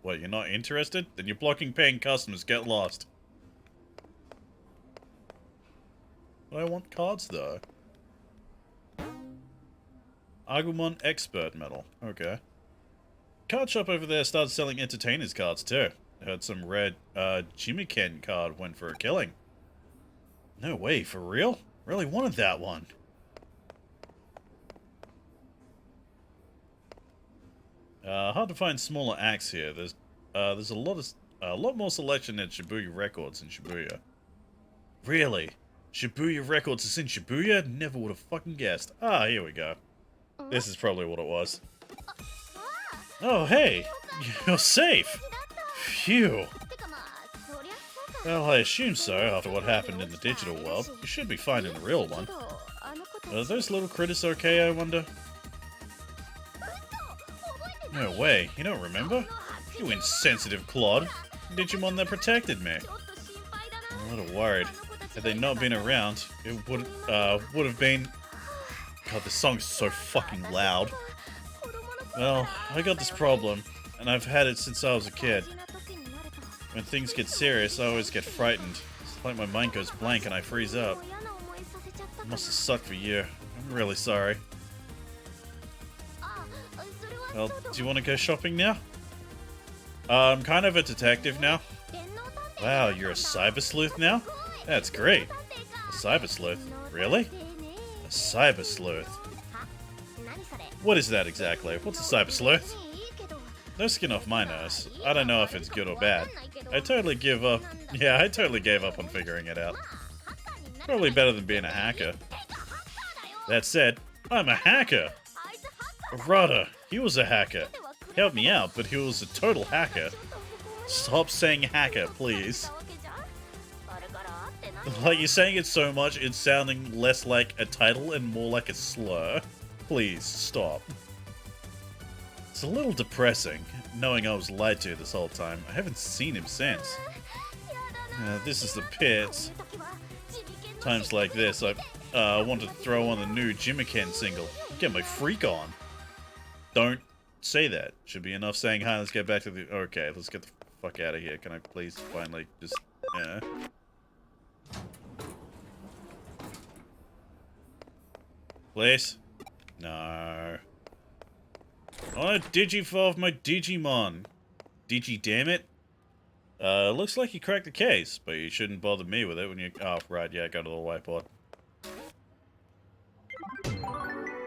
What, you're not interested? Then you're blocking paying customers, get lost. I want cards, though. Agumon Expert Medal. Okay. Card shop over there started selling entertainers cards, too. Heard some red, Jimiken card went for a killing. No way, for real? Really wanted that one. Hard to find smaller acts here. There's a lot more selection at Shibuya Records in Shibuya. Really? Shibuya Records is in Shibuya? Never would have fucking guessed. Ah, here we go. This is probably what it was. Oh, hey! You're safe! Phew! Well, I assume so, after what happened in the digital world. You should be fine in the real one. Are those little critters okay, I wonder? No way, you don't remember? You insensitive clod. Digimon that protected me. I'm a little worried. Had they not been around, it would have been... God, this song's so fucking loud. Well, I got this problem, and I've had it since I was a kid. When things get serious, I always get frightened. It's like my mind goes blank and I freeze up. It must have sucked for you. I'm really sorry. Well, do you want to go shopping now? I'm kind of a detective now. Wow, you're a cyber sleuth now? That's great. A cyber sleuth? Really? A cyber sleuth? What is that exactly? What's a cyber sleuth? No skin off my nose. I don't know if it's good or bad. I totally give up. Yeah, I totally gave up on figuring it out. Probably better than being a hacker. That said, I'm a hacker! Rada, he was a hacker. He helped me out, but he was a total hacker. Stop saying hacker, please. Like, you're saying it so much, it's sounding less like a title and more like a slur. Please, stop. It's a little depressing, knowing I was lied to this whole time. I haven't seen him since. This is the pits. Times like this, I want to throw on the new Digimon single. Get my freak on. Don't say that. Should be enough saying hi. Let's get back to the... Okay, let's get the fuck out of here. Can I please finally just... Please? No. I want to digivolve my Digimon. Digi, damn it. Looks like you cracked the case, but you shouldn't bother me with it when you... Oh, right, yeah, go to the whiteboard.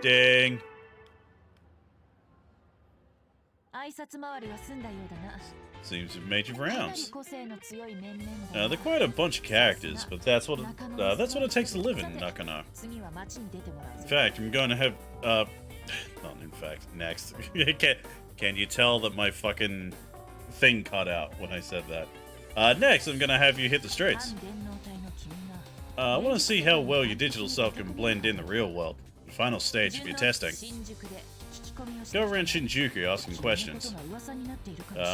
Ding. Seems you've made your rounds. They're quite a bunch of characters, but that's what it takes to live in Nakano. In fact, I'm going to have not in fact, next. Can you tell that my fucking thing cut out when I said that? Next, I'm gonna have you hit the streets. I want to see how well your digital self can blend in the real world. The final stage of your testing. Go around Shinjuku asking questions.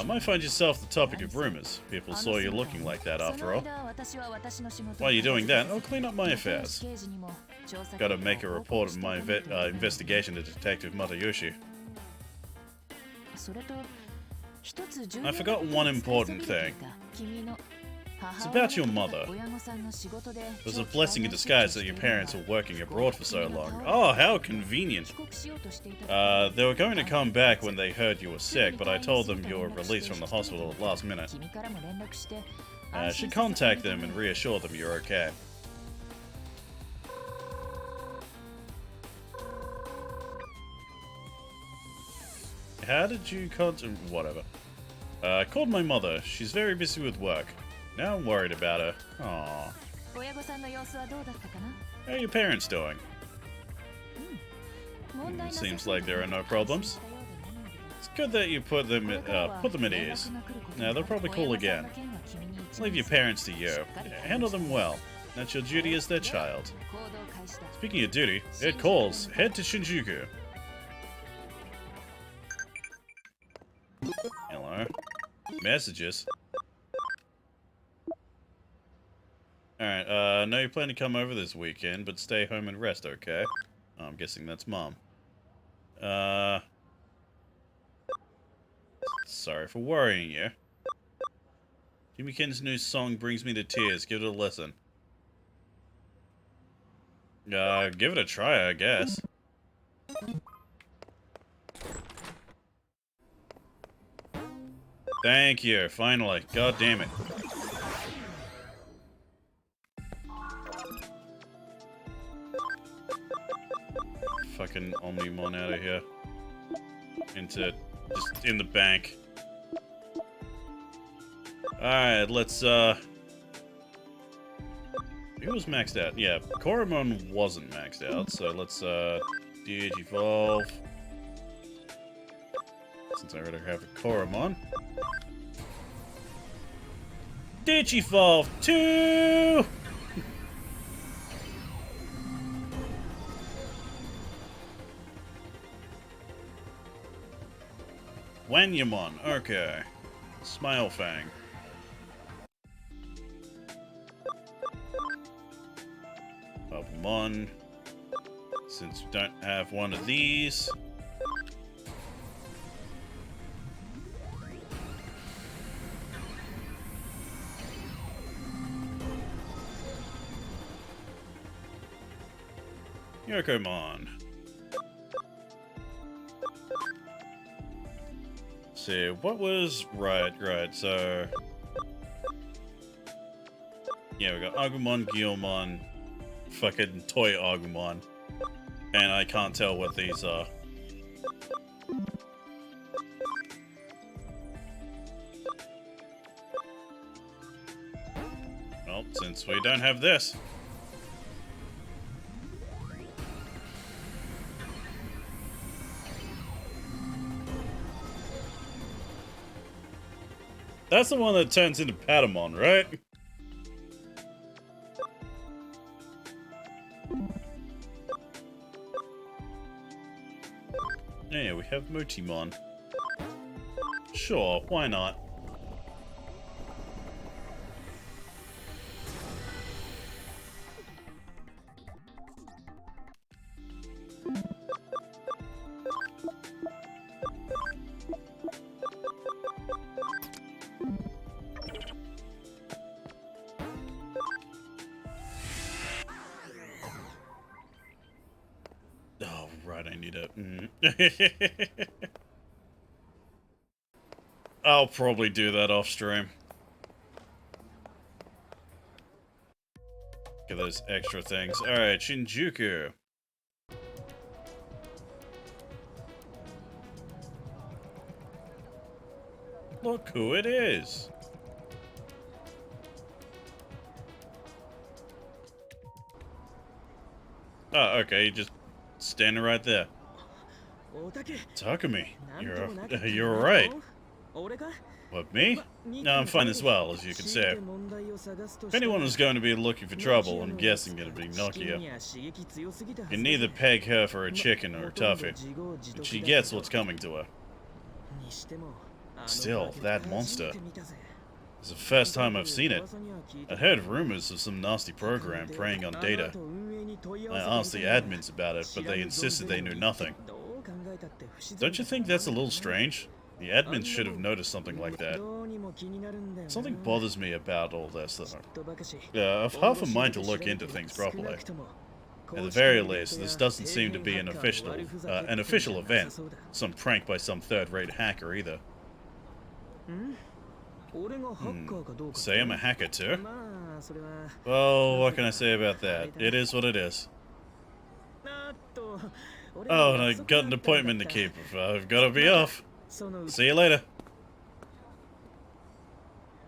Might find yourself the topic of rumors. People saw you looking like that after all. While you're doing that, I'll clean up my affairs. Gotta make a report of my investigation to Detective Matayoshi. I forgot one important thing. It's about your mother. It was a blessing in disguise that your parents were working abroad for so long. Oh, how convenient. They were going to come back when they heard you were sick, but I told them you were released from the hospital at the last minute. I should contact them and reassure them you're okay. How did you contact... Whatever. I called my mother. She's very busy with work. Now I'm worried about her. Aww. How are your parents doing? Seems like there are no problems. It's good that you put them at ease. Now they'll probably call again. Leave your parents to you. Handle them well. That's your duty as their child. Speaking of duty, it calls. Head to Shinjuku. Hello. Messages. Alright, know you plan to come over this weekend, but stay home and rest, okay? Oh, I'm guessing that's Mom. Sorry for worrying you. Jimmy Ken's new song brings me to tears. Give it a listen. Give it a try, I guess. Thank you, finally. God damn it. Fucking Omnimon out of here. Just in the bank. Alright, let's, Who was maxed out? Yeah, Koromon wasn't maxed out, so let's, Digivolve. Since I already have a Koromon. Digivolve 2! Wanyamon, okay. Smile Fang. Agumon. Since we don't have one of these. Yokomon. See, what was... Right, so... Yeah, we got Agumon, Guilmon, fucking Toy Agumon. And I can't tell what these are. Well, since we don't have this... That's the one that turns into Patamon, right? Yeah, we have Motimon. Sure, why not? Oh, right, I need it. I'll probably do that off stream. Get those extra things. Alright, Shinjuku. Look who it is. Oh, okay, you just standing right there. Takumi, you're alright. What, me? No, I'm fine as well, as you can see. If anyone was going to be looking for trouble, I'm guessing it'd be Nokia. You can neither peg her for a chicken or a toffee, and she gets what's coming to her. Still, that monster. It's the first time I've seen it. I'd heard rumors of some nasty program preying on data. I asked the admins about it, but they insisted they knew nothing. Don't you think that's a little strange? The admins should have noticed something like that. Something bothers me about all this, though. I've half a mind to look into things properly. At the very least, this doesn't seem to be an official event. Some prank by some third-rate hacker, either. Say I'm a hacker too? Well, what can I say about that? It is what it is. Oh, and I got an appointment to keep. I've got to be off. See you later.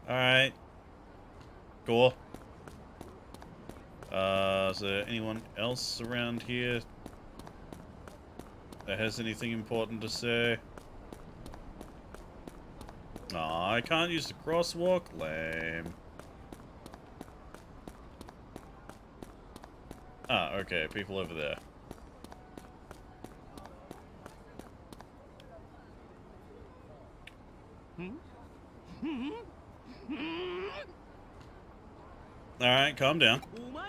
Alright. Cool. Is there anyone else around here that has anything important to say? Aw, I can't use the crosswalk? Lame. Ah, okay, people over there. Alright, calm down. What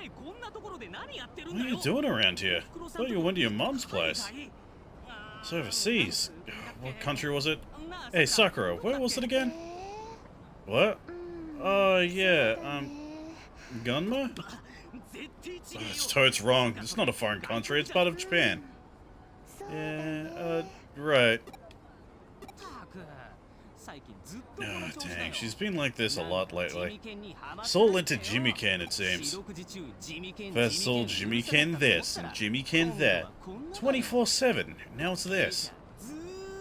are you doing around here? I thought you went to your mom's place. It's overseas. What country was it? Hey, Sakura, where was it again? What? Oh, yeah, Gunma? Oh, it's totes wrong. It's not a foreign country, it's part of Japan. Yeah, right. Oh, dang, she's been like this a lot lately. It's all into Jimmy Ken, it seems. First it's all Jimmy Ken this, and Jimmy Ken that. 24/7, now it's this.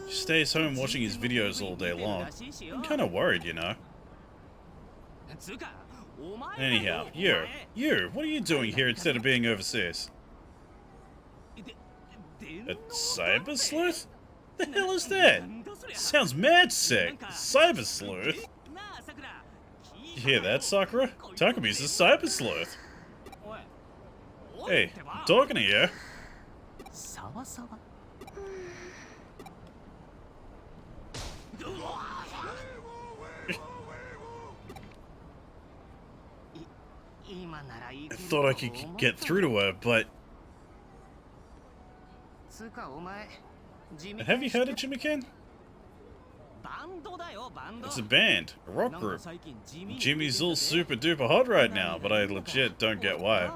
She stays home watching his videos all day long. I'm kinda worried, you know. Anyhow, you, what are you doing here instead of being overseas? A cyber sleuth? The hell is that? Sounds mad sick. Cyber sleuth? You hear that, Sakura? Takumi's a cyber sleuth. Hey, I'm talking to you. If thought I could get through to her, but... Have you heard of Jimmy-Ken? It's a band, a rock group. Jimmy's all super duper hot right now, but I legit don't get why.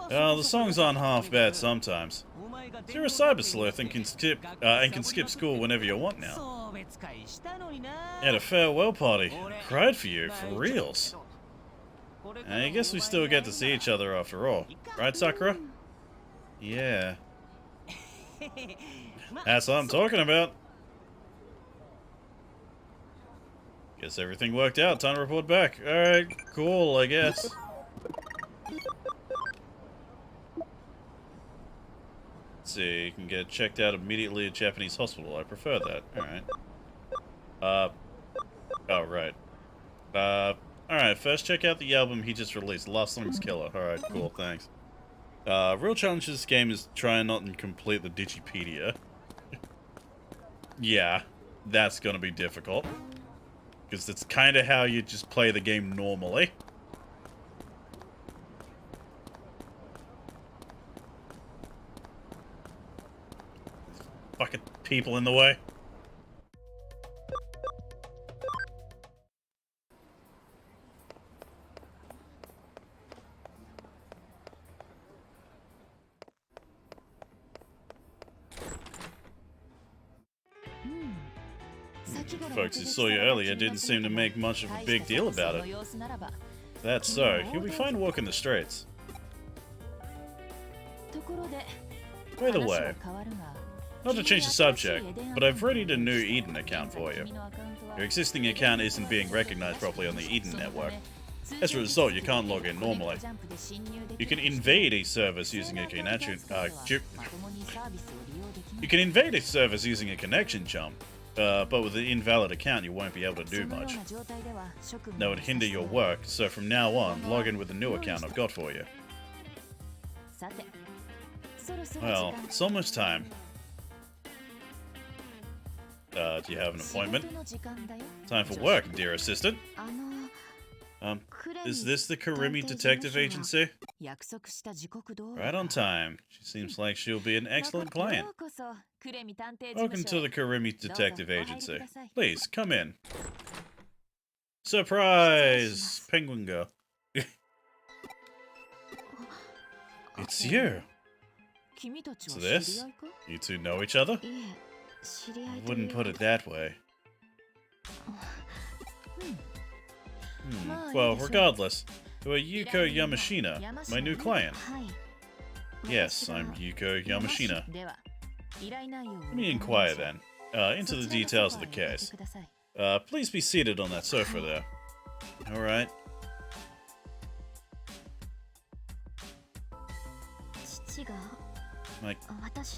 The songs aren't half bad sometimes. So you're a cyber sleuth and can skip school whenever you want now. At a farewell party. Cried for you, for reals. I guess we still get to see each other after all. Right, Sakura? Yeah. That's what I'm talking about. Guess everything worked out. Time to report back. Alright, cool, I guess. Let's see, you can get checked out immediately at Japanese hospital. I prefer that. Alright. Oh, right. Alright, first check out the album he just released. The last song's killer. Alright, cool, thanks. Real challenge to this game is try not and complete the Digipedia. Yeah, that's gonna be difficult. Because that's kind of how you just play the game normally. Fucking people in the way. Folks who saw you earlier didn't seem to make much of a big deal about it. That's so. You'll be fine walking the streets. By the way, not to change the subject, but I've readied a new Eden account for you. Your existing account isn't being recognized properly on the Eden network. As a result, you can't log in normally. You can invade a service using a connection jump. But with an invalid account, you won't be able to do much. That would hinder your work, so from now on, log in with the new account I've got for you. Well, it's almost time. Do you have an appointment? Time for work, dear assistant. Is this the Karimi Detective Agency? Right on time. She seems like she'll be an excellent client. Welcome to the Karimi Detective Agency. Please, come in. Surprise! Penguin girl. It's you. So this? You two know each other? I wouldn't put it that way. Well, regardless, you are Yuko Yamashina, my new client. Yes, I'm Yuko Yamashina. Let me inquire then, into the details of the case. Please be seated on that sofa there. Alright.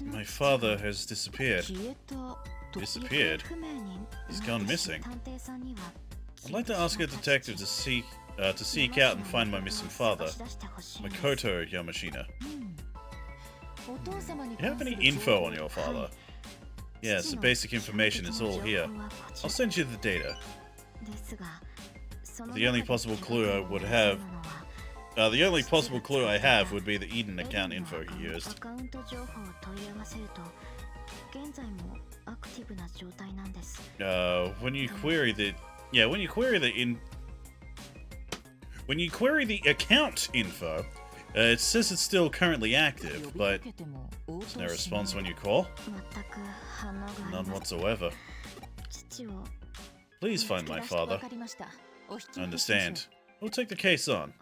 My father has disappeared. Disappeared? He's gone missing. I'd like to ask a detective to seek out and find my missing father, Makoto Yamashina. Do you have any info on your father? Yes, the basic information is all here. I'll send you the data. The only possible clue I have would be the Eden account info he used. When you query the account info, it says it's still currently active, but there's no response when you call. None whatsoever. Please find my father. I understand. We'll take the case on.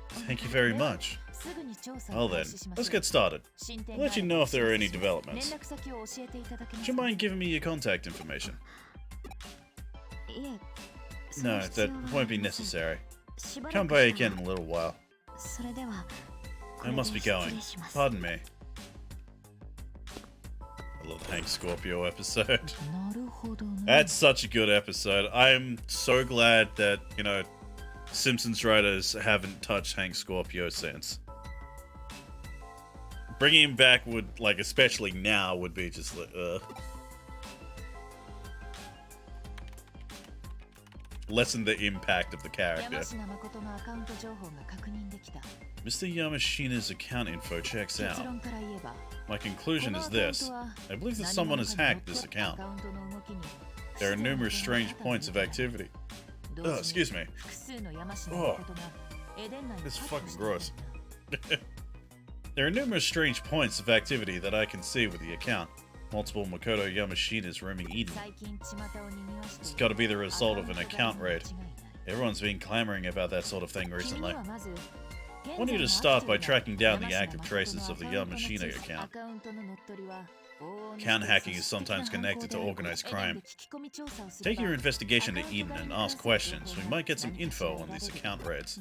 Thank you very much. Well then, let's get started. I'll let you know if there are any developments. Would you mind giving me your contact information? No, that won't be necessary. Come by again in a little while. I must be going. Pardon me. I love the Hank Scorpio episode. That's such a good episode. I'm so glad that, Simpsons writers haven't touched Hank Scorpio since. Bringing him back would, especially now, would be just lessen the impact of the character. 山科誠のアカウント情報が確認できた。 Mr. Yamashina's account info checks 結 out. 論から言えば、 My conclusion is this. I believe that someone has hacked this account. アカウントの動きに There are numerous strange points of activity. 同時に excuse me. 複数の山科誠がエデン内に This is 確保 fucking していたんだ。 gross. There are numerous strange points of activity that I can see with the account. Multiple Makoto Yamashinas roaming Eden. 最近巷を賑わして It's い got る to be the result of an account raid. 間違いない Everyone's been clamoring about that sort of thing 君 recently. にはまず I want you to start by tracking down the active traces of the Yamashina account. アカウントの乗っ取りは Account hacking is sometimes connected to organized crime. Take your investigation to Eden and ask questions. We might get some info on these account raids.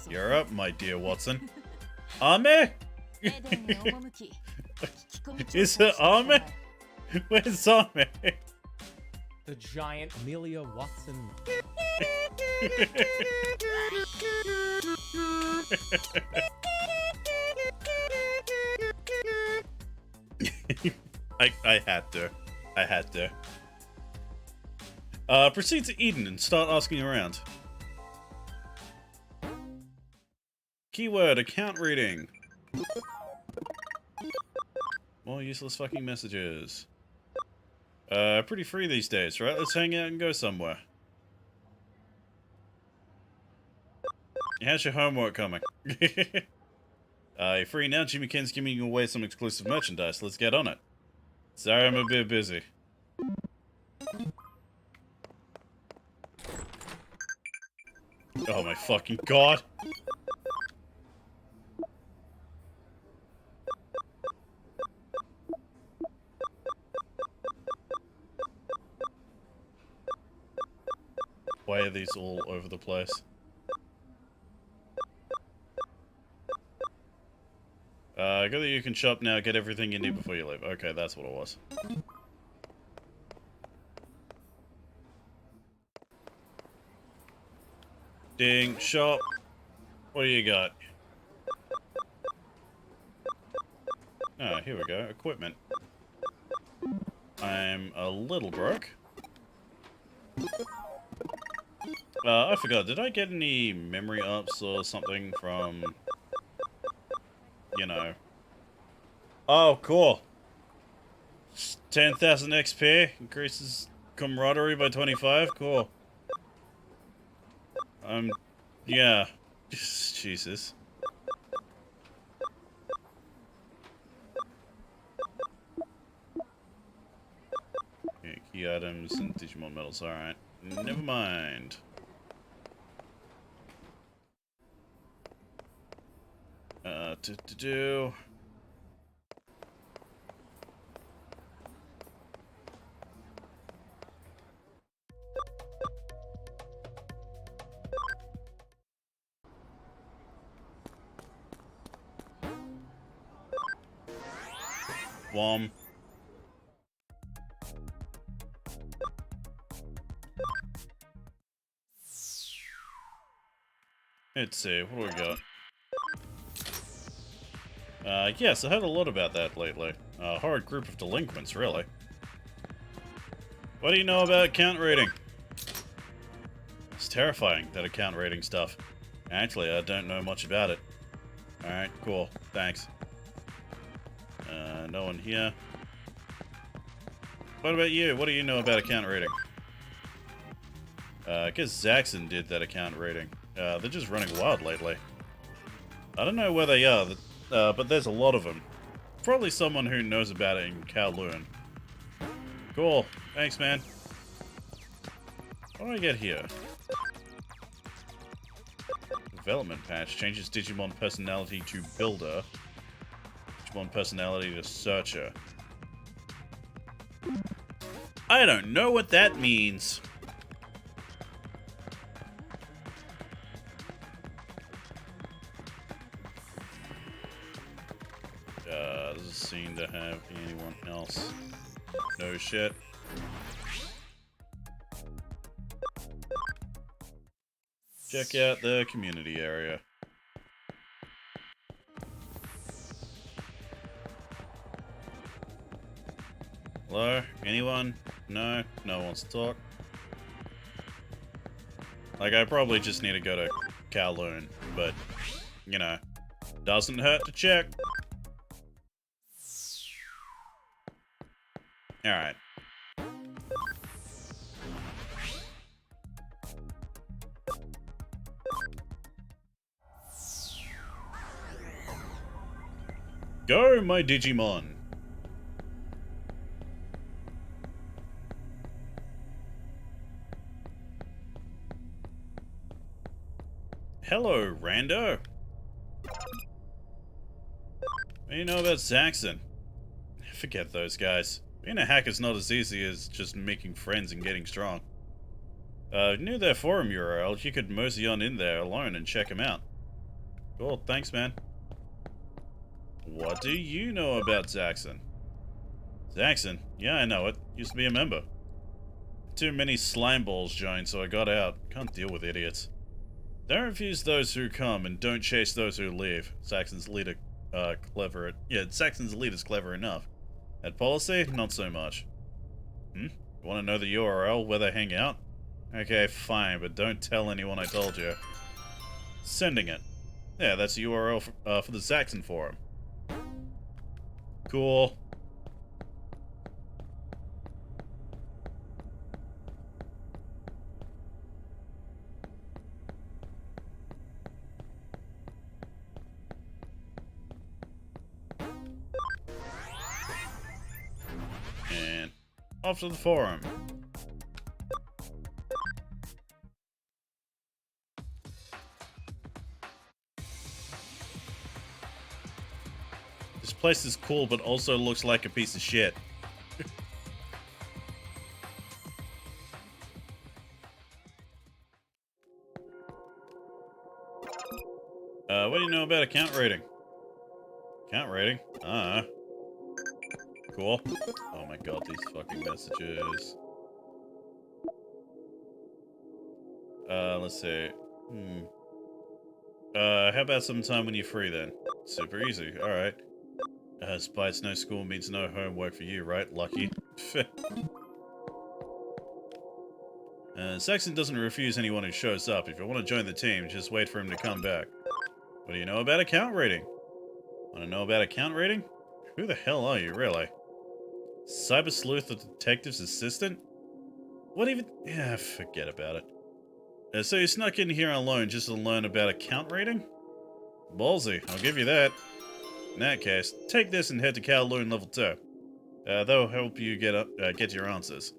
You're up, my dear Watson. Ame? Is it Ame? Where's Ame? The giant Amelia Watson. I had to. I had to. Proceed to Eden and start asking around. Keyword, account reading. More useless fucking messages. Pretty free these days, right? Let's hang out and go somewhere. How's your homework coming? You're free now. Jimmy Ken's giving away some exclusive merchandise. Let's get on it. Sorry, I'm a bit busy. Oh my fucking god. Why are these all over the place? Go that you can shop now, get everything you need before you leave. Okay, that's what it was. Ding, shop. What do you got? Ah, here we go. Equipment. I'm a little broke. I forgot, did I get any memory ups or something from... You know... Oh, cool. 10,000 XP, increases camaraderie by 25, cool. Yeah. Jesus. Okay, key items and Digimon medals, alright. Never mind. Do. Wom. Let's see, what do we got? Yes, I heard a lot about that lately. A horrid group of delinquents, really. What do you know about account rating? It's terrifying, that account rating stuff. Actually, I don't know much about it. Alright, cool. Thanks. No one here. What about you? What do you know about account rating? I guess Zaxxon did that account rating. They're just running wild lately. I don't know where they are, but there's a lot of them. Probably someone who knows about it in Kowloon. Cool. Thanks, man. What do I get here? Development patch. Changes Digimon personality to Builder. Digimon personality to Searcher. I don't know what that means. Doesn't seem to have anyone else. No shit. Check out the community area. Hello? Anyone? No? No one wants to talk? Like, I probably just need to go to Kowloon, but, you know, doesn't hurt to check. Alright. Go, my Digimon! Hello, Rando! What do you know about Zaxxon? Forget those guys. Being a hacker's not as easy as just making friends and getting strong. Knew their forum URL, you could mosey on in there alone and check them out. Cool, thanks, man. What do you know about Zaxxon? Zaxxon? Yeah, I know it. Used to be a member. Too many slime balls joined, so I got out. Can't deal with idiots. Don't refuse those who come, and don't chase those who leave. Zaxxon's leader, Zaxxon's leader's clever enough. At policy, not so much. You want to know the URL where they hang out? Okay, fine, but don't tell anyone I told you. Sending it. Yeah, that's the URL for the Zaxxon forum. Cool. And off to the forum. This place is cool, but also looks like a piece of shit. What do you know about account rating? Account rating? Cool. Oh my god, these fucking messages. Let's see. How about sometime when you're free then? Super easy, alright. Spites no school means no homework for you, right? Lucky. Saxon doesn't refuse anyone who shows up. If you want to join the team, just wait for him to come back. What do you know about account rating? Want to know about account rating? Who the hell are you, really? Cyber Sleuth, the detective's assistant? What even? Yeah, forget about it. So you snuck in here alone just to learn about account rating? Ballsy, I'll give you that. In that case, take this and head to Kowloon Level 2. That'll help you get your answers.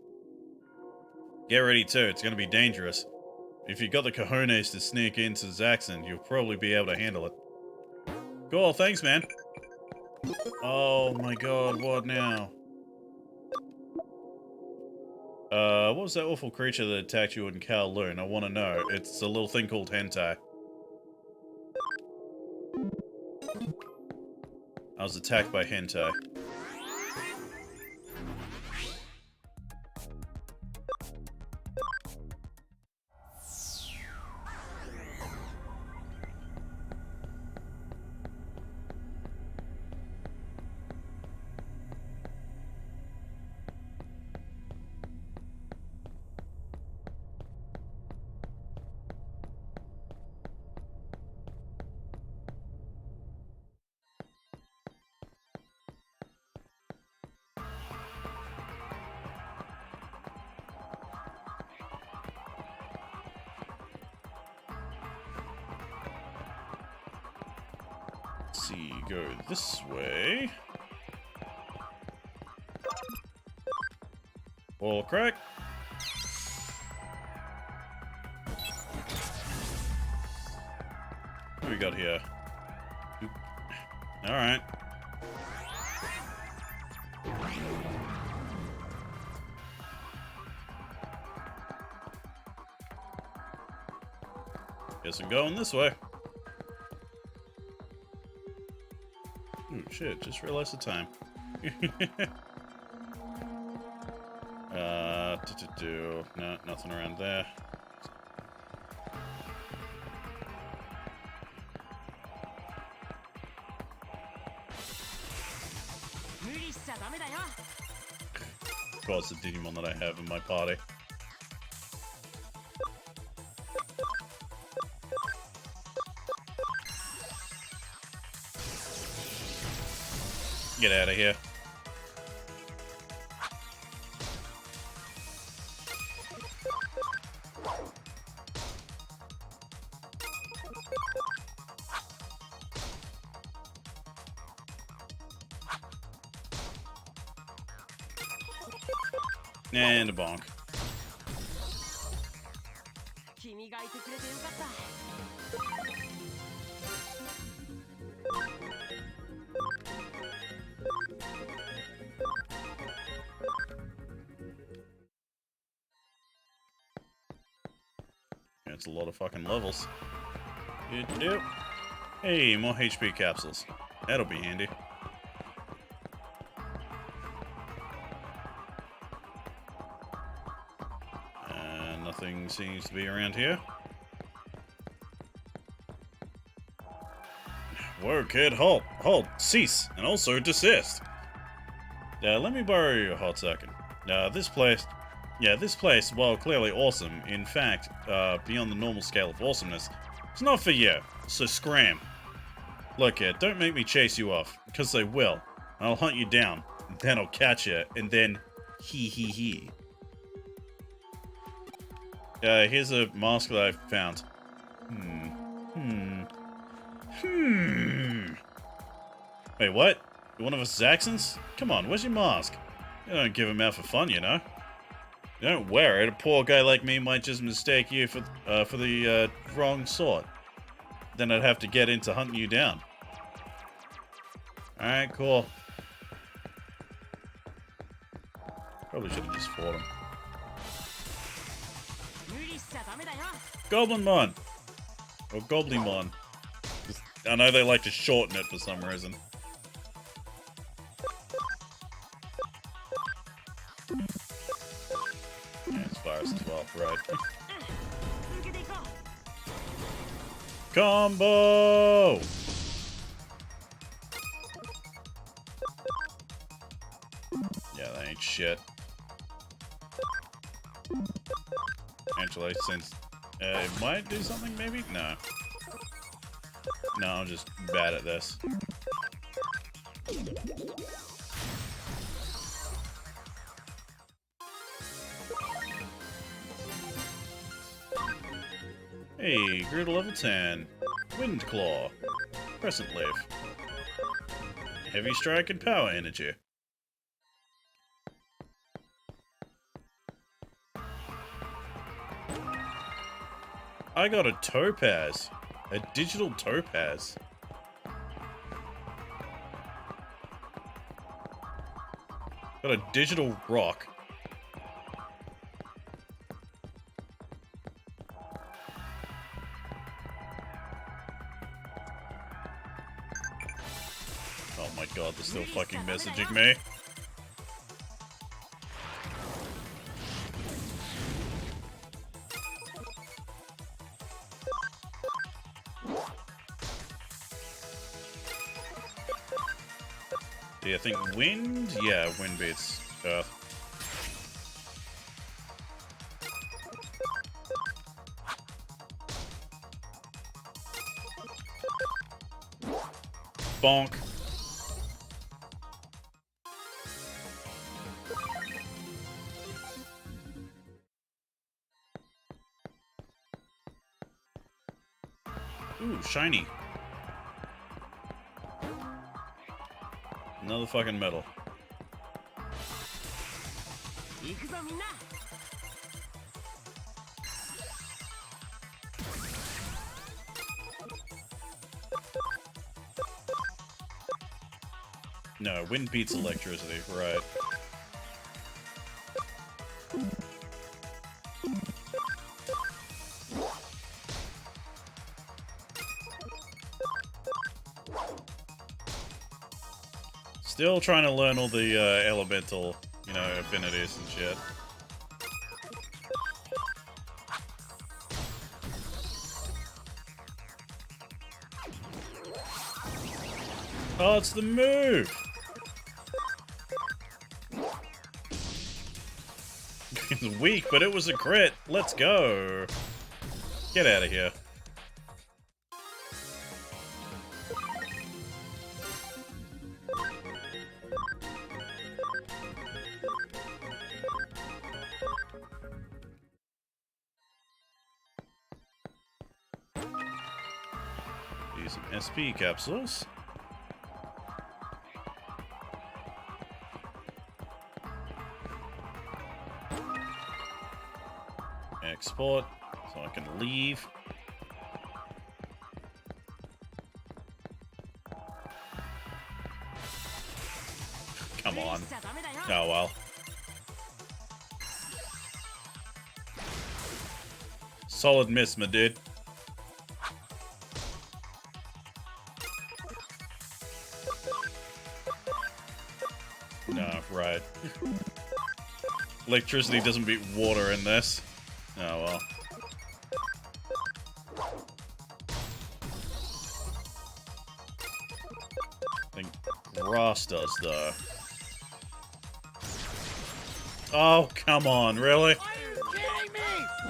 Get ready too, it's gonna be dangerous. If you got the cojones to sneak into Zaxxon, you'll probably be able to handle it. Cool, thanks, man. Oh my god, what now? What was that awful creature that attacked you in Kowloon? I want to know. It's a little thing called hentai. I was attacked by hentai. Let's see, go this way. Wall crack. What do we got here? Alright. Guess I'm going this way. Oh shit, just realized the time. No, nothing around there. Of course, the Digimon that I have in my party. Get out of here. And a bonk. It's a lot of fucking levels. Hey, more HP capsules. That'll be handy. Nothing seems to be around here. Whoa, kid, halt, cease, and also desist. Let me borrow you a hot second. This place, while clearly awesome, in fact, beyond the normal scale of awesomeness, it's not for you, so scram. Look, kid, don't make me chase you off, because I will. I'll hunt you down, then I'll catch you, and then he. Here's a mask that I found. Wait, what? You one of us Zaxxons? Come on, where's your mask? You don't give him out for fun, you know. You don't wear it. A poor guy like me might just mistake you for the wrong sort. Then I'd have to get into hunting you down. Alright, cool. Probably should have just fought him. Goblinmon! Or Goblinmon. I know they like to shorten it for some reason. Yeah, it's virus as well, right. Combo! Yeah, that ain't shit. Actually, since it might do something, maybe? No. No, I'm just bad at this. Hey, grew to level 10. Wind Claw. Crescent Leaf. Heavy Strike and Power Energy. I got a topaz. A digital topaz. Got a digital rock. Oh my god, they're still fucking messaging me. Yeah, I think wind? Yeah, wind beats earth. Bonk. Ooh, shiny. Another fucking medal. No, wind beats electricity, right. Still trying to learn all the elemental, you know, affinities and shit. Oh, it's the move! It's weak, but it was a crit. Let's go. Get out of here. some SP capsules. Export, so I can leave. Come on. Oh well. Solid miss, my dude. No, right. Electricity doesn't beat water in this. Oh well. I think grass does, though. Oh, come on, really? Are you kidding me?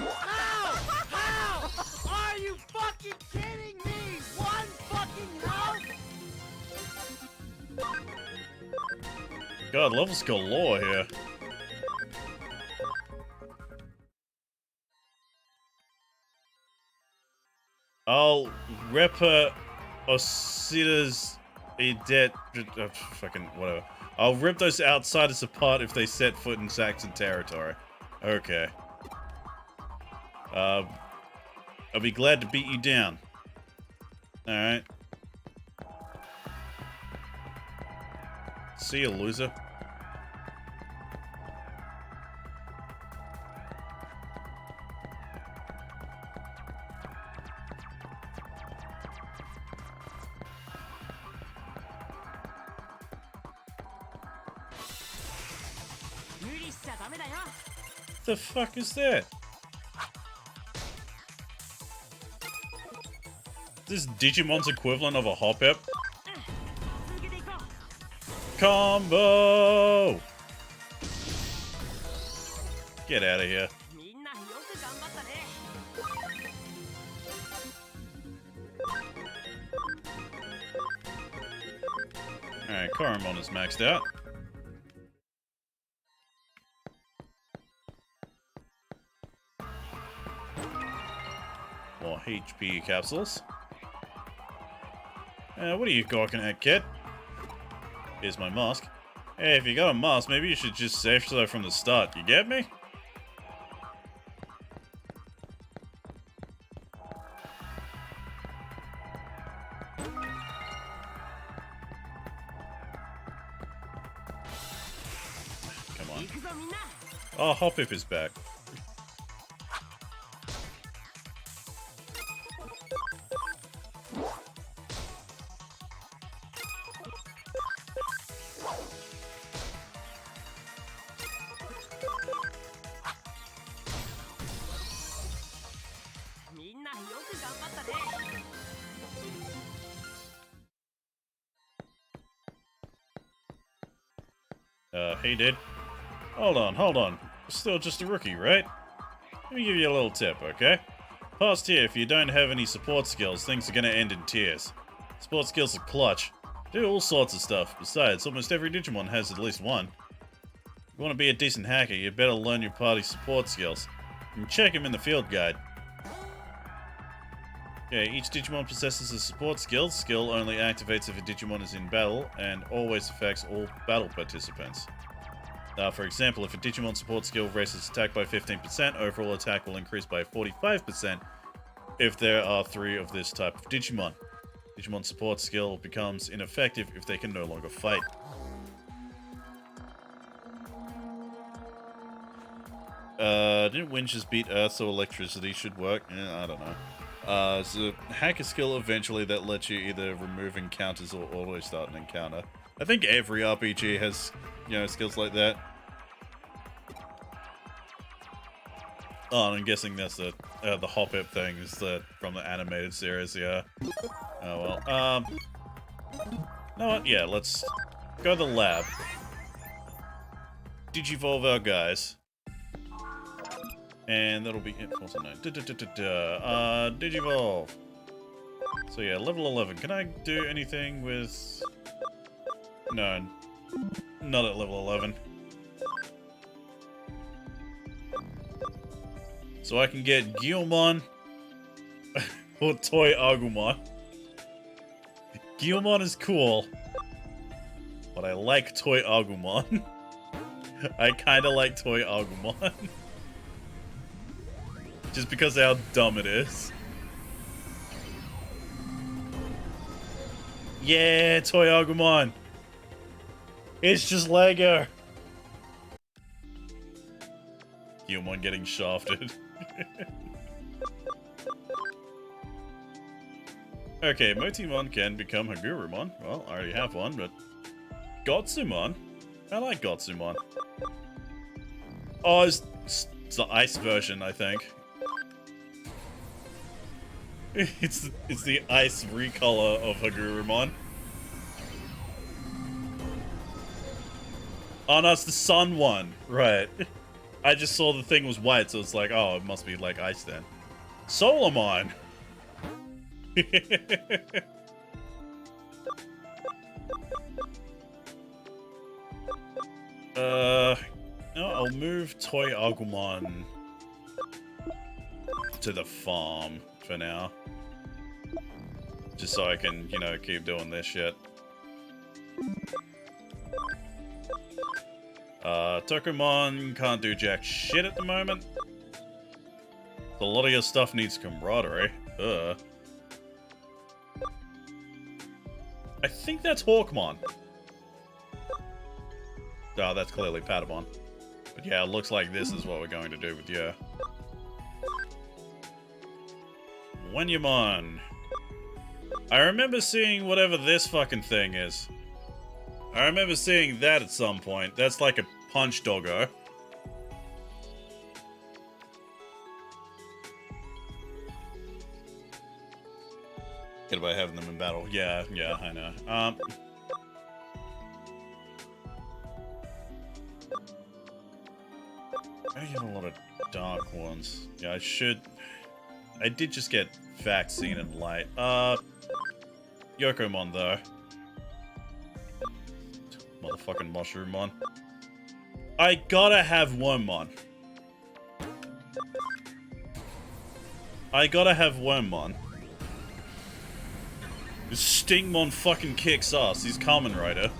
How? How? Are you fucking kidding me? One fucking health? God, levels galore here. I'll rep her Osida's Edet. Fucking whatever. I'll rip those outsiders apart if they set foot in Saxon territory. Okay. I'll be glad to beat you down. Alright. See you, loser. The fuck is that? This Digimon's equivalent of a hop-up? Combo! Get out of here. Alright, Koromon is maxed out. More HP capsules. What are you gawking at, kid? Here's my mask. Hey, if you got a mask, maybe you should just safe so from the start. You get me? Come on. Oh, Hopip is back. Hey, dude. Hold on. You're still just a rookie, right? Let me give you a little tip, okay? Past here, if you don't have any support skills, things are gonna end in tears. Support skills are clutch. Do all sorts of stuff. Besides, almost every Digimon has at least one. If you want to be a decent hacker, you better learn your party's support skills. And check them in the field guide. Okay, each Digimon possesses a support skill. Skill only activates if a Digimon is in battle, and always affects all battle participants. For example, if a Digimon support skill raises attack by 15%, overall attack will increase by 45% if there are 3 of this type of Digimon. Digimon support skill becomes ineffective if they can no longer fight. Didn't winches beat Earth, so electricity should work? I don't know. It's a hacker skill eventually that lets you either remove encounters or auto start an encounter. I think every RPG has, skills like that. Oh, and I'm guessing that's the hop-up thing is from the animated series, yeah. Oh well. You know what? Yeah, let's go to the lab. Digivolve our guys. And that'll be it. What's the name? Digivolve. So yeah, level 11. Can I do anything with... No. Not at level 11. So I can get Guilmon or Toy Agumon. Guilmon is cool, but I like Toy Agumon. I kinda like Toy Agumon. Just because of how dumb it is. Yeah, Toy Agumon. It's just Lego. Guilmon getting shafted. Okay, Motimon can become Hagurumon. Well, I already have one, but... Gotsumon? I like Gotsumon. Oh, it's the ice version, I think. It's the ice recolor of Hagurumon. Oh no, it's the sun one. Right. I just saw the thing was white, so it's like, oh, it must be like ice then. Solamon! No, I'll move Toy Agumon to the farm for now. Just so I can, you know, keep doing this shit. Tokumon can't do jack shit at the moment. A lot of your stuff needs camaraderie. I think that's Hawkmon. Oh, that's clearly Patamon. But yeah, it looks like this is what we're going to do with you. Wenyamon. I remember seeing whatever this fucking thing is. I remember seeing that at some point. That's like a punch doggo. Get about having them in battle. Yeah, I know. I get a lot of dark ones. Yeah, I should... I did just get Vaccine and Light. Yokomon, though. Motherfucking Mushroomon. I gotta have Wormmon. I gotta have Wormmon. Stingmon fucking kicks ass. He's Kamen Rider.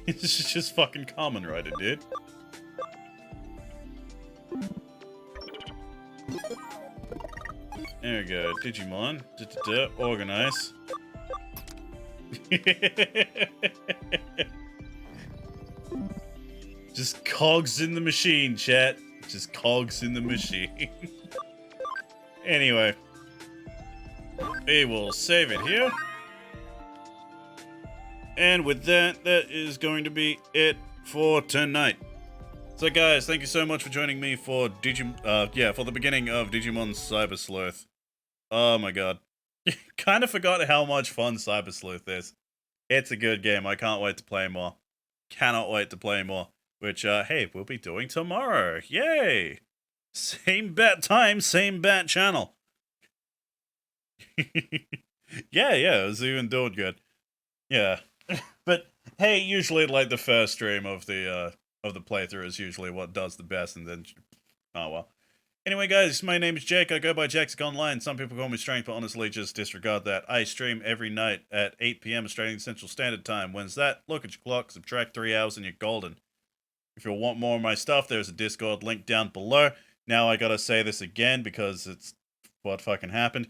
It's just fucking Kamen Rider, dude. There we go. Digimon. Organize. Just cogs in the machine, chat. Just cogs in the machine. Anyway. We will save it here. And with that, that is going to be it for tonight. So guys, thank you so much for joining me for for the beginning of Digimon Cyber Sleuth. Oh my god. Kind of forgot how much fun Cyber Sleuth is. It's a good game. I can't wait to play more. Cannot wait to play more. Which, hey, we'll be doing tomorrow. Yay! Same bat time, same bat channel. yeah, it was even doing good. Yeah. But, hey, usually, like, the first stream of the playthrough is usually what does the best, and then... Oh, well. Anyway, guys, my name is Jake. I go by Jaxic Online. Some people call me Strange, but honestly, just disregard that. I stream every night at 8 p.m. Australian Central Standard Time. When's that? Look at your clock, subtract 3 hours, and you're golden. If you want more of my stuff, there's a Discord link down below. Now I gotta say this again, because it's what fucking happened.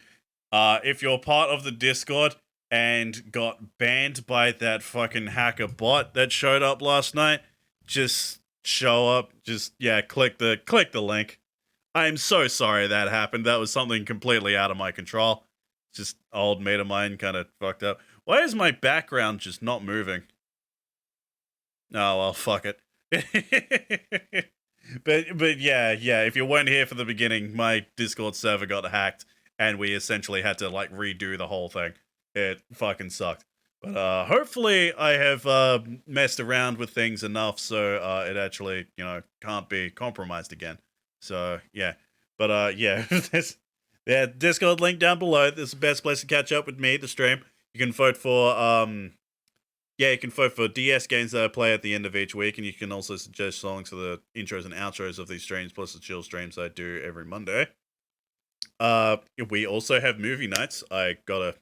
If you're part of the Discord and got banned by that fucking hacker bot that showed up last night, just show up. Just, yeah, click the link. I'm so sorry that happened. That was something completely out of my control. Just old mate of mine kind of fucked up. Why is my background just not moving? Oh, well, fuck it. but yeah, if you weren't here for the beginning, my Discord server got hacked, and we essentially had to, like, redo the whole thing. It fucking sucked. But hopefully I have messed around with things enough so it actually, you know, can't be compromised again. So, yeah. But, yeah, there's Discord link down below. This is the best place to catch up with me, the stream. You can vote for, you can vote for DS games that I play at the end of each week, and you can also suggest songs for the intros and outros of these streams, plus the chill streams I do every Monday. we also have movie nights. I gotta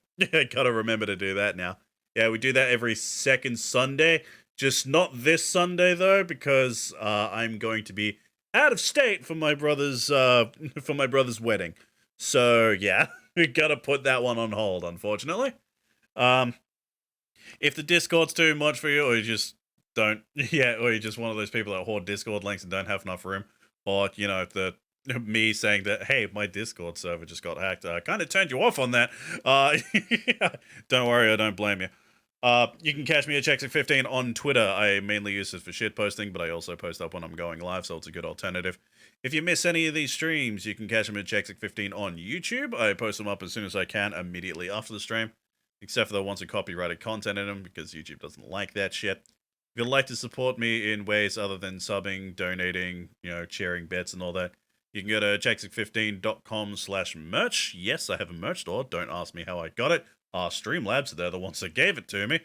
remember to do that now. Yeah, we do that every second Sunday. Just not this Sunday though, because I'm going to be out of state for my brother's wedding. So yeah, we gotta put that one on hold, unfortunately. If the Discord's too much for you, or you just don't, yeah, or you're just one of those people that hoard Discord links and don't have enough room, or me saying that, hey, my Discord server just got hacked, kind of turned you off on that. Don't worry, I don't blame you. You can catch me at Chexic15 on Twitter. I mainly use this for shit posting, but I also post up when I'm going live, so it's a good alternative. If you miss any of these streams, you can catch them at Chexic15 on YouTube. I post them up as soon as I can, immediately after the stream, except for the ones with copyrighted content in them, because YouTube doesn't like that shit. If you'd like to support me in ways other than subbing, donating, sharing bets and all that, you can go to chexic15.com/merch. Yes, I have a merch store. Don't ask me how I got it. Streamlabs, they're the ones that gave it to me.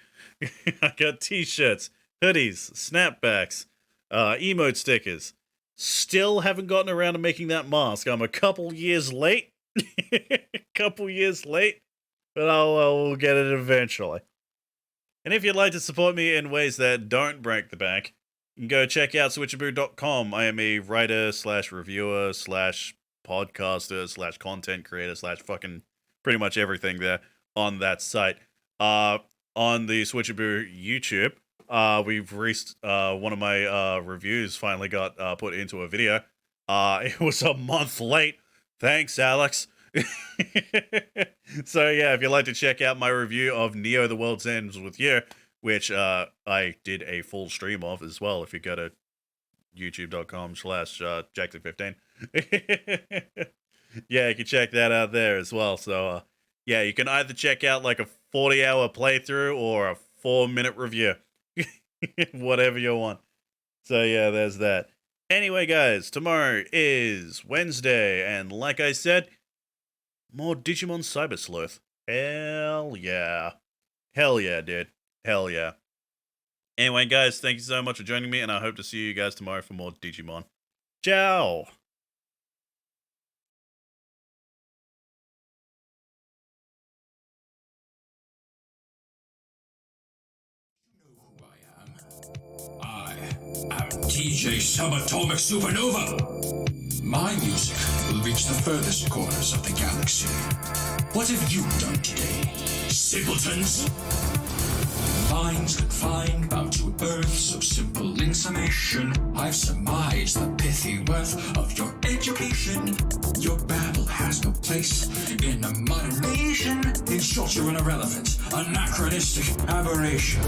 I got t-shirts, hoodies, snapbacks, emote stickers. Still haven't gotten around to making that mask. I'm a couple years late. But we'll get it eventually. And if you'd like to support me in ways that don't break the bank, you can go check out switchaboo.com. I am a writer / reviewer / podcaster / content creator / fucking pretty much everything there on that site. On the Switchaboo YouTube, we've reached one of my reviews finally got put into a video. It was a month late. Thanks, Alex. So yeah, if you'd like to check out my review of Neo the World's Ends with You, which I did a full stream of as well, if you go to youtube.com/Jackson15. Yeah, you can check that out there as well. So yeah, you can either check out like a 40-hour playthrough or a 4-minute review. Whatever you want. So yeah, there's that. Anyway, guys, tomorrow is Wednesday, and like I said, more Digimon Cyber Sleuth. Hell yeah. Hell yeah, dude. Hell yeah. Anyway, guys, thank you so much for joining me, and I hope to see you guys tomorrow for more Digimon. Ciao! I am DJ Subatomic Supernova. My music will reach the furthest corners of the galaxy. What have you done today, simpletons? Minds confined, bound to earth, so simple in summation. I've surmised the pithy worth of your education. Your babble has no place in a modern nation. In short, you're an irrelevant, anachronistic aberration.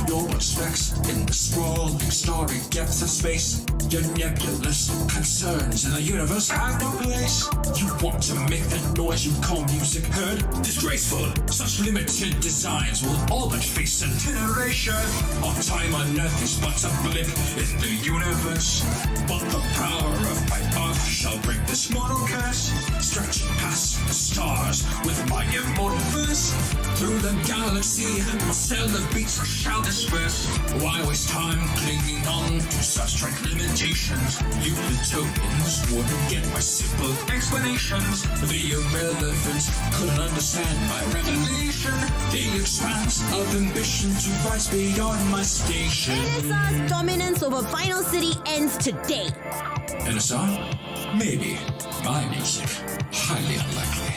You're but specks in the sprawling, starry depths of space. Your nebulous concerns in the universe have no place. You want to make that noise you call music heard? Disgraceful. Such limited designs will all but face incineration. Our time on Earth is but a blip in the universe. But the power of my art shall break this mortal curse. Stretching past the stars with my immortal verse. Through the galaxy, my stellar beats shall disperse. Why waste time clinging on to such strange limitations? You the tokens wouldn't get my simple explanations. The irrelevant couldn't understand my revelation. The expanse of ambition to rise beyond my station. NSR's dominance over Final City ends today. NSR? Maybe. My music? Highly unlikely.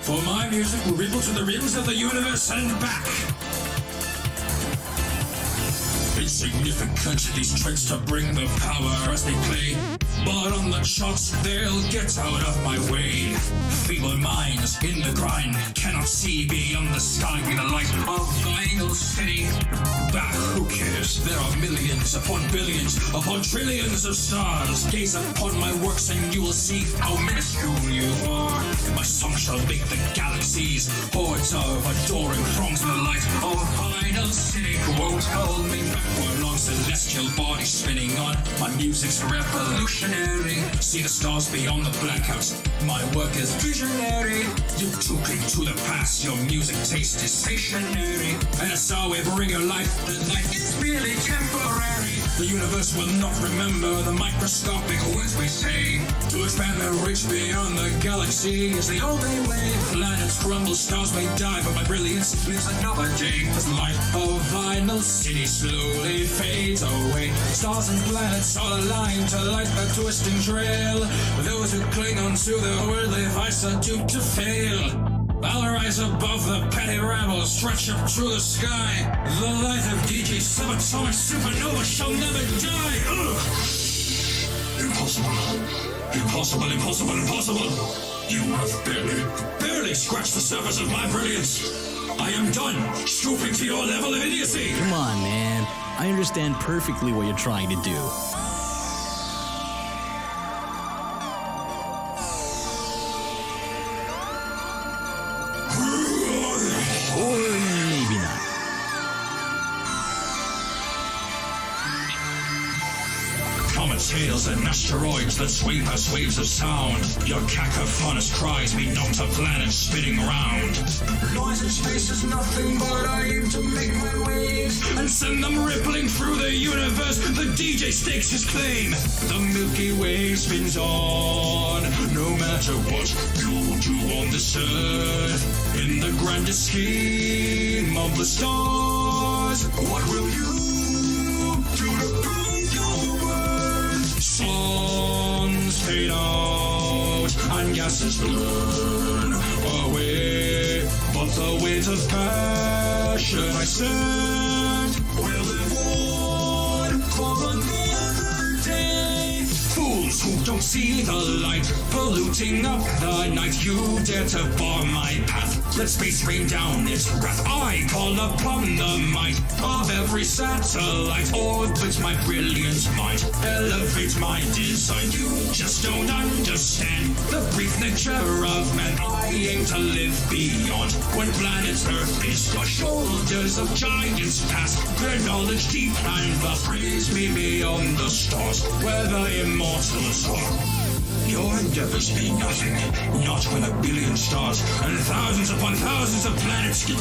For my music will ripple to the rims of the universe and back. Insignificant, these trends to bring the power as they play. But on the charts, they'll get out of my way. Feeble minds in the grind cannot see beyond the sky with the light of Final City. But who cares? There are millions upon billions upon trillions of stars. Gaze upon my works and you will see how minuscule you are. My song shall make the galaxies hordes of adoring throngs in the light of Final City. Won't hold me back for long, celestial body spinning on. My music's revolutionary. See the stars beyond the blackouts. My work is visionary. You took it to the past. Your music taste is stationary. And so we bring you life, but life is merely temporary. The universe will not remember the microscopic words we say. To expand their reach beyond the galaxy is the only way. Planets crumble, stars may die, but my brilliance lives another day. As the light of vinyl city slowly fades away, stars and planets all align to light the twisting trail. Those who cling on to their worldly vice are doomed to fail. I'll rise above the petty rabble, stretch up through the sky. The light of DJ subatomic supernova shall never die. Ugh. Impossible. Impossible, impossible, impossible. You have barely scratched the surface of my brilliance. I am done stooping to your level of idiocy. Come on, man. I understand perfectly what you're trying to do. Or maybe not. Comets, hails, and asteroids that sweep us waves of sound. Your cacophonous cries mean not a planet spinning round. Noise in space is nothing, but I aim to make my waves and send them rippling through the universe. The DJ stakes his claim. The Milky Way spins on, no matter what you do on this earth. In the grandest scheme of the stars, what will you do to prove your worth? Suns fade out and gases burn away, but the weight of passion I set will live on for another day. Fools who don't see the light, polluting up the night. You dare to bar my path, let space rain down its wrath. I call upon the might of every satellite. Orbit my brilliant mind, elevate my design. You just don't understand the brief nature of man. I aim to live beyond when planet Earth is the shoulders of giants past. Their knowledge deep and vast, raise me beyond the stars where the immortals are. Your endeavors mean nothing, not when a billion stars and thousands upon thousands of planets get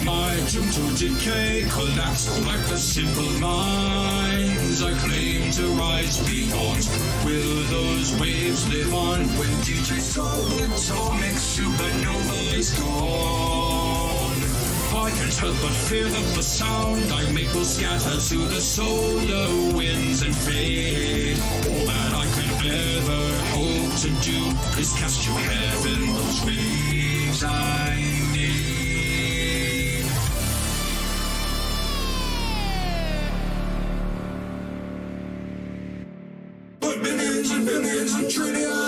I doomed to decay, collapse like the simple minds I claim to rise beyond. Will those waves live on when DJ Atomic Supernova is gone? I can't help but fear that the sound I make will scatter to the solar winds and fade. All that I could ever hope to do is cast you heaven those waves I made. But billions and billions and trillions